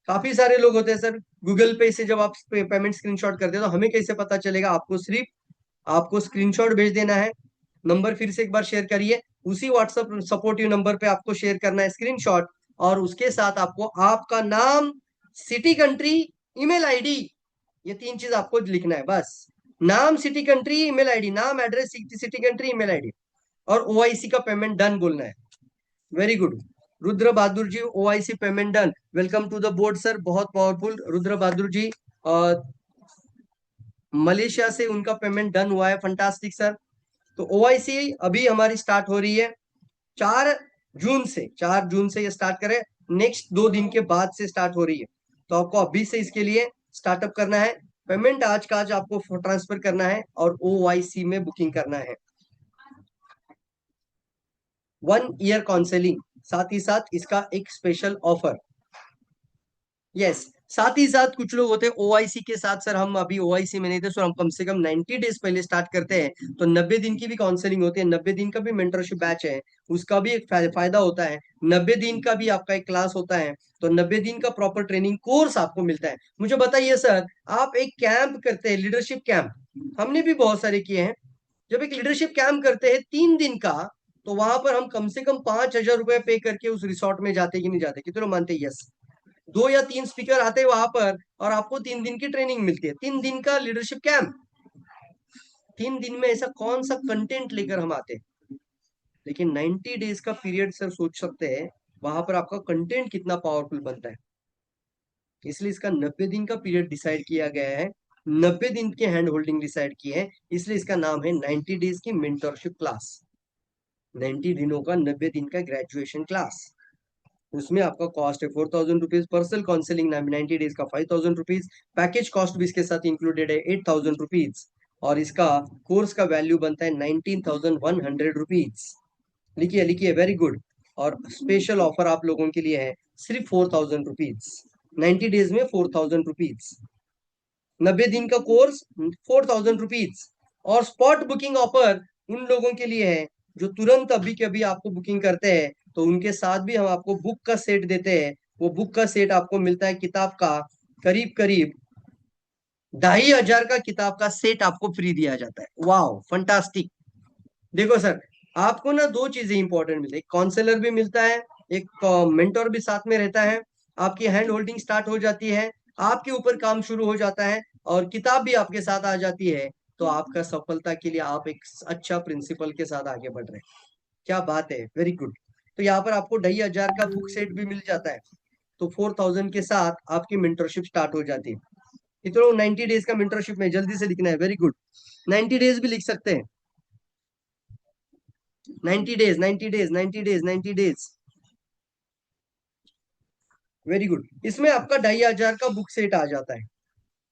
काफी सारे लोग होते हैं सर, गूगल पे से जब आप पेमेंट स्क्रीनशॉट करते हैं तो हमें कैसे पता चलेगा? आपको स्क्रीनशॉट भेज देना है। नंबर फिर से एक बार शेयर करिए, उसी व्हाट्सएप सपोर्टिव नंबर पे आपको शेयर करना है स्क्रीनशॉट, और उसके साथ आपको आपका नाम, सिटी, कंट्री, ईमेल आईडी, ये 3 चीज आपको लिखना है बस। नाम, सिटी, कंट्री, ईमेल आईडी, नाम, address, city, country, email ID, और ओआईसी का पेमेंट डन बोलना है। Very good. Rudra Bahadur ji, OIC payment done, welcome to the board sir, बहुत पावरफुल। रुद्र बहादुर जी मलेशिया से उनका पेमेंट डन हुआ है, फंटास्टिक सर। तो ओआईसी अभी हमारी स्टार्ट हो रही है 4 जून से, 4 जून से ये स्टार्ट करें, नेक्स्ट 2 दिन के बाद से स्टार्ट हो रही है। तो आपको अभी से इसके लिए स्टार्टअप करना है, पेमेंट आज का आज आपको ट्रांसफर करना है और ओआईसी में बुकिंग करना है। 1 ईयर काउंसलिंग, साथ ही साथ इसका एक स्पेशल ऑफर। यस, साथ ही साथ कुछ लोग होते हैं ओआईसी के साथ, सर हम अभी ओआईसी में नहीं थे, सर हम कम से कम 90 डेज पहले स्टार्ट करते हैं, तो 90 दिन की भी काउंसलिंग होती है, 90 दिन का भी मेंटरशिप बैच है, उसका भी एक फायदा होता है। 90 दिन का भी आपका एक क्लास होता है, तो 90 दिन का प्रॉपर ट्रेनिंग कोर्स आपको मिलता है। मुझे बताइए सर, आप एक कैंप करते हैं, लीडरशिप कैंप, हमने भी बहुत सारे किए हैं। जब एक लीडरशिप कैंप करते हैं 3 दिन का, तो वहां पर हम कम से कम 5,000 रुपए पे करके उस रिसोर्ट में जाते कि नहीं जाते? कितने लोग मानते हैं? यस। 2 या 3 स्पीकर आते हैं वहां पर, और आपको 3 दिन की ट्रेनिंग मिलती है, 3 दिन का लीडरशिप कैंप। 3 दिन में ऐसा कौन सा कंटेंट लेकर हम आते हैं? लेकिन 90 डेज का पीरियड, सर सोच सकते हैं वहां पर आपका कंटेंट कितना पावरफुल बनता है। इसलिए इसका 90 दिन का पीरियड डिसाइड किया गया है, 90 दिन के हैंड होल्डिंग डिसाइड की है, इसलिए इसका नाम है 90 डेज की मेंटरशिप क्लास। 90 दिनों का, 90 दिन का ग्रेजुएशन क्लास। उसमें आपका कॉस्ट है 4,000 रुपीज, पर्सनल काउंसलिंग 90 डेज का 5,000 रुपीज, पैकेज कॉस्ट भी इसके साथ इंक्लूडेड है 8,000 रुपीज, और इसका कोर्स का वैल्यू बनता है 19,100 रुपीज। लिखिए लिखिए, वेरी गुड। और स्पेशल ऑफर आप लोगों के लिए है, सिर्फ 4,000 रुपीज, 90 डेज में 4,000 रुपीज, 90 दिन का कोर्स 4,000 रुपीज। और स्पॉट बुकिंग ऑफर उन लोगों के लिए है जो तुरंत अभी के अभी आपको बुकिंग करते हैं, तो उनके साथ भी हम आपको बुक का सेट देते हैं। वो बुक का सेट आपको मिलता है किताब का करीब करीब 2,500 का किताब का सेट आपको फ्री दिया जाता है। Wow fantastic. देखो सर, आपको ना 2 चीजें इंपॉर्टेंट मिलती है, काउंसलर भी मिलता है, एक मेंटोर भी साथ में रहता है, आपकी हैंड होल्डिंग स्टार्ट हो जाती है, आपके ऊपर काम शुरू हो जाता है, और किताब भी आपके साथ आ जाती है। तो आपका सफलता के लिए आप एक अच्छा प्रिंसिपल के साथ आगे बढ़ रहे हैं। क्या बात है, वेरी गुड। तो यहाँ पर आपको 2,500 का बुक सेट भी मिल जाता है, तो 4,000 के साथ आपकी मेंटरशिप स्टार्ट हो जाती है। कितने लोग 90 डेज का मेंटरशिप में, जल्दी से लिखना है, वेरी गुड। 90 डेज भी लिख सकते हैं, 90 days 90 days 90 days 90 days, very good. इसमें आपका 2500 का बुक सेट आ जाता है,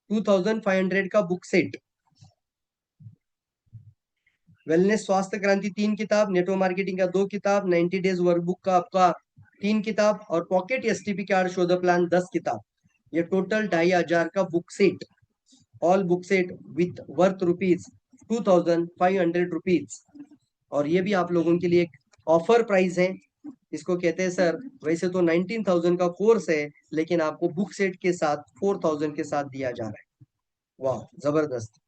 2500 का बुक सेट। वेलनेस स्वास्थ्य क्रांति 3 किताब, नेटवर्क मार्केटिंग का 2 किताब, 90 डेज वर्कबुक का आपका 3 किताब, और pocket STP card show the plan 10 किताब। ये टोटल 2500 का book set, all book set with worth ₹2500। और ये भी आप लोगों के लिए एक ऑफर प्राइस है, इसको कहते हैं सर, वैसे तो 19,000 का कोर्स है, लेकिन आपको बुक सेट के साथ 4,000 के साथ दिया जा रहा है। वाह, जबरदस्त,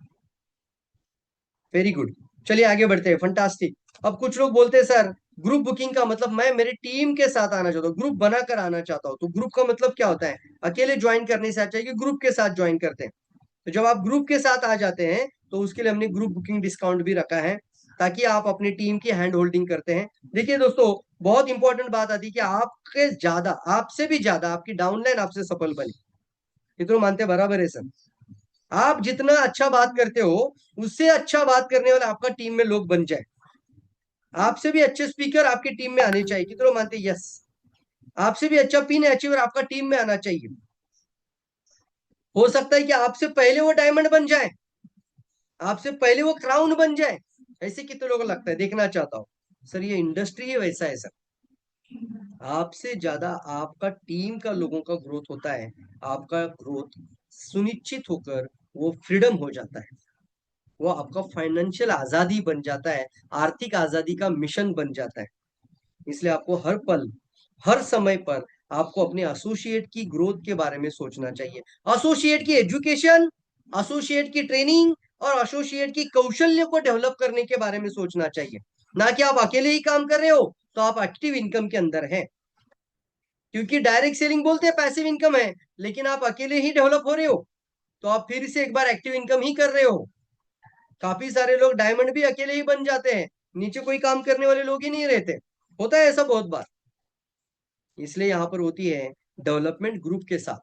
वेरी गुड। चलिए आगे बढ़ते हैं, फंटास्टिक। अब कुछ लोग बोलते हैं सर ग्रुप बुकिंग का मतलब, मैं मेरी टीम के साथ आना चाहता हूँ, ग्रुप बनाकर आना चाहता हूँ। तो ग्रुप का मतलब क्या होता है? अकेले ज्वाइन करने से अच्छा है कि ग्रुप के साथ ज्वाइन करते हैं। तो जब आप ग्रुप के साथ आ जाते हैं तो उसके लिए हमने ग्रुप बुकिंग डिस्काउंट भी रखा है, ताकि आप अपनी टीम की हैंड होल्डिंग करते हैं। देखिए दोस्तों, बहुत इंपॉर्टेंट बात आती है कि आपके ज्यादा, आपसे भी ज्यादा आपकी डाउनलाइन आपसे सफल बने। ये तो मानते हैं, बराबर है सर? आप जितना अच्छा बात करते हो, उससे अच्छा बात करने वाले आपका टीम में लोग बन जाए। आपसे भी अच्छे स्पीकर आपकी टीम में आने चाहिए, कितने मानते हैं? यस। आपसे भी अच्छा पिन अचीवर आपका टीम में आना चाहिए। हो सकता है कि आपसे पहले वो डायमंड बन जाए, आपसे पहले वो क्राउन बन जाए। ऐसे कितने लोगों को लगता है? देखना चाहता हूं सर, ये इंडस्ट्री है, वैसा है सर। आपसे ज्यादा आपका टीम का लोगों का ग्रोथ होता है, आपका ग्रोथ सुनिश्चित होकर वो फ्रीडम हो जाता है, वो आपका फाइनेंशियल आजादी बन जाता है, आर्थिक आजादी का मिशन बन जाता है। इसलिए आपको हर पल, हर समय पर आपको अपने एसोसिएट की ग्रोथ के बारे में सोचना चाहिए। एसोसिएट की एजुकेशन, एसोसिएट की ट्रेनिंग और एसोसिएट की कौशल्य को डेवलप करने के बारे में सोचना चाहिए, ना कि आप अकेले ही काम कर रहे हो तो आप एक्टिव इनकम के अंदर हैं। क्योंकि डायरेक्ट सेलिंग बोलते हैं पैसिव इनकम है, लेकिन आप अकेले ही डेवलप हो रहे हो तो आप फिर से एक बार एक्टिव इनकम ही कर रहे हो। काफी सारे लोग डायमंड भी अकेले ही बन जाते हैं, नीचे कोई काम करने वाले लोग ही नहीं रहते। होता है ऐसा बहुत बार। इसलिए यहाँ पर होती है डेवलपमेंट ग्रुप के साथ,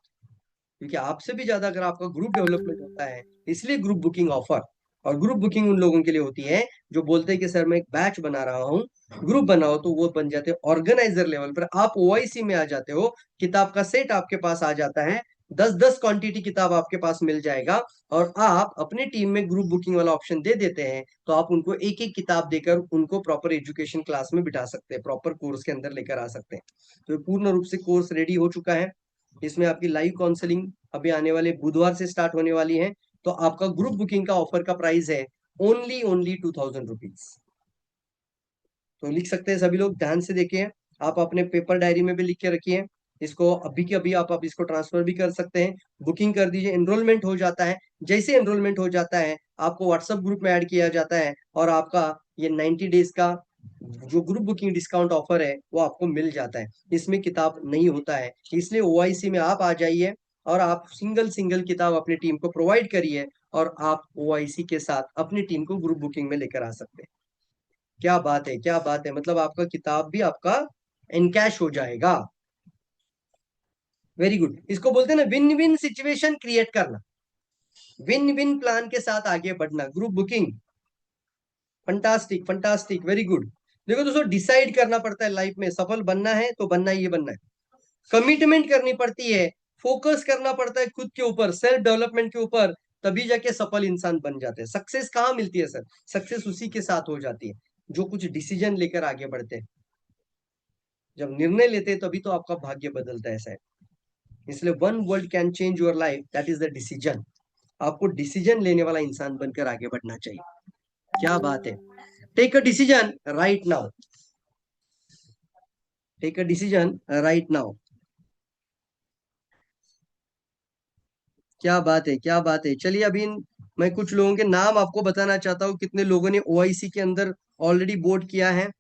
क्योंकि आपसे भी ज्यादा अगर आपका ग्रुप डेवलपमेंट होता है, इसलिए ग्रुप बुकिंग ऑफर। और ग्रुप बुकिंग उन लोगों के लिए होती है जो बोलते हैं कि सर मैं एक बैच बना रहा हूँ, ग्रुप बनाओ, तो वो बन जाते हैं ऑर्गेनाइजर लेवल पर। आप ओआईसी में आ जाते हो, किताब का सेट आपके पास आ जाता है, 10-10 क्वांटिटी किताब आपके पास मिल जाएगा, और आप अपनी टीम में ग्रुप बुकिंग वाला ऑप्शन दे देते हैं, तो आप उनको एक एक किताब देकर उनको प्रॉपर एजुकेशन क्लास में बिठा सकते हैं, प्रॉपर कोर्स के अंदर लेकर आ सकते हैं। तो पूर्ण रूप से कोर्स रेडी हो चुका है। इसमें आपकी लाइव काउंसलिंग अभी आने वाले बुधवार से स्टार्ट होने वाली है। तो आपका ग्रुप बुकिंग का ऑफर का प्राइस है ओनली 2,000 रुपीज। तो लिख सकते हैं सभी लोग, ध्यान से देखिए, आप अपने पेपर डायरी में भी लिख के रखिए। इसको अभी के अभी आप इसको ट्रांसफर भी कर सकते हैं, बुकिंग कर दीजिए, एनरोलमेंट हो जाता है। जैसे एनरोलमेंट हो जाता है, आपको व्हाट्सएप ग्रुप में ऐड किया जाता है, और आपका ये 90 डेज का जो ग्रुप बुकिंग डिस्काउंट ऑफर है वो आपको मिल जाता है। इसमें किताब नहीं होता है, इसलिए ओआईसी में आप आ जाइए और आप सिंगल सिंगल किताब अपनी टीम को प्रोवाइड करिए, और आप ओआईसी के साथ अपनी टीम को ग्रुप बुकिंग में लेकर आ सकते हैं। क्या बात है, क्या बात है, मतलब आपका किताब भी आपका एनकैश हो जाएगा। Very good. इसको बोलते हैं ना विन विन सिचुएशन क्रिएट करना, विन विन प्लान के साथ आगे बढ़ना, group booking. Fantastic fantastic, very good. देखो दोस्तों, डिसाइड करना पड़ता है लाइफ में, सफल बनना है तो बनना ही बनना है। कमिटमेंट करनी पड़ती है, फोकस करना पड़ता है खुद के ऊपर, सेल्फ डेवलपमेंट के ऊपर, तभी जाके सफल इंसान बन जाते हैं। सक्सेस कहाँ मिलती है सर? सक्सेस उसी के साथ हो जाती है जो कुछ डिसीजन लेकर आगे बढ़ते हैं। जब निर्णय लेते हैं तभी तो आपका भाग्य बदलता है सर। इसलिए one world can change your life, that is the decision. आपको डिसीजन लेने वाला इंसान बनकर आगे बढ़ना चाहिए। क्या बात है, take a decision right now, take a decision right now. क्या बात है, क्या बात है। चलिए अभी मैं कुछ लोगों के नाम आपको बताना चाहता हूँ, कितने लोगों ने ओआईसी के अंदर ऑलरेडी वोट किया है।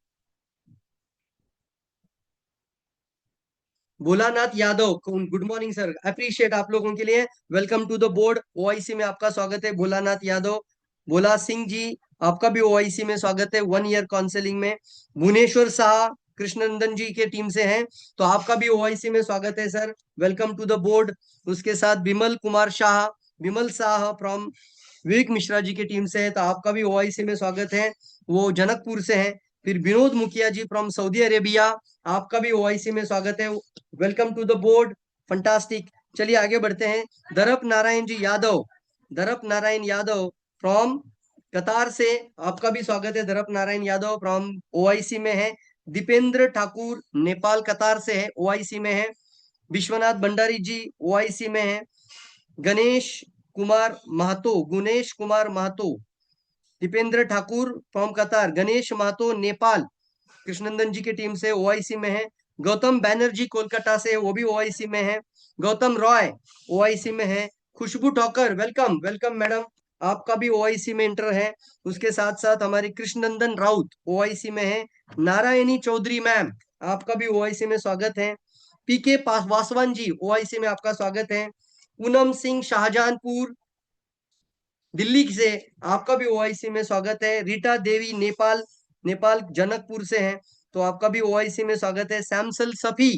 Bholanath Yadav, good morning sir, appreciate आप लोगों के लिए, welcome to the board. OIC में आपका स्वागत है भोलानाथ यादव। भोला सिंह जी, आपका भी ओआईसी में स्वागत है, 1 ईयर काउंसलिंग में। भुवनेश्वर शाह कृष्णनंदन जी के टीम से हैं, तो आपका भी ओआईसी में स्वागत है sir, welcome to the board. उसके साथ विमल कुमार शाह, विमल शाह फ्रॉम विवेक मिश्रा जी की टीम से है, तो आपका भी ओआईसी में स्वागत है, वो जनकपुर से है। फिर विनोद मुखिया जी फ्रॉम सऊदी अरेबिया, आपका भी ओआईसी में स्वागत है, welcome to the board, fantastic. चलिए आगे बढ़ते हैं। दरप नारायण जी यादव, दरप नारायण यादव फ्रॉम कतार से, आपका भी स्वागत है, दरप नारायण यादव फ्रॉम ओआईसी में है। दीपेंद्र ठाकुर नेपाल कतार से है, ओआईसी में है। विश्वनाथ भंडारी जी ओआईसी में है। गणेश गुनेश कुमार महतो, दीपेंद्र ठाकुर फ्रॉम कतार, गणेश महतो नेपाल, कृष्णनंदन जी की टीम से ओआईसी में है। गौतम बैनर्जी कोलकाता से, वो भी ओआईसी में है। गौतम रॉय ओआईसी में है। खुशबू ठोकर, वेलकम वेलकम मैडम, आपका भी ओआईसी में इंटर है। उसके साथ साथ हमारे कृष्णनंदन राउत ओआईसी में है। नारायणी चौधरी मैम, आपका भी ओआईसी में स्वागत है। पीके वासवान जी ओआईसी में आपका स्वागत है। पूनम सिंह शाहजहानपुर दिल्ली से, आपका भी ओआईसी में स्वागत है। रीटा देवी नेपाल, नेपाल जनकपुर से हैं, तो आपका भी ओआईसी में स्वागत है। सैमसल सफी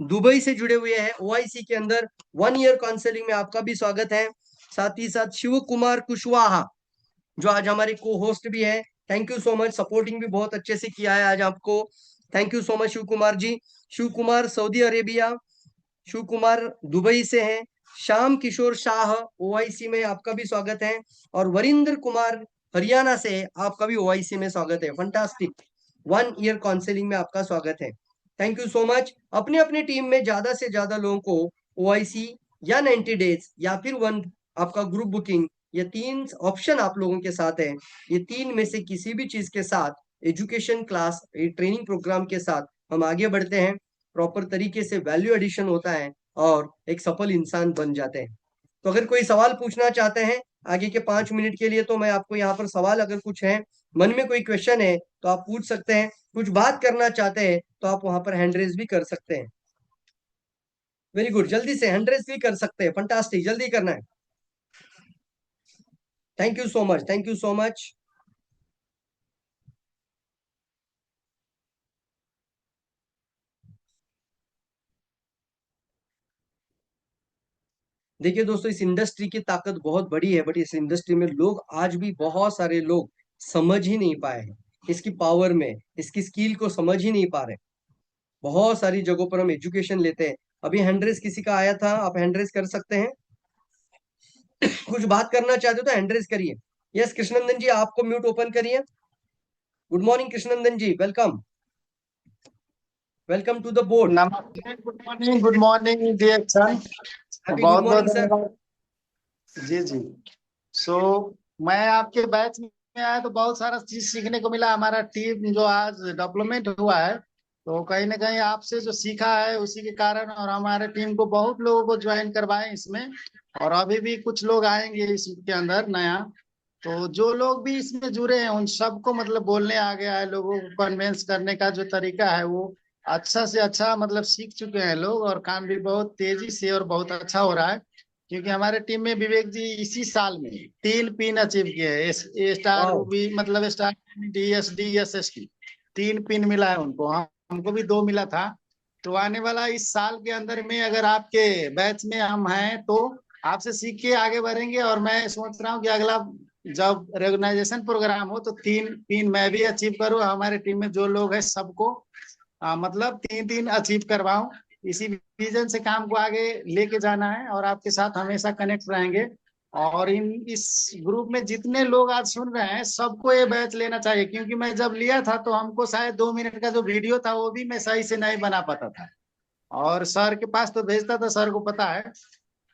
दुबई से जुड़े हुए हैं ओआईसी के अंदर, 1 ईयर काउंसलिंग में आपका भी स्वागत है। साथ ही साथ शिव कुमार कुशवाहा, जो आज हमारे को होस्ट भी है, thank you so much, supporting भी बहुत अच्छे से किया है आज आपको, thank you so much Shiv Kumar ji. Shiv Kumar Saudi Arabia, Shiv Kumar Dubai से हैं। श्याम किशोर शाह ओआईसी में, आपका भी स्वागत है। और वरिंदर कुमार हरियाणा से, आपका भी ओआईसी में स्वागत है, फंटास्टिक, 1 ईयर काउंसलिंग में आपका स्वागत है, थैंक यू सो मच। अपने अपने टीम में ज्यादा से ज्यादा लोगों को ओआईसी या 90 डेज या फिर वन आपका ग्रुप बुकिंग, ये 3 ऑप्शन आप लोगों के साथ है। ये 3 में से किसी भी चीज के साथ, एजुकेशन क्लास ट्रेनिंग प्रोग्राम के साथ हम आगे बढ़ते हैं, प्रॉपर तरीके से वैल्यू एडिशन होता है और एक सफल इंसान बन जाते हैं। तो अगर कोई सवाल पूछना चाहते हैं आगे के 5 मिनट के लिए, तो मैं आपको यहाँ पर सवाल, अगर कुछ है मन में कोई क्वेश्चन है तो आप पूछ सकते हैं। कुछ बात करना चाहते हैं तो आप वहां पर हैंड रेज भी कर सकते हैं। वेरी गुड, जल्दी से हैंड रेज भी कर सकते हैं, फंटास्टिक, जल्दी करना है। Thank you so much, thank you so much. देखिए दोस्तों, इस इंडस्ट्री की ताकत बहुत बड़ी है, बट इस इंडस्ट्री में लोग आज भी, बहुत सारे लोग समझ ही नहीं पाए हैं इसकी पावर में, इसकी स्किल को समझ ही नहीं पा रहे। बहुत सारी जगहों पर हम एजुकेशन लेते हैं। अभी हैंड्रेस किसी का आया था, आप हैंड्रेस कर सकते हैं। कुछ बात करना चाहते हो तो हैंड्रेस करिए। यस कृष्णनंदन जी, आपको म्यूट ओपन करिए। Good morning Krishnanandan ji, welcome, welcome to the board. नमस्ते, good morning dear son. Happy good बहुत बहुत मॉर्निंग सर। धन्यवाद। जी जी। सो मैं आपके बैच में आया तो बहुत सारा चीज सीखने को मिला। हमारा टीम जो आज डेवलपमेंट हुआ है, तो कहीं ना कहीं आपसे जो सीखा है उसी के कारण, और हमारे टीम को बहुत लोगों को ज्वाइन करवाए इसमें, और अभी भी कुछ लोग आएंगे इसके अंदर नया। तो जो लोग भी इसमें जुड़े हैं उन सबको मतलब बोलने आ गया है, लोगों को कन्वेंस करने का जो तरीका है वो अच्छा से अच्छा मतलब सीख चुके हैं लोग, और काम भी बहुत तेजी से और बहुत अच्छा हो रहा है। क्योंकि हमारे टीम में विवेक जी इसी साल में 3 पिन अचीव किए हैं। स्टार वाओ, भी मतलब स्टार DSD SST 3 पिन मिला है उनको, हमको भी 2 मिला था। तो आने वाला इस साल के अंदर में अगर आपके बैच में हम हैं तो आपसे सीख के आगे बढ़ेंगे। और मैं सोच रहा हूँ कि अगला जब रेगनाइजेशन प्रोग्राम हो तो 3 पिन मैं भी अचीव करूँ, हमारे टीम में जो लोग हैं सबको मतलब 3 3 अचीव करवाऊं। इसी विजन से काम को आगे लेके जाना है, और आपके साथ हमेशा कनेक्ट रहेंगे। और इस ग्रुप में जितने लोग आज सुन रहे हैं सबको ये बैच लेना चाहिए, क्योंकि मैं जब लिया था तो हमको शायद 2 मिनट का जो वीडियो था वो भी मैं सही से नहीं बना पाता था, और सर के पास तो भेजता था, सर को पता है।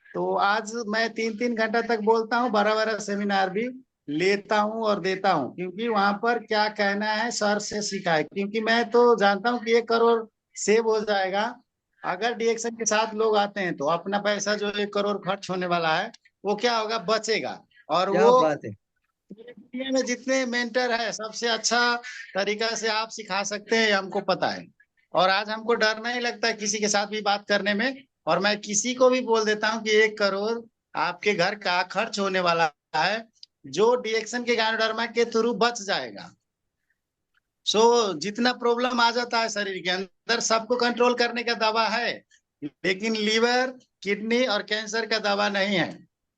तो आज मैं 3 3 घंटा तक बोलता हूँ, बड़ा बड़ा सेमिनार भी लेता हूँ और देता हूँ, क्योंकि वहां पर क्या कहना है सर से सीखा है। क्योंकि मैं तो जानता हूँ कि 1 करोड़ सेव हो जाएगा अगर डीएक्शन के साथ लोग आते हैं, तो अपना पैसा जो 1 करोड़ खर्च होने वाला है वो क्या होगा, बचेगा। और क्या वो बात है। दुनिया में जितने मेंटर है सबसे अच्छा तरीका से आप सिखा सकते हैं, ये हमको पता है। और आज हमको डर नहीं लगता है किसी के साथ भी बात करने में। और मैं किसी को भी बोल देता हूँ कि 1 करोड़ आपके घर का खर्च होने वाला है, जो डीएक्शन के गायनोडर्मा के थ्रू बच जाएगा। सो जितना प्रॉब्लम आ जाता है शरीर के अंदर, सबको कंट्रोल करने का दवा है, लेकिन लीवर, किडनी और कैंसर का दवा नहीं है।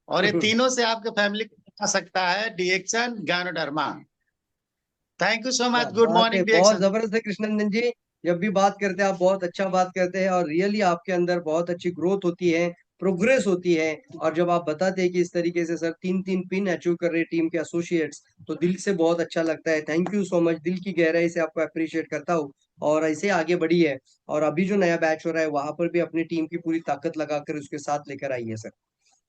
और ये तीनों से आपके फैमिली को बचा सकता है डीएक्शन गैनोडर्मा। थैंक यू सो क्या मच। गुड बात है, मॉर्निंग बहुत डीएक्शन। जबरदस्त है कृष्णनंदन जी। जब भी बात करते हैं आप बहुत अच्छा बात करते हैं और रियली आपके अंदर बहुत अच्छी ग्रोथ होती है, प्रोग्रेस होती है। और जब आप बताते हैं कि इस तरीके से सर 3-3 पिन अचीव कर रहे हैं टीम के एसोसिएट्स, तो दिल से बहुत अच्छा लगता है। थैंक यू सो मच, दिल की गहराई से आपको अप्रिशिएट करता हूँ। और ऐसे आगे बढ़ी है, और अभी जो नया बैच हो रहा है वहां पर भी अपनी टीम की पूरी ताकत लगाकर उसके साथ लेकर आई है सर।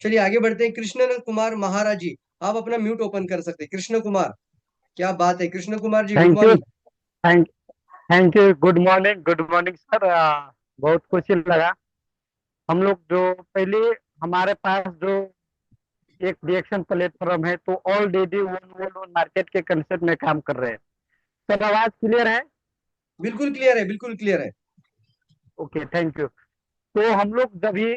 चलिए आगे बढ़ते हैं। कृष्ण कुमार महाराज जी, आप अपना म्यूट ओपन कर सकते हैं। कृष्ण कुमार, क्या बात है Krishna Kumar ji, good thank you. Morning. Thank thank you. Good morning, good morning sir. बहुत खुशी लगा। हम लोग जो पहले हमारे पास जो एक रिएक्शन प्लेटफॉर्म है, तो already one world one market के कंसेप्ट में काम कर रहे हैं। सर आवाज क्लियर है? बिल्कुल क्लियर है, बिल्कुल क्लियर है। Okay, thank you. तो हम लोग जब भी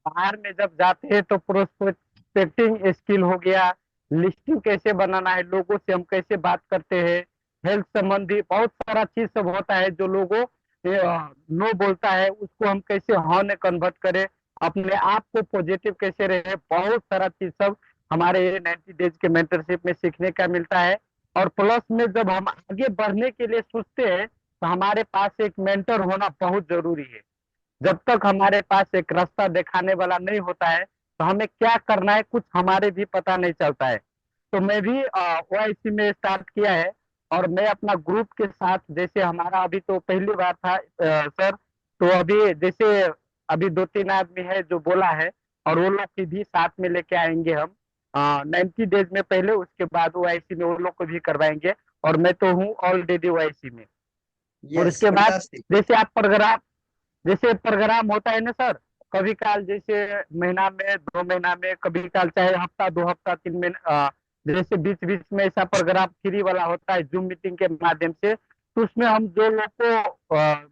बाहर में जब जाते हैं तो प्रोस्पेक्टिंग स्किल हो गया, लिस्टिंग कैसे बनाना है, लोगों से हम कैसे बात करते हैं, हेल्थ संबंधी बहुत सारा चीज सब होता है जो लोगों नो बोलता है उसको हम कैसे हाँ में कन्वर्ट करें, अपने आप को पॉजिटिव कैसे रहे, बहुत सारा चीज सब हमारे 90 डेज के मेंटरशिप में सीखने का मिलता है। और प्लस में जब हम आगे बढ़ने के लिए सोचते हैं तो हमारे पास एक मेंटर होना बहुत जरूरी है। जब तक हमारे पास एक रास्ता दिखाने वाला नहीं होता है तो हमें क्या करना है कुछ हमारे भी पता नहीं चलता है। तो मैं भी ओआईसी में स्टार्ट किया है, और मैं अपना ग्रुप के साथ, जैसे हमारा अभी तो पहली बार था सर, तो अभी जैसे अभी 2-3 आदमी है जो बोला है, और वो लोग की भी साथ में लेके आएंगे हम 90 डेज में पहले, उसके बाद ओआईसी में वो लोग को भी करवाएंगे। और मैं तो हूँ ऑलरेडी ओआईसी में। और यस, उसके बाद फैंटास्टिक। जैसे प्रोग्राम होता है ना सर, कभी काल जैसे महीना में 2 महीना में, कभी काल चाहे हफ्ता 2 हफ्ता 3 महीने, जैसे बीच बीच में ऐसा प्रोग्राम फ्री वाला होता है जूम मीटिंग के माध्यम से, तो उसमें हम जो लोग को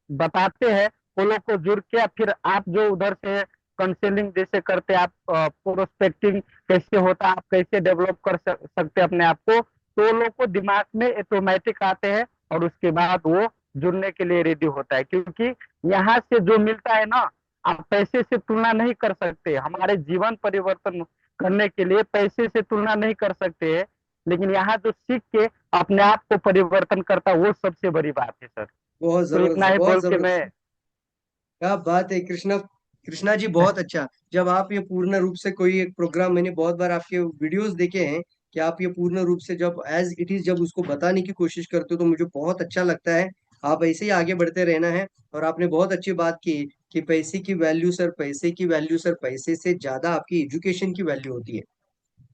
बताते हैं वो लोग को जुड़ के, फिर आप जो उधर से काउंसलिंग जैसे करते हैं, आप प्रोस्पेक्टिंग कैसे होता है, आप कैसे डेवलप कर सकते हैं अपने आप को, तो वो लोग को दिमाग में ऑटोमेटिक आते हैं, और उसके बाद वो जुड़ने के लिए रेडी होता है। क्योंकि यहाँ से जो मिलता है ना, आप पैसे से तुलना नहीं कर सकते। हमारे जीवन परिवर्तन करने के लिए पैसे से तुलना नहीं कर सकते हैं, लेकिन यहाँ जो सीख के अपने आप को परिवर्तन करता है वो सबसे बड़ी बात है सर। बहुत तो इतना जबरदस्त, ही बहुत बोल के जबरदस्त। मैं क्या बात है कृष्णा, कृष्णा जी बहुत अच्छा। जब आप ये पूर्ण रूप से कोई एक प्रोग्राम, मैंने बहुत बार आपके वीडियोस देखे हैं कि आप ये पूर्ण रूप से जब एज इट इज जब उसको बताने की कोशिश करते हो तो मुझे बहुत अच्छा लगता है। आप ऐसे ही आगे बढ़ते रहना है। और आपने बहुत अच्छी बात की कि पैसे की वैल्यू सर, पैसे की वैल्यू सर, पैसे से ज्यादा आपकी एजुकेशन की वैल्यू होती है।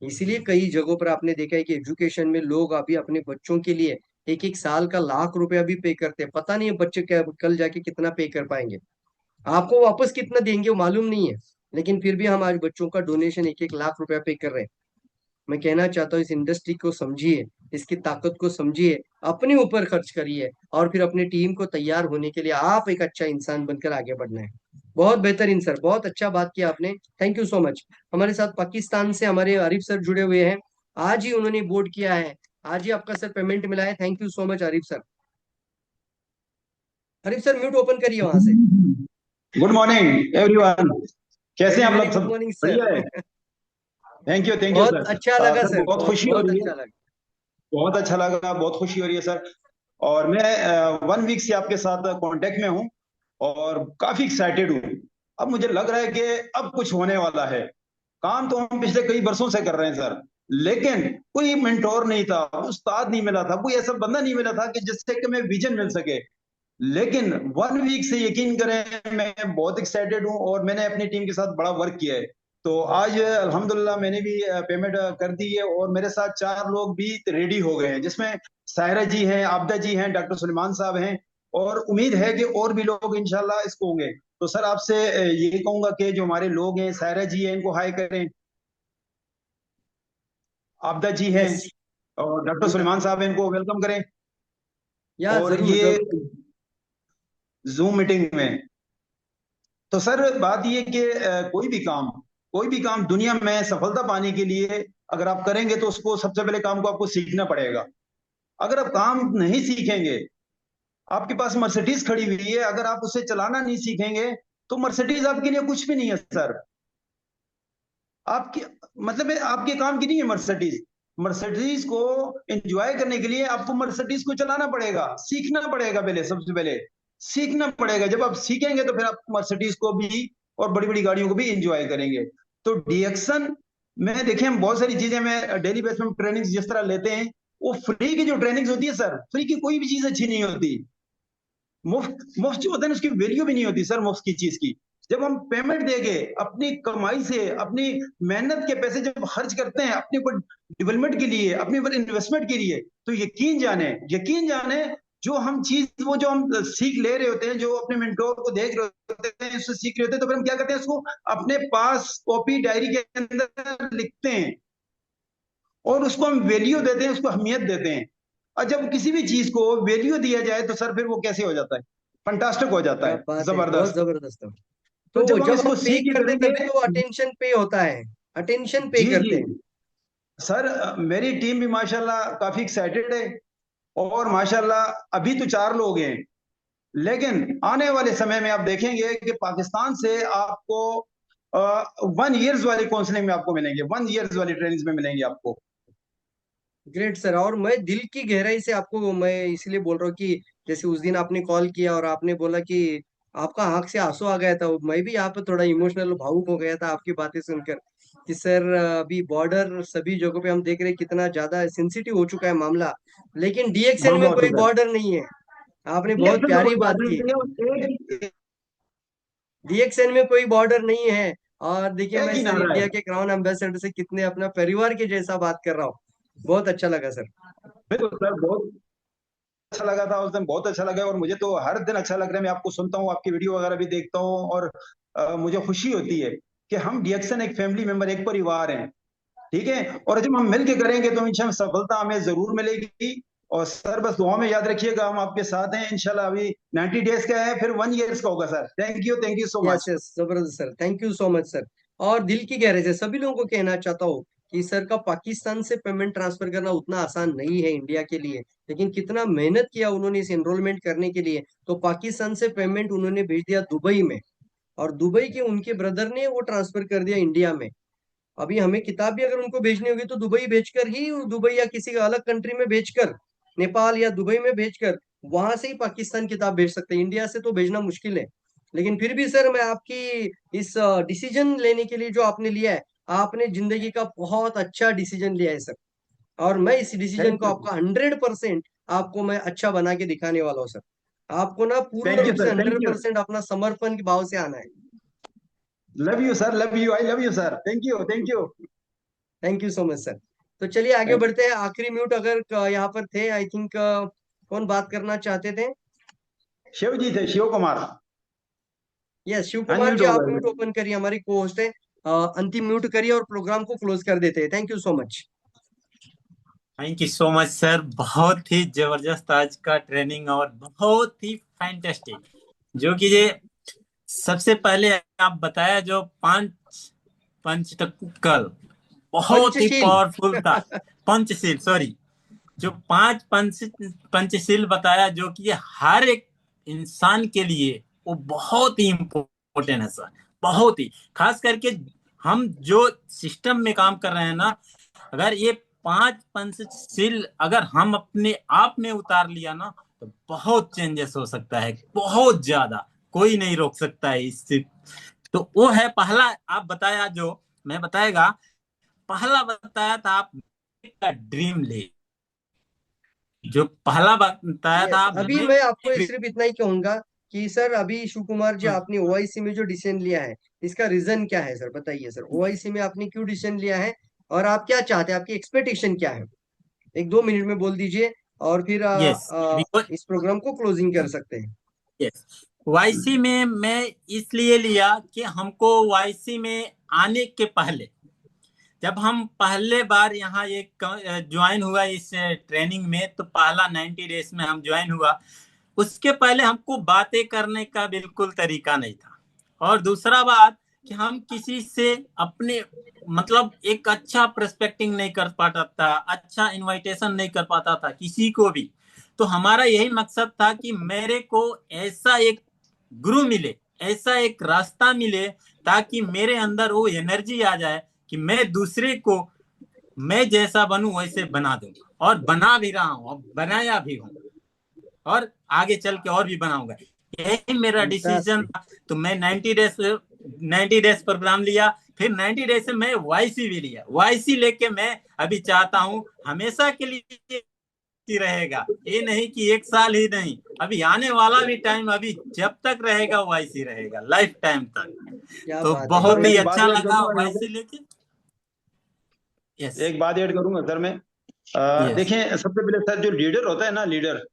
इसीलिए कई जगहों पर आपने देखा है कि एजुकेशन में लोग अभी अपने बच्चों के लिए 1-1 साल का लाख रुपया भी पे करते हैं। पता नहीं है बच्चे क्या कल जाके कितना पे कर पाएंगे, आपको वापस कितना देंगे वो मालूम नहीं है। लेकिन फिर भी हम आज बच्चों का डोनेशन 1-1 लाख रुपया पे कर रहे हैं। मैं कहना चाहता हूँ इस इंडस्ट्री को समझिए, इसकी ताकत को समझिए, अपने ऊपर खर्च करिए, और फिर अपनी टीम को तैयार होने के लिए आप एक अच्छा इंसान बनकर आगे बढ़ना है। बहुत बेहतरीन सर, बहुत अच्छा बात किया आपने। Thank you so much. हमारे साथ पाकिस्तान से हमारे आरिफ सर जुड़े हुए हैं। आज ही उन्होंने बोर्ड किया है, आज ही आपका सर पेमेंट मिला है। Thank you so much Arif sir. Arif sir mute open करिए वहां से। Good morning everyone. कैसे वेरी हैं आप वेरी लोग? गुड सब मॉर्निंग बढ़िया सर। है। थैंक यू बहुत सर। अच्छा लगा सर सर, बहुत बहुत खुशी हो बहुत रही है। अच्छा लगा। बहुत अच्छा लगा, बहुत खुशी हो रही है सर। और मैं 1 वीक से आपके साथ कांटेक्ट में हूँ और काफी एक्साइटेड हूँ। अब मुझे लग रहा है कि अब कुछ होने वाला है। काम तो हम पिछले कई वर्षों से कर रहे हैं सर, लेकिन कोई मेंटोर नहीं था, उस्ताद नहीं मिला था, कोई ऐसा बंदा नहीं मिला था कि जिससे कि मैं विजन मिल सके। लेकिन 1 वीक से यकीन करें मैं बहुत एक्साइटेड हूँ और मैंने अपनी टीम के साथ बड़ा वर्क किया है। तो आज अल्हम्दुलिल्लाह मैंने भी पेमेंट कर दी है और मेरे साथ 4 लोग भी रेडी हो गए हैं, जिसमें सायरा जी हैं, आबदा जी हैं, डॉक्टर सुलेमान साहब हैं, और उम्मीद है कि और भी लोग इंशाल्लाह इसको होंगे। तो सर आपसे ये कहूंगा कि जो हमारे लोग हैं, सायरा जी हैं, इनको हाई करें, आबदा जी हैं यस, और डॉक्टर सुलेमान साहब हैं, इनको वेलकम करें। या और जरूर ये जरूर। जूम मीटिंग में, तो सर बात ये कि कोई भी काम दुनिया में सफलता पाने के लिए अगर आप करेंगे तो उसको सबसे पहले काम को आपको सीखना पड़ेगा। अगर आप काम नहीं सीखेंगे, आपके पास मर्सिडीज खड़ी हुई है, अगर आप उसे चलाना नहीं सीखेंगे तो मर्सिडीज आपके लिए कुछ भी नहीं है सर। आपकी मतलब आपके काम की नहीं है मर्सिडीज। मर्सिडीज को एंजॉय करने के लिए आपको मर्सिडीज को चलाना पड़ेगा, सीखना पड़ेगा, पहले सबसे पहले सीखना पड़ेगा। जब आप सीखेंगे तो फिर आप मर्सिडीज को भी और बड़ी बड़ी गाड़ियों को भी एंजॉय करेंगे। तो डीएक्सन में देखिए, हम बहुत सारी चीजें में डेली बेस में ट्रेनिंग जिस तरह लेते हैं, वो फ्री की जो ट्रेनिंग होती है सर, फ्री की कोई भी चीज अच्छी नहीं होती। मुफ्त मुफ्त जो होता है ना, उसकी वैल्यू भी नहीं होती सर, मुफ्त की चीज की। जब हम पेमेंट देके अपनी कमाई से, अपनी मेहनत के पैसे जब खर्च करते हैं अपने ऊपर डेवलपमेंट के लिए, अपने ऊपर इन्वेस्टमेंट के लिए, तो यकीन जाने जो हम चीज, वो जो हम सीख ले रहे होते हैं, जो अपने मेंटोर को देख रहे होते हैं, उससे सीख रहे होते हैं, तो फिर हम क्या करते हैं, उसको अपने पास कॉपी डायरी के अंदर लिखते हैं और उसको हम वैल्यू देते हैं, उसको अहमियत देते हैं। और जब किसी भी चीज को वैल्यू दिया जाए तो सर फिर वो कैसे हो जाता है, फंटास्टिक हो जाता क्या है, बात है, बहुत जबरदस्त। जबरदस्त है। तो तो जब हम जब हम इसको पे सीख के करते हैं करेंगे। तभी तो अटेंशन पे होता है, अटेंशन पे जी जी करते हैं। सर, मेरी टीम भी माशाल्लाह काफी एक्साइटेड है। और माशाल्लाह अभी तो 4 लोग हैं, लेकिन आने वाले समय में आप देखेंगे कि पाकिस्तान से आपको 1 ईयर्स वाली काउंसलिंग में आपको मिलेंगे, 1 ईयर्स वाली ट्रेनिंग में मिलेंगे आपको। Great sir. और मैं दिल की गहराई से आपको मैं इसलिए बोल रहा हूँ कि जैसे उस दिन आपने कॉल किया और आपने बोला कि आपका आंख से आंसू आ गया था, मैं भी यहाँ पे थोड़ा इमोशनल भावुक हो गया था आपकी बातें सुनकर कि सर अभी बॉर्डर सभी जगहों पे हम देख रहे हैं कितना ज्यादा सेंसिटिव हो चुका है मामला, लेकिन डीएक्सएन में मामला हो कोई चुका है, बॉर्डर नहीं है। आपने बहुत रिएक्शन में प्यारी कोई बात बात की, नहीं है, डीएक्सएन में कोई बॉर्डर नहीं है। और देखिए एक मैं ही सर नारा है। इंडिया के क्राउन एम्बेसडर से कितने अपना परिवार के जैसा बात कर रहा हूँ। बहुत अच्छा लगा सर। बिल्कुल सर, बहुत अच्छा लगा था उस दिन, बहुत अच्छा लगा। और मुझे तो हर दिन अच्छा लग रहा है, मैं आपको सुनता हूँ, आपकी वीडियो वगैरह भी देखता हूँ, और मुझे खुशी होती है कि हम डीएक्सन एक फैमिली मेंबर, एक परिवार हैं। ठीक है, और जब हम मिलके करेंगे तो इंशाल्लाह सफलता हमें जरूर मिलेगी। और सर बस दुआ में याद रखिएगा, हम आपके साथ हैं इंशाल्लाह। अभी 90 डेज का है, फिर 1 ईयर्स का होगा sir. Thank you so yes much. Yes, जबरदस्त sir, thank you so much sir. और दिल की गहराई से सभी लोगों को कहना चाहता हूँ कि सर का पाकिस्तान से पेमेंट ट्रांसफर करना उतना आसान नहीं है इंडिया के लिए, लेकिन कितना मेहनत किया उन्होंने इस एनरोलमेंट करने के लिए। तो पाकिस्तान से पेमेंट उन्होंने भेज दिया दुबई में, और दुबई के उनके ब्रदर ने वो ट्रांसफर कर दिया इंडिया में। अभी हमें किताब भी अगर उनको भेजनी होगी तो दुबई भेजकर ही, दुबई या किसी अलग कंट्री में भेजकर, नेपाल या दुबई में भेजकर वहां से ही पाकिस्तान किताब भेज सकते हैं, इंडिया से तो भेजना मुश्किल है। लेकिन फिर भी सर मैं आपकी इस डिसीजन लेने के लिए जो आपने लिया है, आपने जिंदगी का बहुत अच्छा डिसीजन लिया है सर। और मैं इस डिसीजन को थैंक यू, आपका 100% आपको मैं अच्छा बना के दिखाने वाला हूँ सर। आपको ना पूर्ण थैंक यू रूप से sir, thank hundred you. Percent अपना समर्पण के भाव से आना है। Love you sir, love you, I love you sir, thank you, thank you. Thank you so much sir. तो चलिए आगे बढ़ते हैं। आखिरी म्यूट अगर यहाँ पर थे, आई थिंक कौन बात करना चाहते थे? शिव जी थे, शिव कुमार। यस, शिव कुमार अनम्यूट जी हो आप म्यूट गए। ओपन करिए, हमारी को होस्ट है। अंतिम म्यूट करिए और प्रोग्राम को क्लोज कर देते हैं। Thank you so much. Thank you so much sir, बहुत ही जबरदस्त आज का ट्रेनिंग और बहुत ही फैंटेस्टिक। जो कि ये सबसे पहले आप बताया जो पंचकल बहुत ही पंचशील। पावरफुल था। पंचशील, सॉरी, जो पंचशील बताया, जो कि ये हर एक इंसान के लिए वो बहुत ही इम्पोर्टेंट है सर। बहुत ही खास करके हम जो सिस्टम में काम कर रहे हैं ना, अगर ये 5 पंचशील अगर हम अपने आप में उतार लिया ना, तो बहुत चेंजेस हो सकता है, बहुत ज्यादा। कोई नहीं रोक सकता है इससे। तो वो है पहला, आप बताया जो मैं बताएगा, पहला बताया था आप का ड्रीम ले, जो पहला बताया था यस, आप अभी मैं आपको सिर्फ इतना ही कहूंगा कि सर अभी शिव कुमार जी आपने ओआईसी में जो डिसीजन लिया है, इसका रीजन क्या है सर? बताइए सर, ओआईसी में आपने क्यों डिसीजन लिया है और आप क्या चाहते हैं, आपकी एक्सपेक्टेशन क्या है? 1-2 मिनट में बोल दीजिए और फिर यस, बिकॉज इस प्रोग्राम को क्लोजिंग कर सकते हैं। यस, वाईसी में मैं इसलिए लिया कि हमको वाईसी में आने के पहले, जब हम पहले बार यहाँ ये ज्वाइन हुआ इस ट्रेनिंग में, तो पहला 90 डेज में हम ज्वाइन हुआ, उसके पहले हमको बातें करने का बिल्कुल तरीका नहीं था। और दूसरा बात कि हम किसी से अपने मतलब एक अच्छा प्रोस्पेक्टिंग नहीं कर पाता था, अच्छा इनविटेशन नहीं कर पाता था किसी को भी। तो हमारा यही मकसद था कि मेरे को ऐसा एक गुरु मिले, ऐसा एक रास्ता मिले, ताकि मेरे अंदर वो एनर्जी आ जाए कि मैं दूसरे को मैं जैसा बनूं वैसे बना दूं, और बना भी रहा हूं, और बनाया भी हूं, और आगे चल के और भी बनाऊंगा। यही मेरा डिसीजन था। तो मैं 90 डेज प्रोग्राम लिया, फिर 90 डेज से मैं वाईसी भी लिया। वाईसी लेके मैं अभी चाहता हूं हमेशा के लिए रहेगा, ये नहीं कि 1 साल ही नहीं, अभी आने वाला भी टाइम, अभी जब तक रहेगा वाईसी रहेगा, लाइफ टाइम तक। क्या तो बात है। बहुत सर, ही एक बात अच्छा ऐड लगा करूंगा यहाँ वाईसी पे। लेके। यस एक बात ऐड करूंगा सर मैं। यस देखें, सबसे पहले सर जो लीडर होता है ना, लीडर,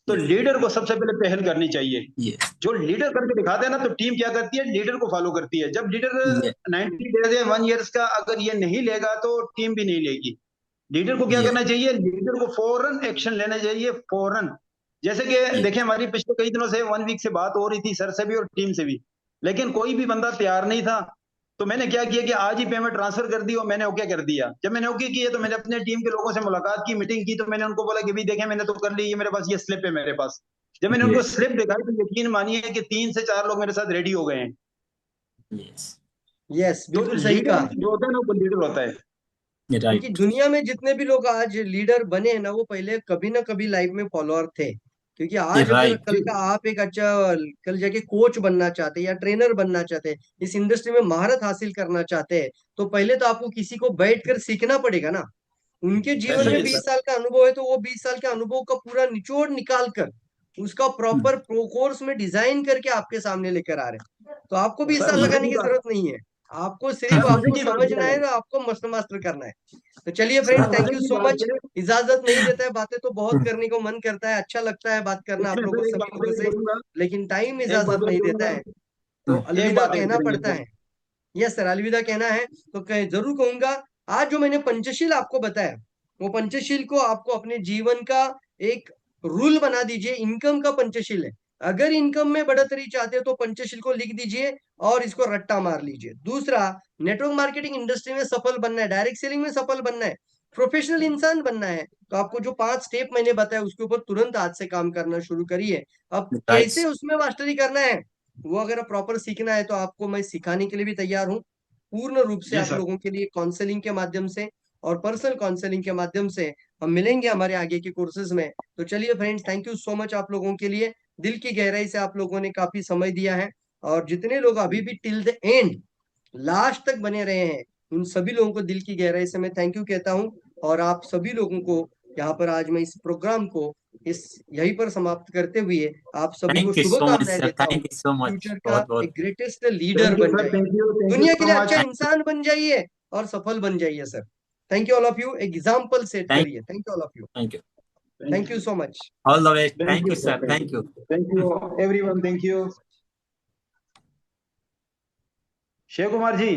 तो यस लीडर को सबसे पहले पहल करनी चाहिए। यस जो लीडर करके दिखाते हैं ना, तो टीम क्या करती है, लीडर को फॉलो करती है। जब लीडर यस 90 डेज या 1 ईयर का अगर ये नहीं लेगा तो टीम भी नहीं लेगी। लीडर को क्या यस करना चाहिए, लीडर को फौरन एक्शन लेना चाहिए, फौरन। जैसे कि देखिए, हमारी पिछले कई दिनों से 1 वीक से बात हो रही थी सर से भी और टीम से भी, लेकिन कोई भी बंदा तैयार नहीं था। तो मैंने क्या किया कि आज ही पेमेंट ट्रांसफर कर दी और मैंने ओके कर दिया। जब मैंने ओके किया तो मैंने अपने टीम के लोगों से मुलाकात की, मीटिंग की, तो मैंने उनको बोला कि भाई देखें, मैंने तो कर ली, ये मेरे पास ये स्लिप है मेरे पास। जब मैंने उनको यस स्लिप दिखाई तो यकीन मानिए कि 3 से 4 लोग मेरे साथ रेडी हो गए हैं। यस यस, तो बिल्कुल सही लीडर कहा। जो होता है ना, वो लीडर होता है। क्योंकि राइट दुनिया में जितने भी लोग आज लीडर बने हैं ना, वो पहले कभी ना कभी लाइफ में फॉलोअर थे। क्योंकि आज अगर राइट कल का आप एक अच्छा, कल जाके कोच बनना चाहते हैं या ट्रेनर बनना चाहते हैं, इस इंडस्ट्री में महारत हासिल करना चाहते हैं, तो पहले तो आपको किसी को बैठकर सीखना पड़ेगा ना। उनके जीवन ऐसा ही में है 20 सर। साल का अनुभव है, तो वो 20 साल के अनुभव का पूरा निचोड़ निकाल कर उसका प्रॉपर प्रो कोर्स में डिजाइन करके आपके सामने लेकर आ रहे हैं। तो आपको 20 सर साल मजे लगाने की की बात, जरूरत नहीं है। आपको सिर्फ सर मजे आपको की बात समझना क्या है, है और आपको मस्त मास्टर करना है। तो चलिए फ्रेंड्स, सर थैंक मजे यू की सो बात मच। है। इजाजत नहीं देता है, बातें तो बहुत करने को मन करता है, अच्छा लगता है बात करना आप इसमें लोगों सर एक सभी बात लोगों ऐड से, करूंगा, लेकिन टाइम एक इजाजत बात ऐड नहीं देता करूंगा, है, तो एक अलविदा बात ऐड कहना करेंगे पड़ता सर। है। यस सर, अलविदा कहना है। तो जरूर कहूंगा, आज जो मैंने पंचशील आपको बताया, वो पंचशील को आपको अपने जीवन का एक रूल बना दीजिए। इनकम का पंचशील है। अगर इनकम में बढ़ोतरी चाहते हो तो पंचशील को लिख दीजिए और इसको रट्टा मार लीजिए। दूसरा, नेटवर्क मार्केटिंग इंडस्ट्री में सफल बनना है, डायरेक्ट सेलिंग में सफल बनना है, प्रोफेशनल इंसान बनना है, तो आपको जो 5 स्टेप मैंने बताया उसके ऊपर तुरंत आज से काम करना शुरू करिए। अब राइट कैसे उसमें मास्टरी करना है, वो अगर प्रॉपर सीखना है तो आपको मैं सिखाने के लिए भी तैयार हूँ। पूर्ण रूप से जी आप सर। लोगों के लिए काउंसलिंग के माध्यम से और पर्सनल काउंसलिंग के माध्यम से हम मिलेंगे हमारे आगे के कोर्सेज में। तो चलिए friends, thank you so much आप लोगों के लिए। दिल की गहराई से आप लोगों ने काफी समय दिया है, और जितने लोग अभी भी टिल द एंड लास्ट तक बने रहे हैं, उन सभी लोगों को दिल की गहराई से मैं थैंक यू कहता हूँ। और आप सभी लोगों को यहाँ पर आज मैं इस प्रोग्राम को इस यहीं पर समाप्त करते हुए आप सभी को थैंक यू सो मच शुभकामनाएं सर, देता हूँ। Thank you so much, future का बहुत बहुत एक ग्रेटेस्ट लीडर थैंक यू बन सर, जाइए, थैंक यू दुनिया के सो लिए अच्छा मच। इंसान बन जाइए और सफल बन जाइए sir. Thank you all of you, example set thank करिए। Thank you all of you, thank you, thank you so much. All the best, thank thank you you sir, sir, thank you. Thank you everyone, thank you. Shiv Kumar ji.